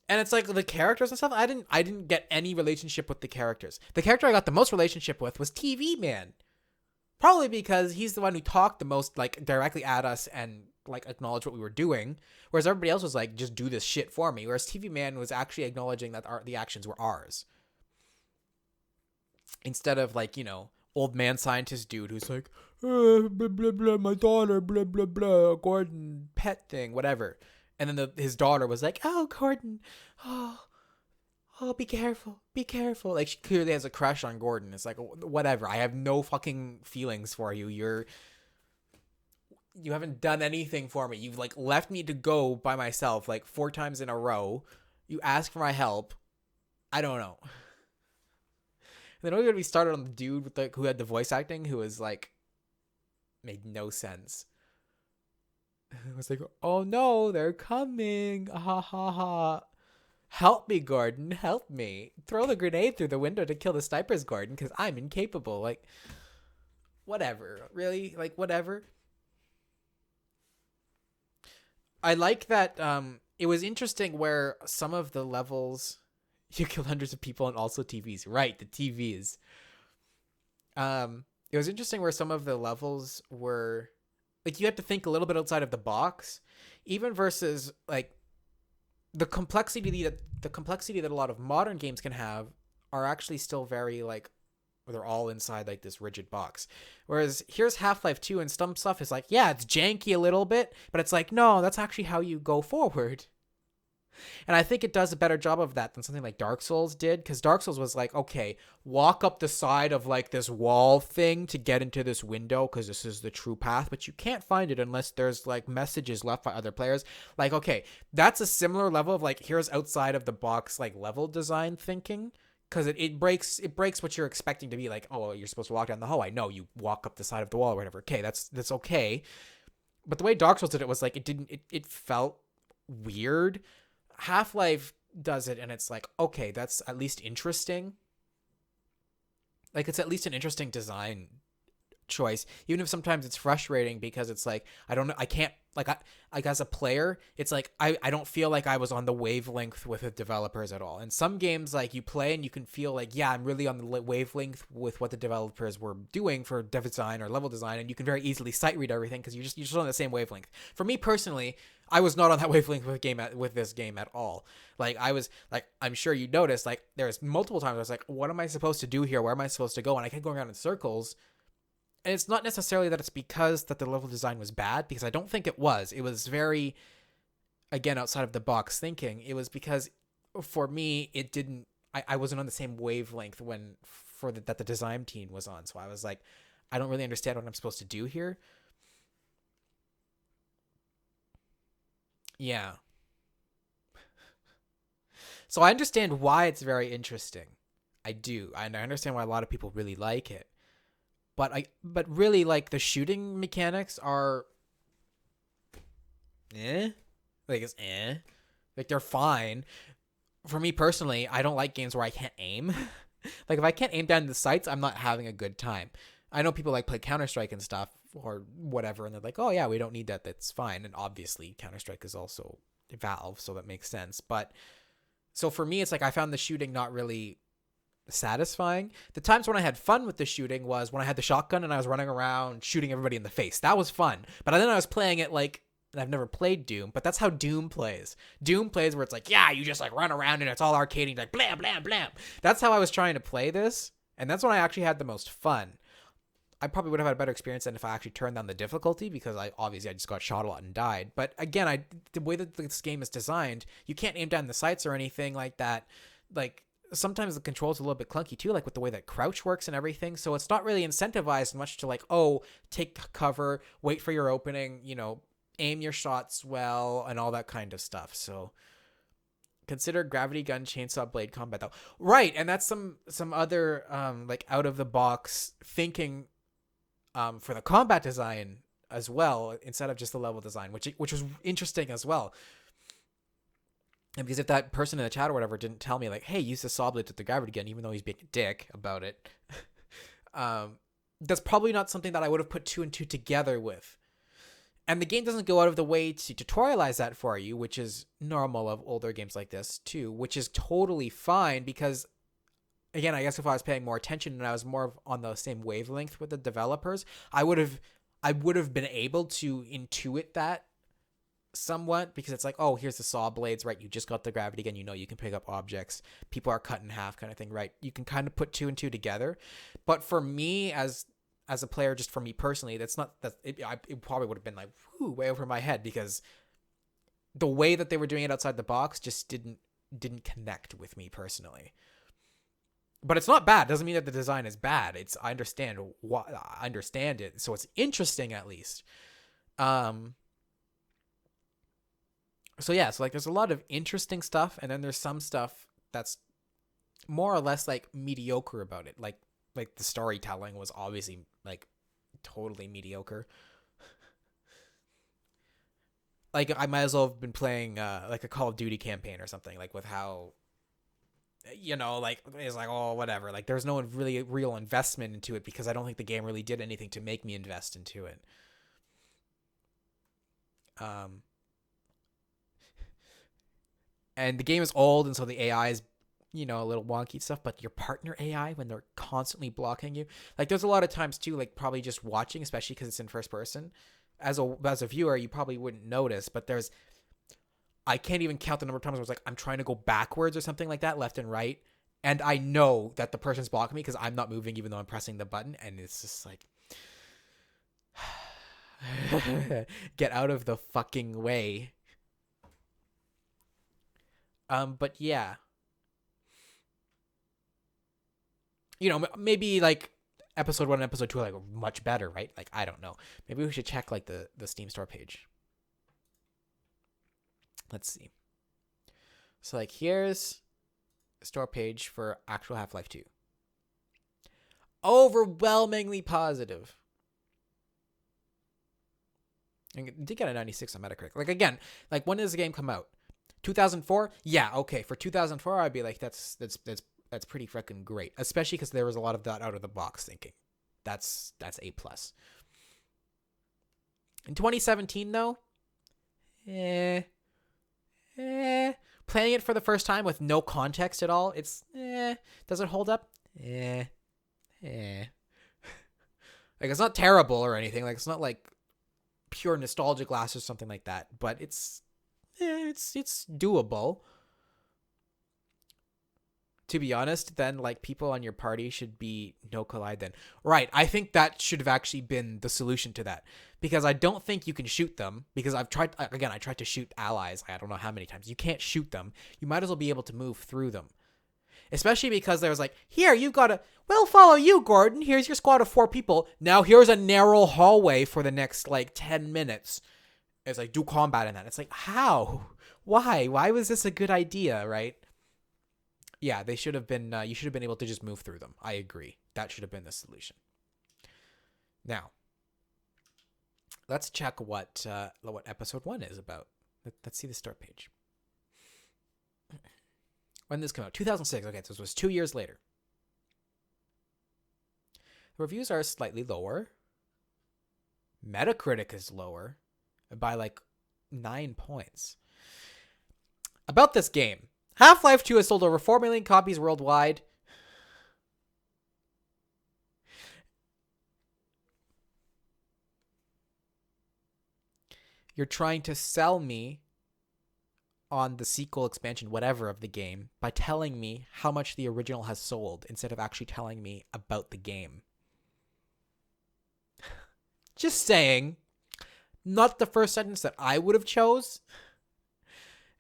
and it's like the characters and stuff. I didn't get any relationship with the characters. The character I got the most relationship with was TV Man. Probably because he's the one who talked the most, like, directly at us and, like, acknowledged what we were doing. Whereas everybody else was like, just do this shit for me. Whereas TV Man was actually acknowledging that the actions were ours. Instead of, like, you know, old man scientist dude who's like, blah, blah, blah, my daughter, blah, blah, blah, Gordon, pet thing, whatever. And then his daughter was like, oh, Gordon, oh, be careful, be careful. Like, she clearly has a crush on Gordon. It's like, whatever. I have no fucking feelings for you. You haven't done anything for me. You've, like, left me to go by myself, like, 4 times in a row. You ask for my help. I don't know. And then we're gonna be started on the dude with, like, who had the voice acting, who was, like, made no sense. It was like, oh no, they're coming. Ha ha ha. Help me, Gordon. Help me. Throw the grenade through the window to kill the snipers, Gordon, because I'm incapable. Like, whatever. Really? Like, whatever. I like that it was interesting where some of the levels you killed hundreds of people and also TVs. Right, the TVs. It was interesting where some of the levels were, like, you had to think a little bit outside of the box, even versus, like, the complexity that a lot of modern games can have are actually still very, like, they're all inside, like, this rigid box. Whereas here's Half-Life 2 and some stuff is like, yeah, it's janky a little bit, but it's like, no, that's actually how you go forward. And I think it does a better job of that than something like Dark Souls did, because Dark Souls was like, okay, walk up the side of, like, this wall thing to get into this window because this is the true path, but you can't find it unless there's, like, messages left by other players. Like, okay, that's a similar level of, like, here's outside of the box, like, level design thinking, because it breaks what you're expecting to be like, oh, you're supposed to walk down the hallway. No, you walk up the side of the wall or whatever. Okay, that's okay. But the way Dark Souls did it was like, it felt weird. Half-Life does it and it's like, okay, that's at least interesting. Like, it's at least an interesting design choice, even if sometimes it's frustrating because it's like, I don't know, I can't, like, like as a player, it's like, I don't feel like I was on the wavelength with the developers at all. And some games, like, you play and you can feel like, yeah, I'm really on the wavelength with what the developers were doing for dev design or level design, and you can very easily sight read everything because you're just on the same wavelength. For me personally, I was not on that wavelength with this game at all. Like, I was, like, I'm sure you noticed, like, there's multiple times I was like, what am I supposed to do here? Where am I supposed to go? And I kept going around in circles. And it's not necessarily that it's because that the level design was bad, because I don't think it was. It was very, again, outside of the box thinking. It was because for me, it didn't. I wasn't on the same wavelength that the design team was on. So I was like, I don't really understand what I'm supposed to do here. Yeah. So I understand why it's very interesting. I do. And I understand why a lot of people really like it. But really, like, the shooting mechanics are like, it's like, they're fine. For me personally, I don't like games where I can't aim. Like, if I can't aim down the sights, I'm not having a good time. I know people like play Counter-Strike and stuff or whatever, and they're like, oh yeah, we don't need that, that's fine. And obviously Counter-Strike is also Valve, so that makes sense. But so for me, it's like I found the shooting not really satisfying. The times when I had fun with the shooting was when I had the shotgun and I was running around shooting everybody in the face. That was fun. But then I was playing it like, and I've never played Doom, but that's how Doom plays. Doom plays where it's like, yeah, you just like run around and it's all arcade and like blam, blam, blam. That's how I was trying to play this. And that's when I actually had the most fun. I probably would have had a better experience than if I actually turned down the difficulty, because I just got shot a lot and died. But again, the way that this game is designed, you can't aim down the sights or anything like that. Like, sometimes the controls are a little bit clunky too, like with the way that crouch works and everything. So it's not really incentivized much to like, oh, take cover, wait for your opening, aim your shots well, and all that kind of stuff. So consider gravity gun chainsaw blade combat though. Right, and that's some other like out of the box thinking for the combat design as well, instead of just the level design, which was interesting as well. And because if that person in the chat or whatever didn't tell me like, hey, use the saw blade with the gravity gun, even though he's being a dick about it, that's probably not something that I would have put 2 and 2 together with. And the game doesn't go out of the way to tutorialize that for you, which is normal of older games like this too, which is totally fine because, again, I guess if I was paying more attention and I was more on the same wavelength with the developers, I would have been able to intuit that somewhat, because it's like, oh, here's the saw blades, right? You just got the gravity gun, you can pick up objects. People are cut in half kind of thing, right? You can kind of put 2 and 2 together. But for me as a player, just for me personally, it probably would have been like, whoo, way over my head, because the way that they were doing it outside the box just didn't connect with me personally. But it's not bad. It doesn't mean that the design is bad. I understand it. So it's interesting at least. So yeah, so like there's a lot of interesting stuff, and then there's some stuff that's more or less like mediocre about it. Like the storytelling was obviously like totally mediocre. Like I might as well have been playing like a Call of Duty campaign or something, like with how, like it's like, oh, whatever. Like there's no really real investment into it, because I don't think the game really did anything to make me invest into it. And the game is old, and so the AI is, a little wonky and stuff, but your partner AI, when they're constantly blocking you, like there's a lot of times too, like probably just watching, especially because it's in first person, as a viewer, you probably wouldn't notice, but I can't even count the number of times where it's like, I'm trying to go backwards or something like that, left and right, and I know that the person's blocking me because I'm not moving even though I'm pressing the button, and it's just like, get out of the fucking way. But yeah, maybe like episode 1 and episode 2 are like much better, right? Like, I don't know. Maybe we should check like the Steam store page. Let's see. So like here's the store page for actual Half-Life 2. Overwhelmingly positive. And it did get a 96 on Metacritic. Like again, like when does the game come out? 2004? Yeah, okay. For 2004, I'd be like, that's pretty freaking great. Especially because there was a lot of that out of the box thinking. That's A+. In 2017, though, playing it for the first time with no context at all, it's does it hold up? Like it's not terrible or anything. Like it's not like pure nostalgia glass or something like that. But it's doable. to be honest, then like people on your party should be no collide then. Right. I think that should have actually been the solution to that, because I don't think you can shoot them, because I tried to shoot allies. I don't know how many times. You can't shoot them. You might as well be able to move through them. Especially because there was like, here, you've got to, we'll follow you, Gordon. Here's your squad of 4 people. Now here's a narrow hallway for the next like 10 minutes. It's like, do combat in that. It's like, how? Why? Why was this a good idea, right? Yeah, they should have been, you should have been able to just move through them. I agree. That should have been the solution. Now, let's check what episode 1 is about. Let's see the start page. When did this come out? 2006. Okay, so this was 2 years later. The reviews are slightly lower. Metacritic is lower by like 9 points. About this game. Half-Life 2 has sold over 4 million copies worldwide. You're trying to sell me on the sequel, expansion, whatever of the game by telling me how much the original has sold instead of actually telling me about the game. Just saying. Not the first sentence that I would have chose.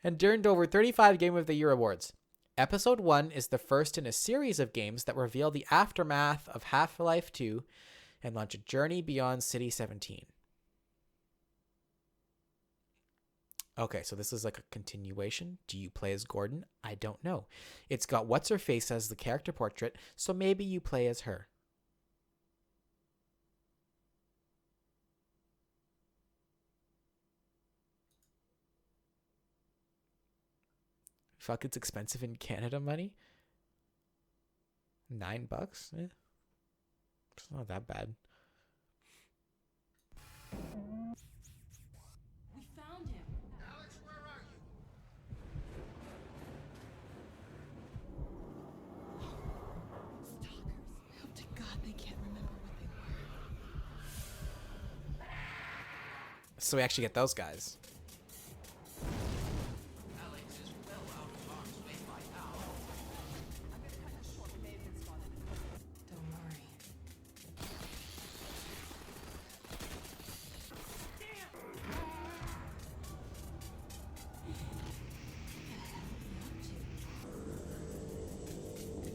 And earned over 35 Game of the Year awards. Episode 1 is the first in a series of games that reveal the aftermath of Half-Life 2 and launch a journey beyond City 17. Okay, so this is like a continuation. Do you play as Gordon? I don't know. It's got What's-Her-Face as the character portrait, so maybe you play as her. Fuck, it's expensive in Canada money? $9? Eh. It's not that bad. We found him. Alex, where are you? Stalkers. I hope to God they can't remember what they were. So we actually get those guys. Don't worry.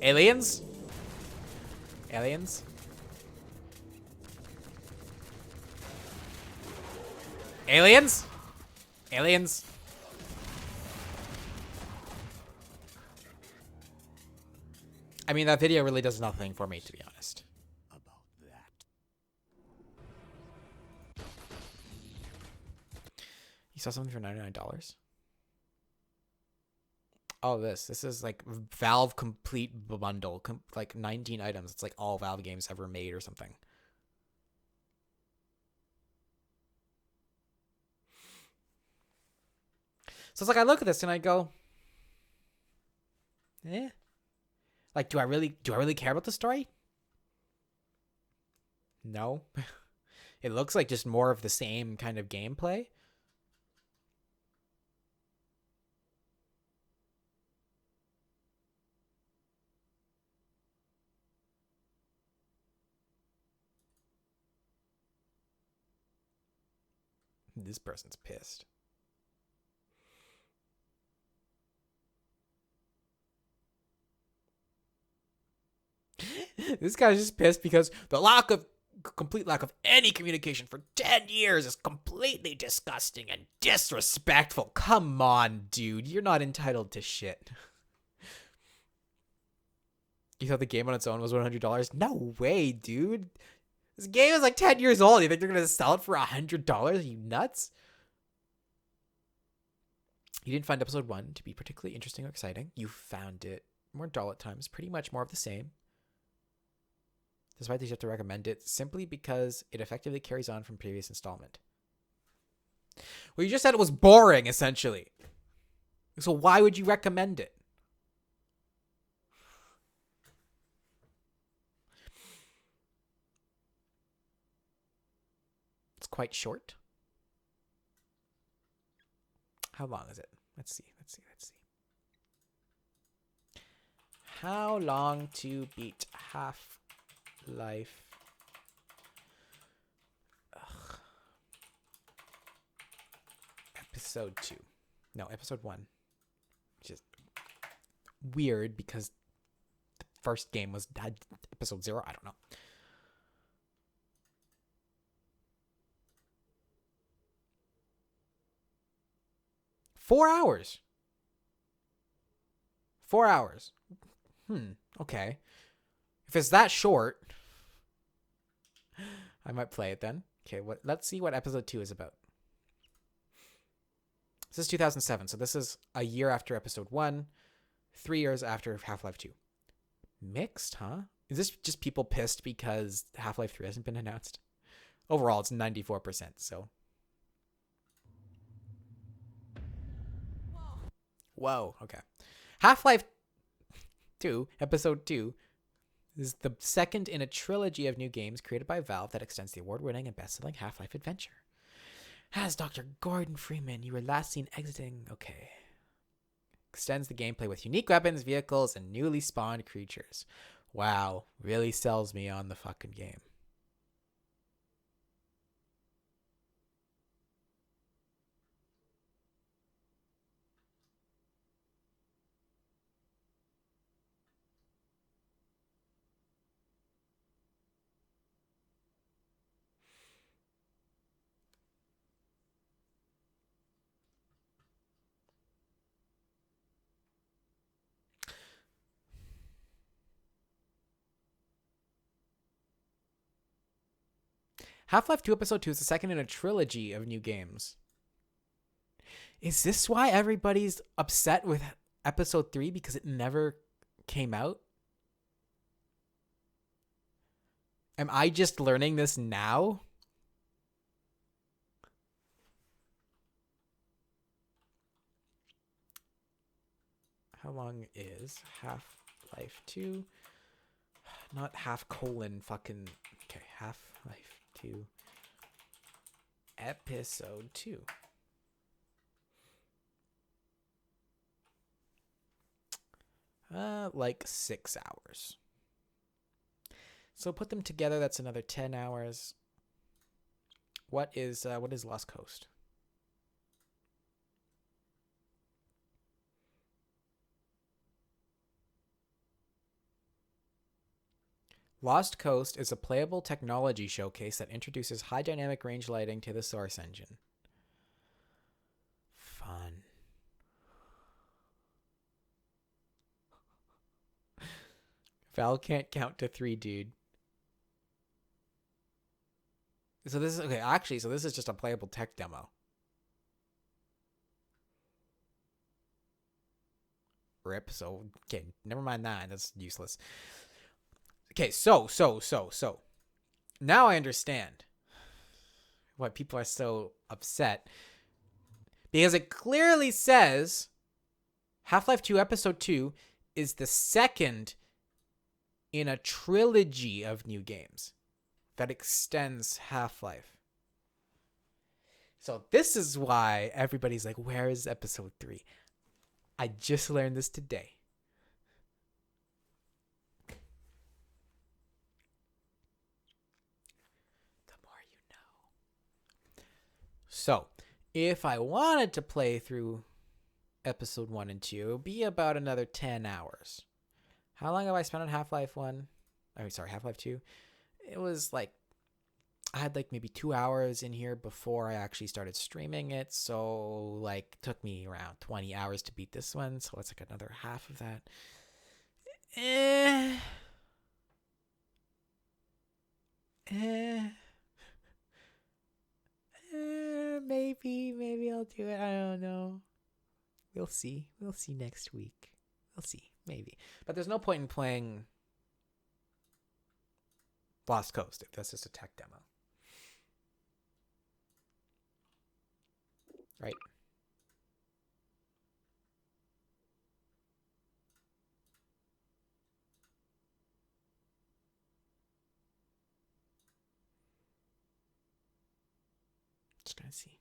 Aliens? Aliens? Aliens? Aliens? I mean, that video really does nothing for me, to be honest. About that. You saw something for $99? Oh, this is like Valve complete bundle, like 19 items. It's like all Valve games ever made or something. So it's like I look at this and I go, eh. Like, do I really care about the story? No. It looks like just more of the same kind of gameplay. This person's pissed. This guy's just pissed because the complete lack of any communication for 10 years is completely disgusting and disrespectful. Come on, dude. You're not entitled to shit. You thought the game on its own was $100? No way, dude. This game is like 10 years old. You think they're going to sell it for $100? Are you nuts? You didn't find episode 1 to be particularly interesting or exciting. You found it more dull at times, pretty much more of the same. Despite this, you have to recommend it simply because it effectively carries on from previous installment. Well, you just said it was boring, essentially. So why would you recommend it? It's quite short. How long is it? Let's see. How long to beat Half-Life? Ugh. Episode 2. No, episode 1. Just weird because the first game had episode 0. I don't know. Four hours. 4 hours. Okay. If it's that short, I might play it then. Okay, let's see what episode 2 is about. This is 2007, so this is a year after episode 1, 3 years after Half-Life 2. Mixed, huh? Is this just people pissed because Half-Life 3 hasn't been announced? Overall, it's 94%, so. Whoa, okay. Half-Life 2, episode 2, is the second in a trilogy of new games created by Valve that extends the award-winning and best-selling Half-Life adventure. As Dr. Gordon Freeman, you were last seen exiting. Okay. Extends the gameplay with unique weapons, vehicles, and newly spawned creatures. Wow. Really sells me on the fucking game. Half-Life 2 Episode 2 is the second in a trilogy of new games. Is this why everybody's upset with Episode 3 because it never came out? Am I just learning this now? How long is Half-Life 2? Not fucking... Okay, Half-Life 2 Episode 2. Like 6 hours. So put them together, that's another 10 hours. What is Lost Coast? Lost Coast is a playable technology showcase that introduces high dynamic range lighting to the Source engine. Fun. Val can't count to 3, dude. So this is okay, actually, so this is just a playable tech demo. RIP, so okay, never mind that. That's useless. Okay, so now I understand why people are so upset. Because it clearly says Half-Life 2 Episode 2 is the second in a trilogy of new games that extends Half-Life. So this is why everybody's like, where is Episode 3? I just learned this today. So, if I wanted to play through episode 1 and 2, it would be about another 10 hours. How long have I spent on Half-Life 1? Half-Life 2. It was like, I had like maybe 2 hours in here before I actually started streaming it. So, like, it took me around 20 hours to beat this one. So, it's like another half of that. Maybe I'll do it. I don't know. We'll see. We'll see next week. We'll see. Maybe. But there's no point in playing Lost Coast if that's just a tech demo. Right? Just gonna see.